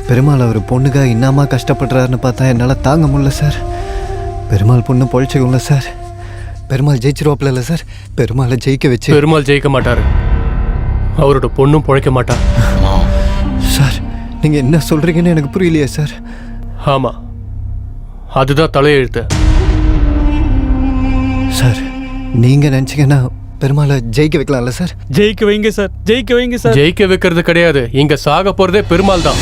பெருமாள் அவர் பொண்ணுக்காக இன்னமா கஷ்டப்படுறாருன்னு பார்த்தா என்னால் தாங்க முடியல சார். பெருமாள் பொண்ணு பொழைச்சிக்கல சார். பெருமாள் ஜெயிச்சிருவாப்ல இல்லை சார். பெருமாளை ஜெயிக்க வச்சு. பெருமாள் ஜெயிக்க மாட்டாரு, அவரோட பொண்ணும் பொழைக்க மாட்டா. சார், நீங்கள் என்ன சொல்கிறீங்கன்னு எனக்கு புரியலையே சார். ஆமா, அதுதான் தலையெழுத்து. சார், நீங்கள் நினச்சிங்கன்னா பெருமாளை ஜெயிக்க வைக்கலாம்ல சார்? ஜெயிக்க வைங்க சார், ஜெயிக்க வைங்க சார். ஜெயிக்க வைக்கிறது கிடையாது, இங்க சாக போறதே பெருமாள் தான்.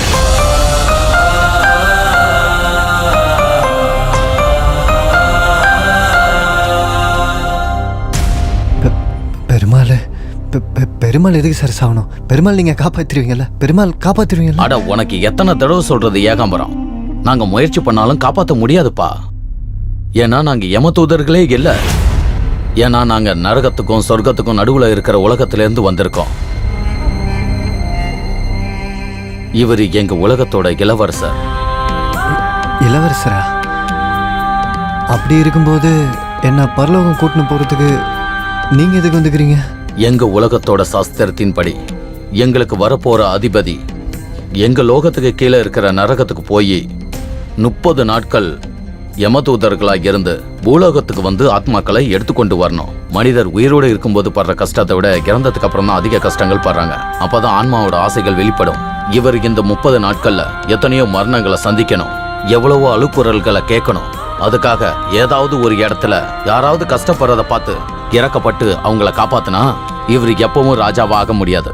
பெருமாள் எதுக்கு சார் சாகணும்? பெருமாள் நீங்க காப்பாத்திருவீங்கல்ல? பெருமாள் காப்பாத்திருவீங்கல்ல? அட, உனக்கு எத்தனை தடவை சொல்றது ஏகாம்பரம்? நாங்க முயற்சி பண்ணாலும் காப்பாற்ற முடியாதுப்பா. ஏன்னா நாங்க யமதூதர்களே இல்ல. ஏன்னா நாங்க நரகத்துக்கும் சொர்க்கத்துக்கும் நடுவுல இருக்கிற உலகத்திலிருந்து வந்திருக்கோம். இவர் எங்க உலகத்தோட இளவரசர். இளவரசரா? அப்படி இருக்கும்போது என்ன பரலோகம் கூட்டின்னு போறதுக்கு நீங்க எதுக்கு வந்துக்கிறீங்க? எங்க உலகத்தோட சாஸ்திரத்தின்படி எங்களுக்கு வரப்போற அதிபதி எங்க லோகத்துக்கு கீழே இருக்கிற நரகத்துக்கு போய் 30 நாட்கள் யமதூதர்களாக இருந்து பூலோகத்துக்கு வந்து ஆத்மாக்களை எடுத்துக்கொண்டு வரணும். மனிதர் உயிரோடு இருக்கும்போது படுற கஷ்டத்தை விட இறந்ததுக்கு அப்புறம் தான் அதிக கஷ்டங்கள் படுறாங்க. அப்பதான் ஆன்மாவோட ஆசைகள் வெளிப்படும். இவர் இந்த 30 நாட்கள்ல எத்தனையோ மரணங்களை சந்திக்கணும், எவ்வளவோ அழுக்குறல்களை கேட்கணும். அதுக்காக ஏதாவது ஒரு இடத்துல யாராவது கஷ்டப்படுறத பார்த்து இறக்கப்பட்டு அவங்கள காப்பாத்தினா இவர் எப்பவும் ராஜாவா ஆக முடியாது.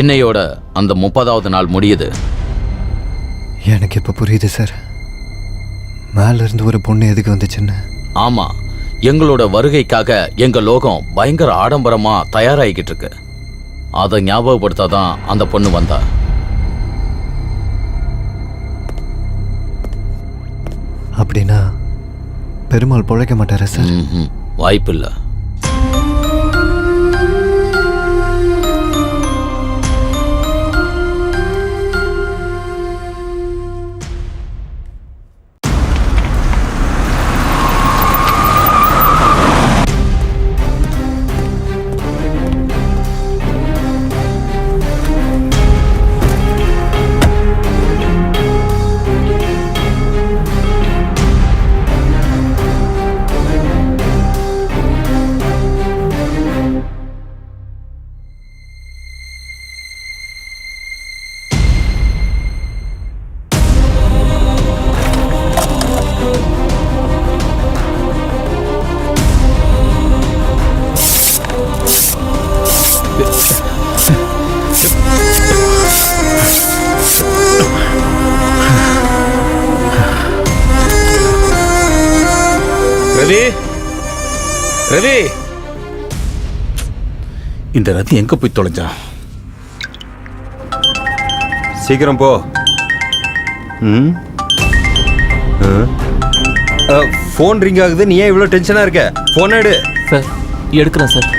இன்னையோட அந்த 30வது நாள் முடியுது. எனக்கு இப்ப புரியுது சார், மேல இருந்து ஒரு பொண்ணு எதுக்கு வந்துச்சுன்னு. ஆமா, எங்களோட வருகைக்காக எங்க லோகம் பயங்கர ஆடம்பரமா தயாராகிக்கிட்டு இருக்கு. அதை ஞாபகப்படுத்தாதான் அந்த பொண்ணு வந்தா. அப்படின்னா பெருமாள் பொழைக்க மாட்டாரா சார்? வாய்ப்பில்லை. ரவி, ரவி, இந்த ரத்தி எங்க போய் தொலைஞ்சா? சீக்கிரம் போ. ஃபோன் ரிங் ஆகுது, நீ ஏன் இவ்வளோ டென்ஷனா இருக்க? ஃபோன் எடு. சார், எடுக்கிறேன் சார்.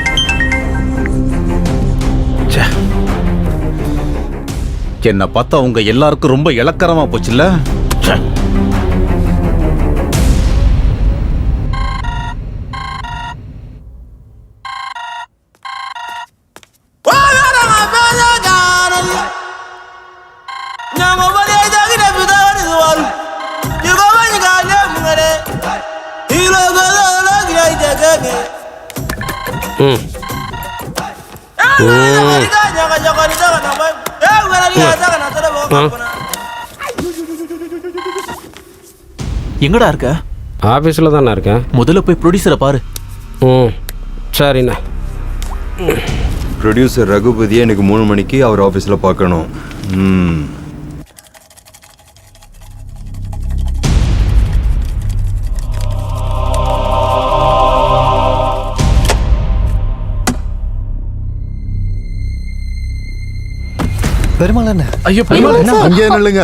என்ன பார்த்தா உங்க எல்லாருக்கும் ரொம்ப இளக்கரமா போச்சுல்ல? எங்கடா இருக்க? ஆஃபீஸில் தானே இருக்கேன். முதல்ல போய் ப்ரொடியூசரை பாரு. சரிண்ணா. ப்ரொடியூசர் ரகுபதியை எனக்கு 3 மணிக்கு அவர் ஆஃபீஸில் பார்க்கணும். பெருமாள் என்ன? ஐயோ பெருமாள் அங்கே நில்லுங்க.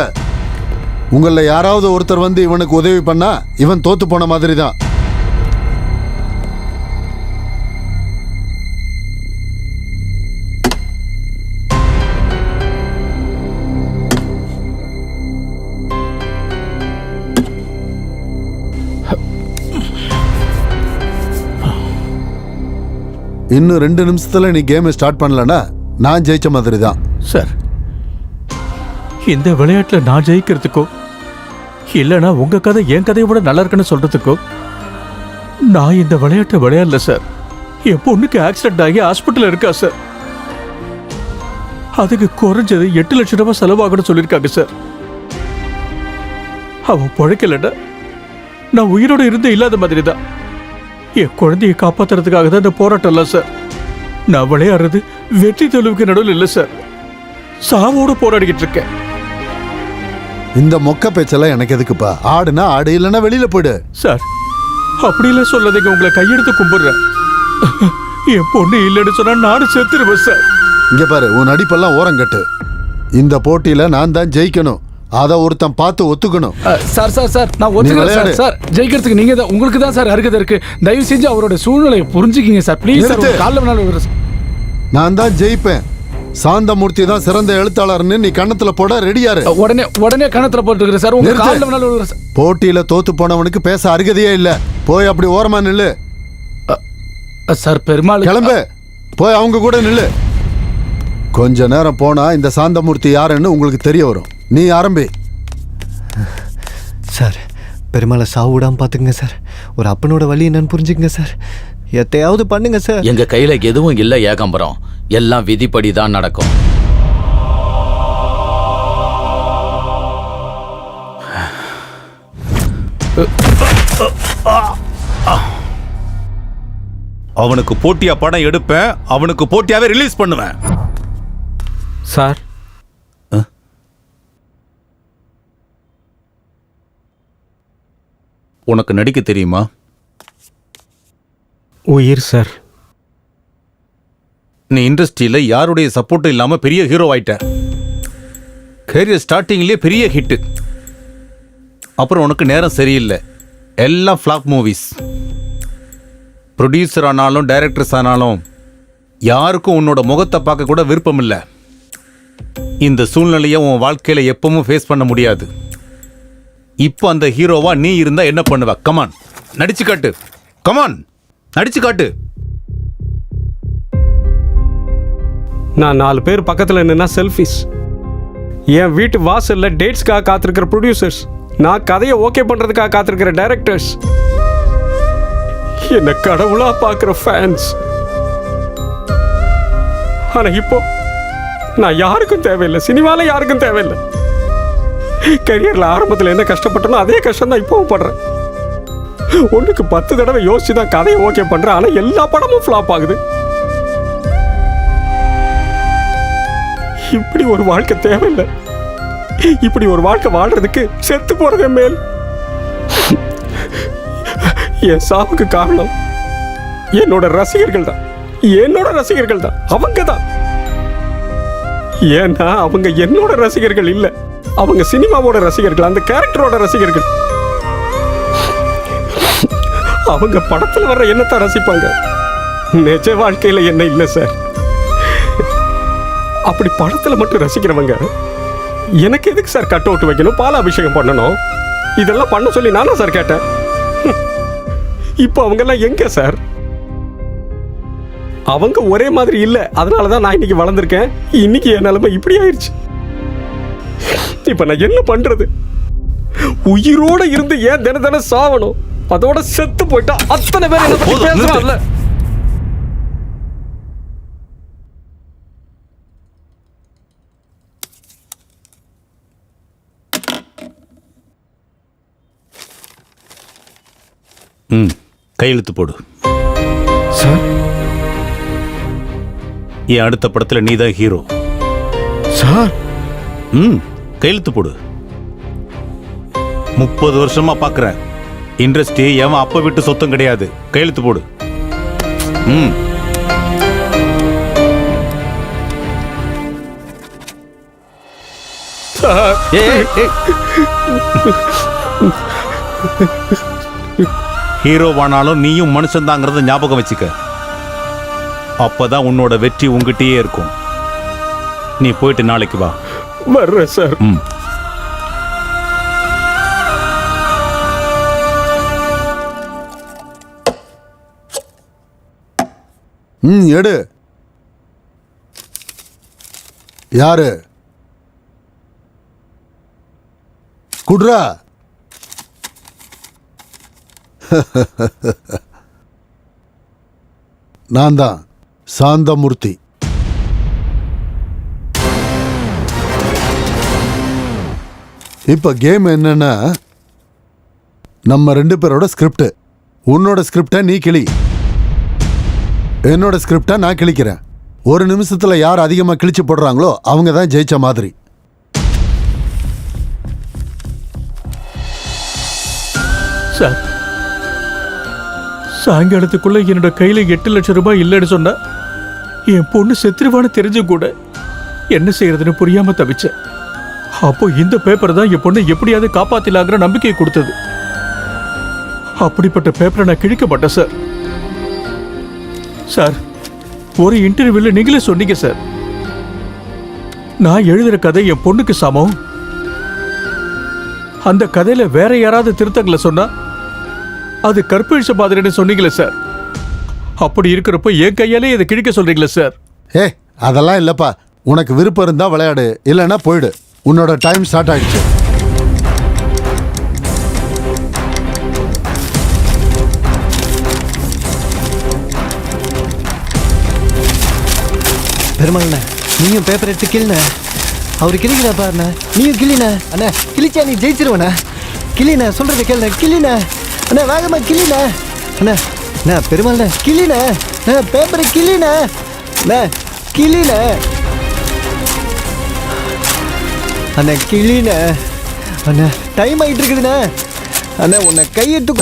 உங்கள யாராவது ஒருத்தர் வந்து இவனுக்கு உதவி பண்ணா இவன் தோத்து போன மாதிரி தான். இன்னும் 2 நிமிஷத்துல நீ கேம் ஸ்டார்ட் பண்ணலன்னா நான் ஜெயிச்ச மாதிரி தான். சார், இந்த விளையாட்டுல நான் ஜெயிக்கிறதுக்கோ இல்லைன்னா உங்க கதை என் கதையை விட நல்லா இருக்குன்னு சொல்றதுக்கோ நான் இந்த விளையாட்டை விளையாடல சார். என் பொண்ணுக்கு ஆக்சிடென்ட் ஆகி ஹாஸ்பிட்டல் இருக்கா சார். அதுக்கு குறைஞ்சது 8 லட்சம் ரூபாய் செலவாகணும்னு சொல்லியிருக்காங்க சார். அவன் பிழைக்கலன்னா நான் உயிரோட இருந்து இல்லாத மாதிரி தான். என் குழந்தையை காப்பாத்துறதுக்காக தான் இந்த போராட்டம் இல்லை சார். நான் விளையாடுறது வெற்றி தோல்விக்கு நடுவில் இல்லை சார். சாவோட போராடிக்கிட்டு இருக்கேன். இந்த மொக்க பேச்செல்லாம் எனக்கு எதுக்குப்பா? ஆடுனா ஆடு, இல்லைன்னா வெளியில போயிடு. சார், அப்படிலாம் சொல்லாதீங்க. உங்களை கையெடுத்து கும்பிடுறேன். என் பொண்ணு இல்லைன்னு சொன்னா நானும் செத்துருவேன் சார். இங்க பாரு, உன் நடிப்பெல்லாம் ஓரங்கட்டு. இந்த போட்டியில நான் தான் ஜெயிக்கணும். அதை ஒருத்தன் பார்த்து ஒத்துக்கணும். சார் சார் சார் நான் ஒத்துக்கிறேன் சார். சார் ஜெயிக்கிறதுக்கு நீங்க தான், உங்களுக்கு தான் சார் அருகதை இருக்கு. தயவு செஞ்சு அவரோட சூழ்நிலையை புரிஞ்சுக்கிங்க சார். ப்ளீஸ் சார், காலைல வேணாலும். நான் தான் ஜெயிப்பேன். சாந்தமூர்த்தி தான் சிறந்த எழுத்தாளர்னு நீ கண்ணத்துல போட ரெடியாரு. உடனே கணத்துல போட்டுக்கிறேன் சார். உங்க காலைல வேணாலும். போட்டியில தோத்து போனவனுக்கு பேச அருகதையே இல்ல. போய் அப்படி ஓரமா நில்லு. சார் பெருமாள் கிளம்பு, போய் அவங்க கூட நில்லு. கொஞ்ச நேரம் போனா இந்த சாந்தமூர்த்தி யாருன்னு உங்களுக்கு தெரிய வரும். நீ ஆரம்பி. சார், பெருமாளை சாவு விடாம பாத்துக்கங்க சார். ஒரு அப்பனோட வழி என்னன்னு புரிஞ்சுக்கங்க சார். எத்தையாவது பண்ணுங்க சார். எங்க கையில எதுவும் இல்ல ஏகாம்பரம். எல்லாம் விதிப்படி தான் நடக்கும். அவனுக்கு போட்டியா படம் எடுப்பேன், அவனுக்கு போட்டியாவே ரிலீஸ் பண்ணுவேன். சார், உனக்கு நடிக்க தெரியுமா? உயிர் சார். நீ இண்டஸ்ட்ரியில யாருடைய சப்போர்ட்டும் இல்லாம பெரிய ஹீரோ ஆயிட்ட. கேரியர் ஸ்டார்டிங்லயே பெரிய ஹிட். அப்புறம் உனக்கு நேரம் சரியில்லை. எல்லாம் ஃபிளாப் மூவிஸ். ப்ரொடியூசர் ஆனாலும் டைரக்டர்ஸ் ஆனாலும் யாருக்கும் உன்னோட முகத்தை பார்க்க கூட விருப்பம் இல்லை. இந்த சூழ்நிலையை உன் வாழ்க்கையில எப்பவும் ஃபேஸ் பண்ண முடியாது. இப்போ அந்த ஹீரோவா நீ இருந்தா என்ன பண்ணுவ? கமான், நடிச்சு காட்டு. கமான், நடிச்சு காட்டு. நான் 4 பேர் பக்கத்தில் நின்னா செல்ஃபிஸ். என் வீட்டு வாசல்ல டேட்ஸ்க்காக காத்திருக்கிற ப்ரொடியூசர்ஸ், நான் கதையை ஓகே பண்றதுக்காக காத்திருக்கிற டைரக்டர்ஸ், என்ன கடவுளா பார்க்குற ஃபேன்ஸ். ஆனா இப்போ நான் யாருக்கும் தேவையில்லை. சினிமால யாருக்கும் தேவையில்லை. கரியர்ல ஆரம்பத்தில் என்ன கஷ்டப்பட்டனோ அதே கஷ்டம் தான் இப்பவும் படுறேன். 1க்கு 10 தடவை யோசிச்சு தான் கதையை ஓகே பண்றேன். ஆனா எல்லா படமும் ஃபிளாப் ஆகுது. இப்படி ஒரு வாழ்க்கை தேவையில்லை. இப்படி ஒரு வாழ்க்கை வாழ்றதுக்கு செத்து போறதே மேல். என் சாவுக்கு காரணம் என்னோட ரசிகர்கள் தான். என்னோட ரசிகர்கள் தான். அவங்க தான். ஏன்னா அவங்க என்னோட ரசிகர்கள் இல்ல. அவங்க சினிமாவோட ரசிகர்கள், அந்த கேரக்டரோட ரசிகர்கள். அவங்க படத்துல வர்ற என்னத்தை ரசிப்பாங்க. நிஜ வாழ்க்கையில என்ன இல்லை சார். அப்படி படத்துல மட்டும் ரசிக்கிறவங்க எனக்கு எதுக்கு சார் கட் அவுட் வைக்கணும், பாலாபிஷேகம் பண்ணணும்? இதெல்லாம் பண்ண சொல்லி நானா சார் கேட்டேன்? இப்போ அவங்க எல்லாம் எங்க சார்? அவங்க ஒரே மாதிரி இல்ல. அதனாலதான் நான் இன்னைக்கு வளர்ந்துருக்கேன். இன்னைக்கு என் நிலைமை இப்படி ஆயிடுச்சு. இப்ப நான் என்ன பண்றது? உயிரோட இருந்து ஏன் தினம் சாவணும்? அதோட செத்து போயிட்டா அத்தனை பேர் என்ன பத்தி பேசுறாங்கல்ல. கையெழுத்து போடு சார். என் அடுத்த படத்துல நீதான் ஹீரோ சார். கையெழுத்து போடு. 30 வருஷமா பாக்குறேன். இண்டஸ்ட்ரி எவன் அப்ப விட்டு சொத்தம் கிடையாது. கையெழுத்து போடு. ஹீரோவானாலும் நீயும் மனுஷன் தாங்கிறத ஞாபகம் வச்சுக்க. அப்பதான் உன்னோட வெற்றி உங்ககிட்டயே இருக்கும். நீ போயிட்டு நாளைக்கு வா. வர்றேன் சார். எடு. யாரு குட்ரா? நான் தான் சாந்தமூர்த்தி. இப்ப கேம் என்னன்னா, நம்ம 2 பேரோட ஸ்கிரிப்ட். உன்னோட ஸ்கிரிப்டை நீ கிளி, என்னோட ஸ்கிரிப்டை நான் கிழிக்கிறேன். ஒரு நிமிஷத்துல யார் அதிகமா கிழிச்சு போடுறாங்களோ அவங்க தான் ஜெயிச்ச மாதிரி. சார், சாயங்காலத்துக்குள்ள என்னோட கையில 8 லட்சம் ரூபாய் இல்லைன்னு சொன்னா என் பொண்ணு செத்துருவான்னு தெரிஞ்சும் கூட என்ன செய்யறதுன்னு புரியாம தவிச்சேன். அப்போ இந்த பேப்பர் தான் என் பொண்ணை எப்படியாவது காப்பாத்திலாங்கிற நம்பிக்கையை கொடுத்தது. அப்படிப்பட்ட பேப்பரை நான் கிழிக்க மாட்டேன் சார். சார், ஒரு இன்டர்வியூல நீங்களே சொன்னீங்க சார், நான் எழுதுற கதை என் பொண்ணுக்கு சமம். அந்த கதையில வேற யாராவது திருத்தங்களை சொன்னா அது கற்பிழிச்ச மாதிரின்னு சொன்னீங்களே சார். அப்படி இருக்கிறப்ப என் கையாலே இதை கிழிக்க சொல்றீங்களே சார். அதெல்லாம் இல்லப்பா. உனக்கு விருப்பம் இருந்தா விளையாடு, இல்லைன்னா போயிடு. உன்னோட டைம் ஸ்டார்ட் ஆயிடுச்சு. பெருமாள்ண்ண, நீயும் பேப்பர் எடுத்து கிளின. அவரு கிளிக்கிறா பாருண்ண, நீயும் கிளின. அண்ணா கிழிச்சா நீ ஜெயிச்சிருவண்ணா. கிளின, சொல்றத கேளுண்ண. கிளின அண்ணா, வேகமா கிளின. அண்ணா அண்ணா பெருமாள்ண்ண கிளின. பேப்பரை கிளின. அண்ணா கிளின. அண்ணா கிளின. அண்ணா டைம் ஆயிட்டு இருக்குதுண்ணா. அண்ணா உன்னை கையெடுத்து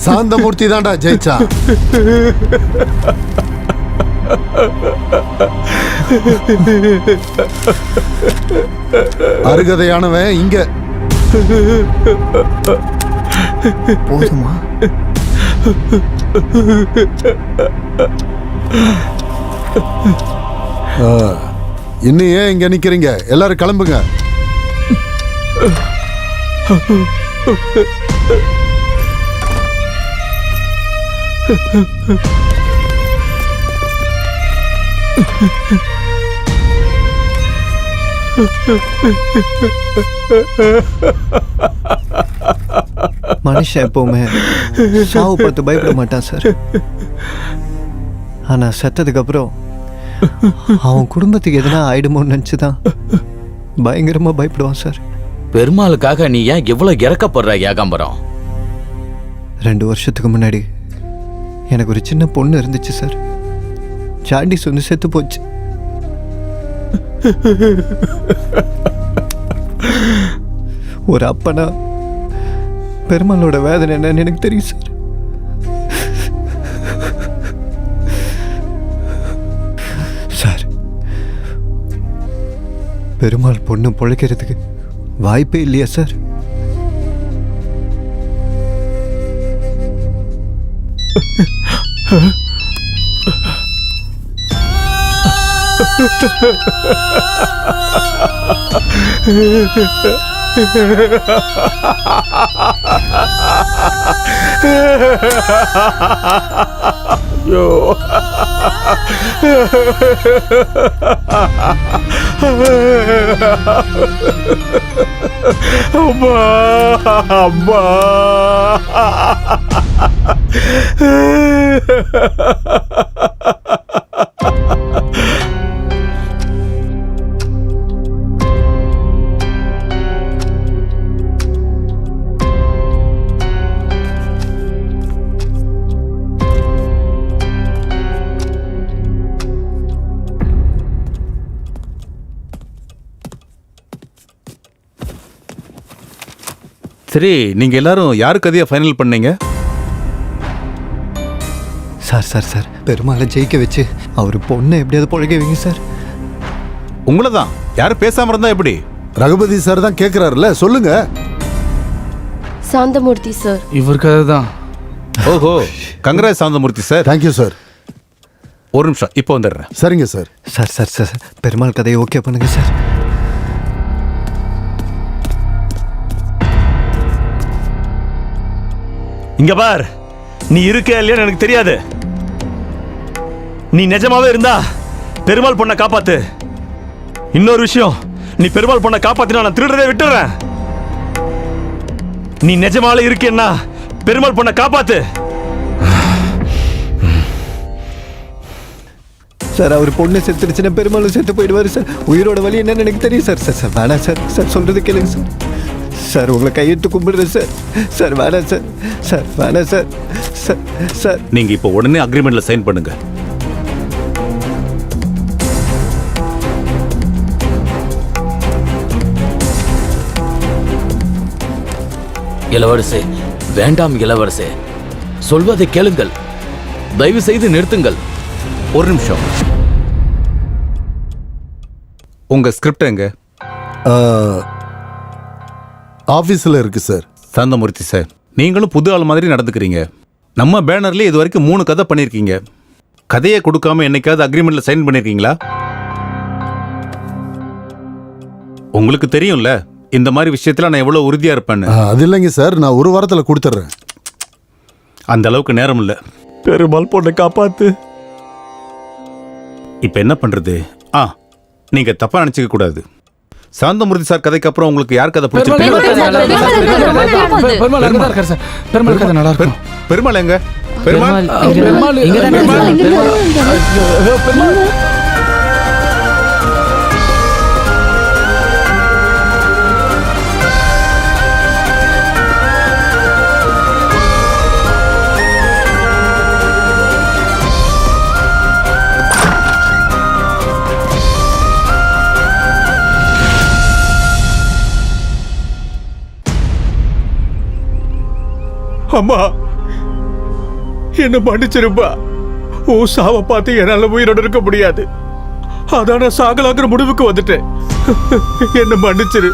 சாந்தமூர்த்தி தான்டா ஜெயிச்சா. அருகதையானவன் இங்க. போதுமா? இன்னும் ஏன் இங்க நிக்கிறீங்க? எல்லாரும் கிளம்புங்க. மனுஷன் எப்பவுமே சாவு பார்த்து பயப்பட மாட்டான் சார். ஆனா செத்ததுக்கு அப்புறம் அவன் குடும்பத்துக்கு எதனா ஆயிடுமோன்னு நினைச்சுதான் பயங்கரமா பயப்படுவான் சார். பெருமாளுக்காக நீ ஏன் இவ்வளவு இறக்கப்படுற ஏகாம்பரம்? 2 வருஷத்துக்கு முன்னாடி எனக்கு ஒரு சின்ன பொண்ணு இருந்துச்சு சார். ஜாண்டிஸ் வந்து செத்து போச்சு. ஒரு அப்பனா பெருமாளோட வேதனை என்னன்னு எனக்கு தெரியும் சார். சார், பெருமாள் பொண்ணு பொழைக்கிறதுக்கு வாய்ப்பே இல்லையா சார்? ஐயோ, அம்மா அம்மா. சரி நீங்க எல்லாரும் யாரு கதையை ஃபைனல் பண்ணீங்க? சார் பெருமாளை ஜெயிக்க வச்சு அவர் பொண்ணை எப்படியாவது பொழைக்க வைங்க சார். உங்களை தான். யாரும் பேசாம இருந்தா எப்படி? ரகுபதி சார் தான் கேக்குறாருல்ல, சொல்லுங்க. சாந்தமூர்த்தி சார். இவருக்கு தான். ஓஹோ, Gangaraj Santhamurthy sir. Thank you sir. ஒரு நிமிஷம், இப்போ வந்துடுறேன். சரிங்க சார். சார் பெருமாள் கதையை ஓகே பண்ணுங்க சார். இங்க பார், நீ இருக்க இல்லையான்னு எனக்கு தெரியாது. நீ நிஜமாவே இருந்தா பெருமாள் பொண்ணை காப்பாத்து. இன்னொரு விஷயம், நீ பெருமாள் பொண்ணை காப்பாத்தினா நான் திருடுறதே விட்டுறேன். நீ நிஜமாவே இருக்கேன்னா பெருமாள் பொண்ணை காப்பாத்து. சார் அவர் பொண்ணு செத்துருச்சுன்னா பெருமாளும் செத்து போயிடுவாரு சார். உயிரோட வழி என்னன்னு எனக்கு தெரியும் சார். சார் வேணாம் சார் சொல்றது கேளுங்க சார். சார் உங்களை கையெடுத்து கும்பிடுறேன் சார் வேணாம் சார் வேணாம் சார். நீங்க இப்போ உடனே அக்ரிமெண்ட்ல சைன் பண்ணுங்க. இளவரசே, வேண்டாம் இளவரசே, சொல்வதை கேளுங்கள், தயவு செய்து நிறுத்துங்கள். ஒரு நிமிஷம், உங்க ஸ்கிரிப்ட் எங்க? ஆபீஸ்ல இருக்கு சார். சாந்தமூர்த்தி சார், நீங்களும் புது ஆள் மாதிரி நடந்துக்கிறீங்க. நம்ம பேனர்லயே இது வரைக்கும் 3 கதை பண்ணிருக்கீங்க. கதையை கொடுக்காம என்னைக்காவது அக்ரிமெண்ட்ல சைன் பண்ணிருக்கீங்களா? உங்களுக்கு தெரியும்ல இந்த மாதிரி விஷயத்துல நான் எவ்வளவு உறுதியா இருப்பேன்னு. அது இல்லைங்க சார், நான் ஒரு வாரத்துல கொடுத்துட்றேன். அந்த அளவுக்கு நேரம் இல்ல. பெருமாள் பொண்ணை காப்பாத்து. இப்ப என்ன பண்றது? நீங்க தப்பா நினைச்சுக்க கூடாது. சாந்தமூர்த்தி சார் கதைக்கு அப்புறம் உங்களுக்கு யார் கதை பிடிச்சிருக்கு? பெருமாள் எங்க? அம்மா, என்ன மன்னிச்சிருப்பா. ஓ சாவை பார்த்து என்னால உயிரோட இருக்க முடியாது. அதான் நான் சாகலாங்கிற முடிவுக்கு வந்துட்டேன். என்ன மன்னிச்சிரு.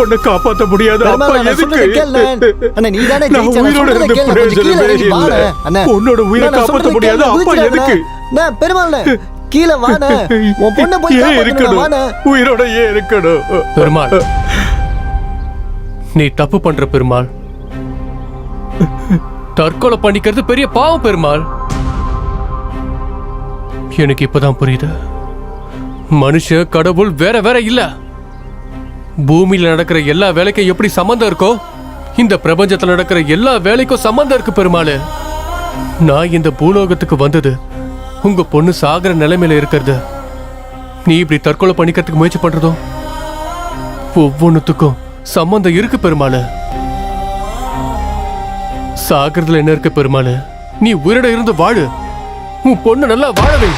உன்னை காப்பாற்ற முடியாது. அப்பா எதுக்கு? நான் உயிரோட இருந்த பிரயோஜனம். உன்னோட உயிரை காப்பாற்ற முடியாது. அப்பா எதுக்கு? பெருமாள் கீழே வான, உன் பொண்ணை போய் ஏன் இருக்கணும்? உயிரோட ஏன் இருக்கணும்? பெருமாள், நீ தப்பு பண்ற பெருமாள். தற்கொலை பண்ணிக்கிறது பெரிய பாவம் பெருமாள். எனக்கு இப்பதான் புரியுது, மனுஷ கடவுள் வேற வேற இல்ல. பூமியில நடக்கிற எல்லா வேலைக்கும் எப்படி சம்பந்தம் இருக்கோ, இந்த பிரபஞ்சத்துல நடக்கிற எல்லா வேலைக்கும் சம்பந்தம் இருக்கு பெருமாள். நான் இந்த பூலோகத்துக்கு வந்தது உங்க பொண்ணு சாகர நிலைமையில இருக்கிறது. நீ இப்படி தற்கொலை பண்ணிக்கிறதுக்கு முயற்சி பண்றதோ ஒவ்வொன்னுத்துக்கும் சம்பந்தம் இருக்கு பெருமாள். சாகிறதுல என்ன இருக்கு பெருமாள்? நீ உயிரோட இருந்து வாழு, உன் பொண்ணு நல்லா வாழவே.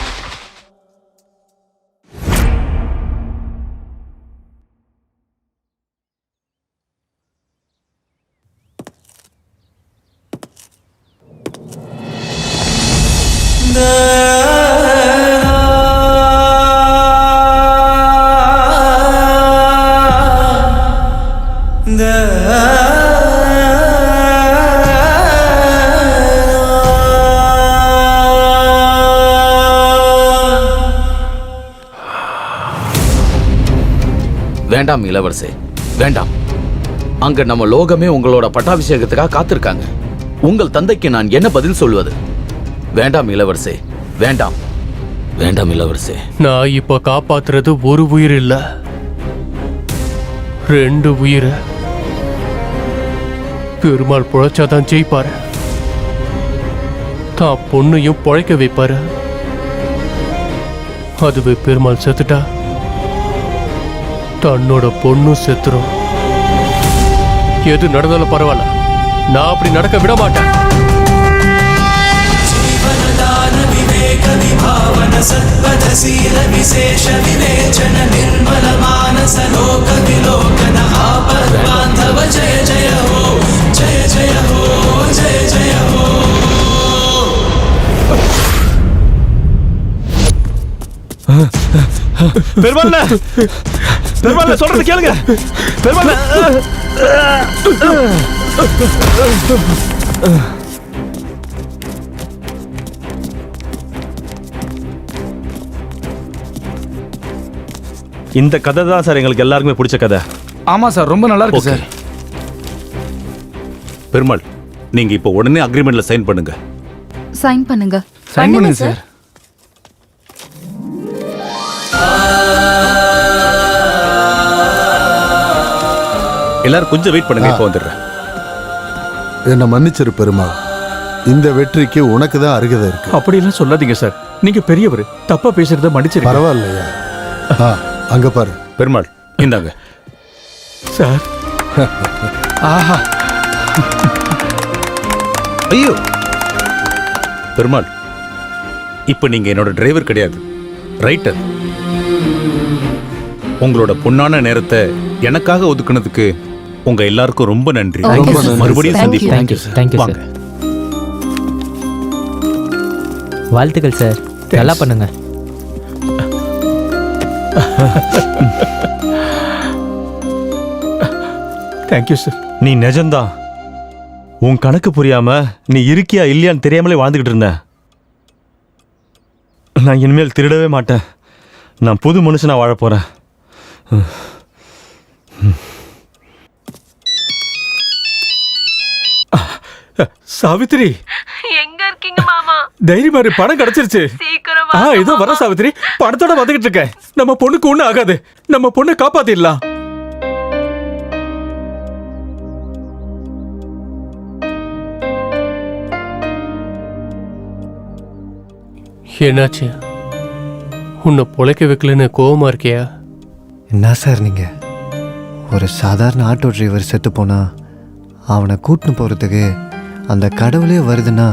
வேண்டாம் இளவரசே, வேண்டாம். அங்க நம்ம லோகமே உங்களோட பட்டாபிஷேகத்துக்காக காத்திருக்காங்க. உங்கள் தந்தைக்கு நான் என்ன பதில் சொல்வது? வேண்டாம் இளவரசே, வேண்டாம், வேண்டாம் இளவரசே. நான் இப்ப காப்பாத்துறது ஒரு உயிர் இல்ல, 2 உயிர். பெருமாள் பொழைச்சாதான் ஜெயிப்பாரு, தான் பொண்ணையும் பொழைக்க வைப்பாரு. அதுவே பெருமாள் செத்துட்டா தன்னோட பொண்ணு செத்துரும். எது நடந்தாலும் பரவாயில்ல, நான் அப்படி நடக்க விட மாட்டேன். सत्पदशील विशेष विवेचन निर्मल मानस लोक विलोकन आपद बांधव जय जय हो जय जय हो जय जय हो. பெருமாள் பெருமாள் சொல்றது கேளுங்க பெருமாள். இந்த கதை தான் சார் எங்களுக்கு எல்லாருக்குமே பிடிச்ச கதை. ஆமா சார், ரொம்ப நல்லா இருக்கு சார். பெருமாள், நீங்க இப்போ உடனே அக்ரிமெண்ட்ல சைன் பண்ணுங்க. சைன் பண்ணுங்க. சைன் பண்ணுங்க சார். எல்லாரும் கொஞ்சம் வெயிட் பண்ணுங்க, இப்போ வந்துடுறேன். என்ன மன்னிச்சிரு பெருமாள், இந்த வெற்றிக்கு உனக்கு தான் அருகதை இருக்கு. அப்படியெல்லாம் சொல்லாதீங்க சார், நீங்க பெரியவர், தப்பா பேசுறத மன்னிச்சிருங்க. பரவாயில்லையா? அங்க பாரு பெருமாள், இந்தாங்க சார். ஆஹா, ஐயோ பெருமாள், இப்போ நீங்க என்னோட டிரைவர் கிடையாது, ரைட்டர். உங்களோட பொன்னான நேரத்தை எனக்காக ஒதுக்குனதுக்கு உங்க எல்லாருக்கும் ரொம்ப நன்றி. மறுபடியும் சந்திப்போம். வாங்க. வாழ்த்துக்கள் சார், நல்லா பண்ணுங்க. Thank you sir. நீ நிஜம்தான். உன் கணக்கு புரியாம நீ இருக்கியா இல்லையான்னு தெரியாமலே வாழ்ந்துகிட்டு இருந்த. நான் இனிமேல் திருடவே மாட்டேன். நான் புது மனுஷனா வாழ போறேன். சாவித்திரி, எங்க இருக்கீங்க மாமா? தைரியமா இரு, பணம் கிடைச்சிருச்சு. சீக்கிரமா இதோ வர சாவித்திரி, பணத்தோட வந்துகிட்டு இருக்கேன். நம்ம பொண்ணுக்கு ஒண்ணு ஆகாது, நம்ம பொண்ணை காப்பாத்திடலாம். என்னாச்சு? உன்னை பொழைக்க வைக்கலன்னு கோவமா இருக்கியா? என்ன சார் நீங்க, ஒரு சாதாரண ஆட்டோ டிரைவர் செத்து போனா அவனை கூட்டின்னு போறதுக்கு அந்த கடவுளே வருதுன்னா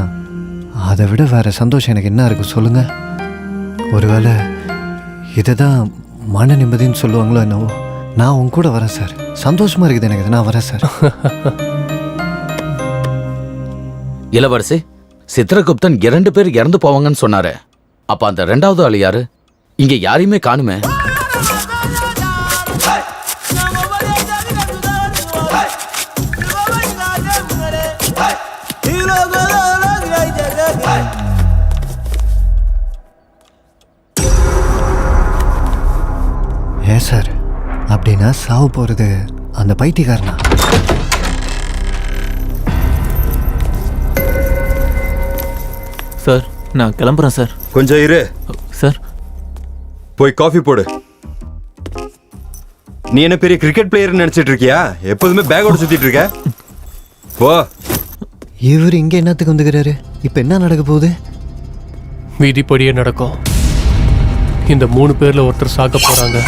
அதை விட வேற சந்தோஷம் எனக்கு என்ன இருக்கு சொல்லுங்க? ஒருவேளை இதை தான் மன நிம்மதின்னு சொல்லுவாங்களோ என்னவோ. நான் உன் கூட வரேன் சார், சந்தோஷமா இருக்குது எனக்கு. நான் வரேன் சார். இளவரசி, சித்திரகுப்தன் 2 பேர் இறந்து போவாங்கன்னு சொன்னாரு. அப்ப அந்த 2வது ஆள் யாரு? இங்க யாரையுமே காணுமே. ஏன் சார், அப்படின்னா சாவு போறது அந்த பைத்தியக்காரனா? சார், நான் கிளம்புறேன் சார். கொஞ்சம் இரு சார். போய் காஃபி போடு. நீ என்ன பெரிய கிரிக்கெட் பிளேயர்னு நினைச்சிட்டு இருக்கியா? எப்போதுமே பேக்கோட சுத்திட்டு இருக்க. போ. இவர் இங்க என்னத்துக்கு வந்துக்கிறாரு? இப்ப என்ன நடக்க போகுது? விதிப்படியே நடக்கும். இந்த 3 பேர்ல ஒருத்தர் சாக்க போறாங்க.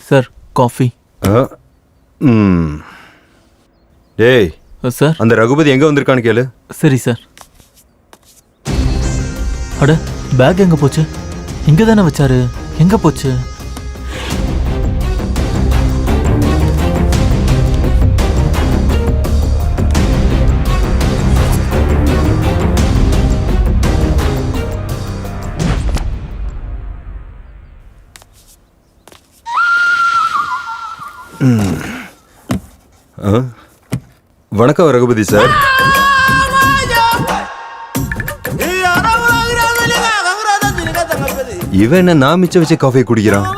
Sir, coffee. டேய் சார், அந்த ரகுபதி எங்க வந்திருக்கான்னு கேளு. சரி சார். அட, பேக் எங்க போச்சு? இங்க தானே வச்சாரு, எங்க போச்சு? வணக்கம் ரகுபதி சார். இவன் என்ன நான் மிச்சம் வச்சு காஃபி குடிக்கிறான்?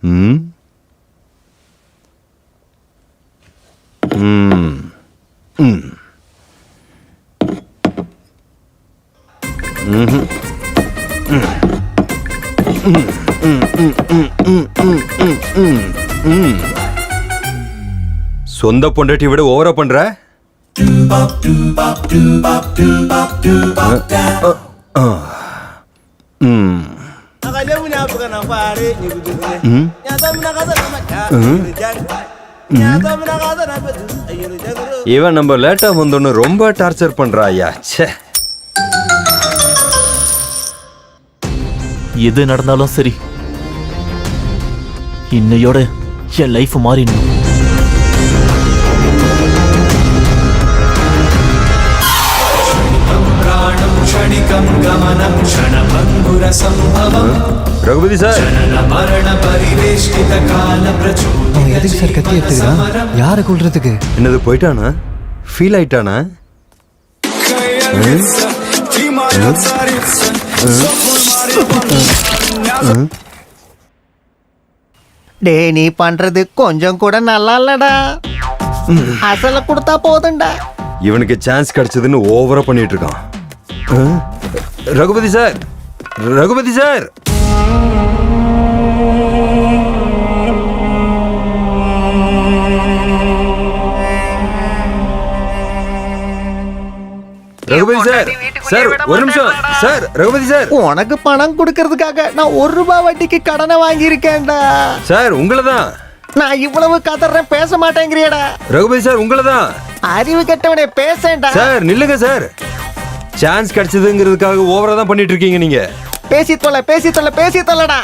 ம் ம் ம் சொந்த பொண்டாட்டி விட ஓவரா பண்ற? இவன் நம்ம லேட்டா வந்தோன்னு ரொம்ப டார்ச்சர் பண்றா ஐயா. ச்சே. எது நடந்தாலும் சரி, இன்னையோட என் லைஃப் மாறிடணும். ரகுபதி சார், அவன் எதுக்கு சார் கத்தி எடுத்துக்கிறான்? யாரை கொள்றதுக்கு? என்னது போயிட்டானா? ஃபீல் ஆயிட்டானா? டே நீ பண்றது கொஞ்சம் கூட நல்லா இல்லடா. அசல கொடுத்தா போதும்டா. இவனுக்கு சான்ஸ் கிடைச்சதுன்னு ஓவரா பண்ணிட்டு இருக்கான். Raghupathi sir, Raghupathi sir, Raghupathi sir, sir ஒரு நிமிஷம் சார். ரகுபதி சார், உனக்கு பணம் கொடுக்கறதுக்காக நான் 1 ரூபாய் வட்டிக்கு கடனை வாங்கியிருக்கேன்டா. சார் உங்களை தான். நான் இவ்வளவு கதறேன், பேச மாட்டேங்கிறியடா. ரகுபதி சார் உங்களை தான். அறிவு கெட்டவனே பேசேன்டா. சார் நில்லுங்க சார். சான்ஸ் கிடைச்சதுங்கிறதுக்காக ஓவரா தான் பண்ணிட்டு இருக்கீங்க நீங்க. பேசி தொல்லடா.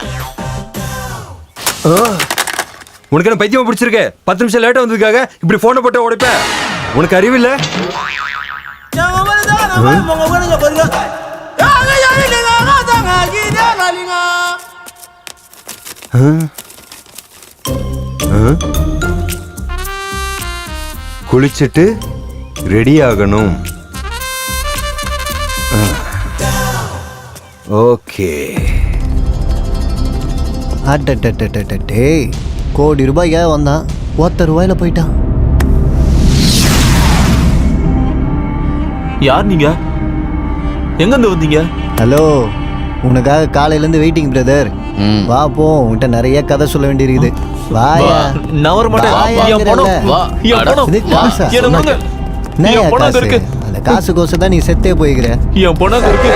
உனக்கு என்ன பைத்தியமா பிடிச்சிருக்க? 10 நிமிஷம் லேட்டா வந்ததுக்காக இப்படி போனை போட்டு உடைப்ப? உனக்கு அறிவு இல்ல? குளிச்சுட்டு ரெடி ஆகணும். ஓகே. அட்டே, கோடி ரூபாய்க்காக வந்தான், 1 ரூபாயில போயிட்டான். யார் நீங்க? எங்க இருந்து வந்தீங்க? ஹலோ, உனக்காக காலையில இருந்து வெயிட்டிங் பிரதர். வா போ, உன்கிட்ட நிறைய கதை சொல்ல வேண்டியிருக்குது. வாயா. நான் வர மாட்டேன். என் பணம், என் பணம். இது காசா? எனக்கு கொடுங்க. என்னய்யா என் பணம் காசு? இருக்கு. அந்த காசு கோசம் தான் நீ செத்தே போய்க்கிற. என் பணம் இருக்கு.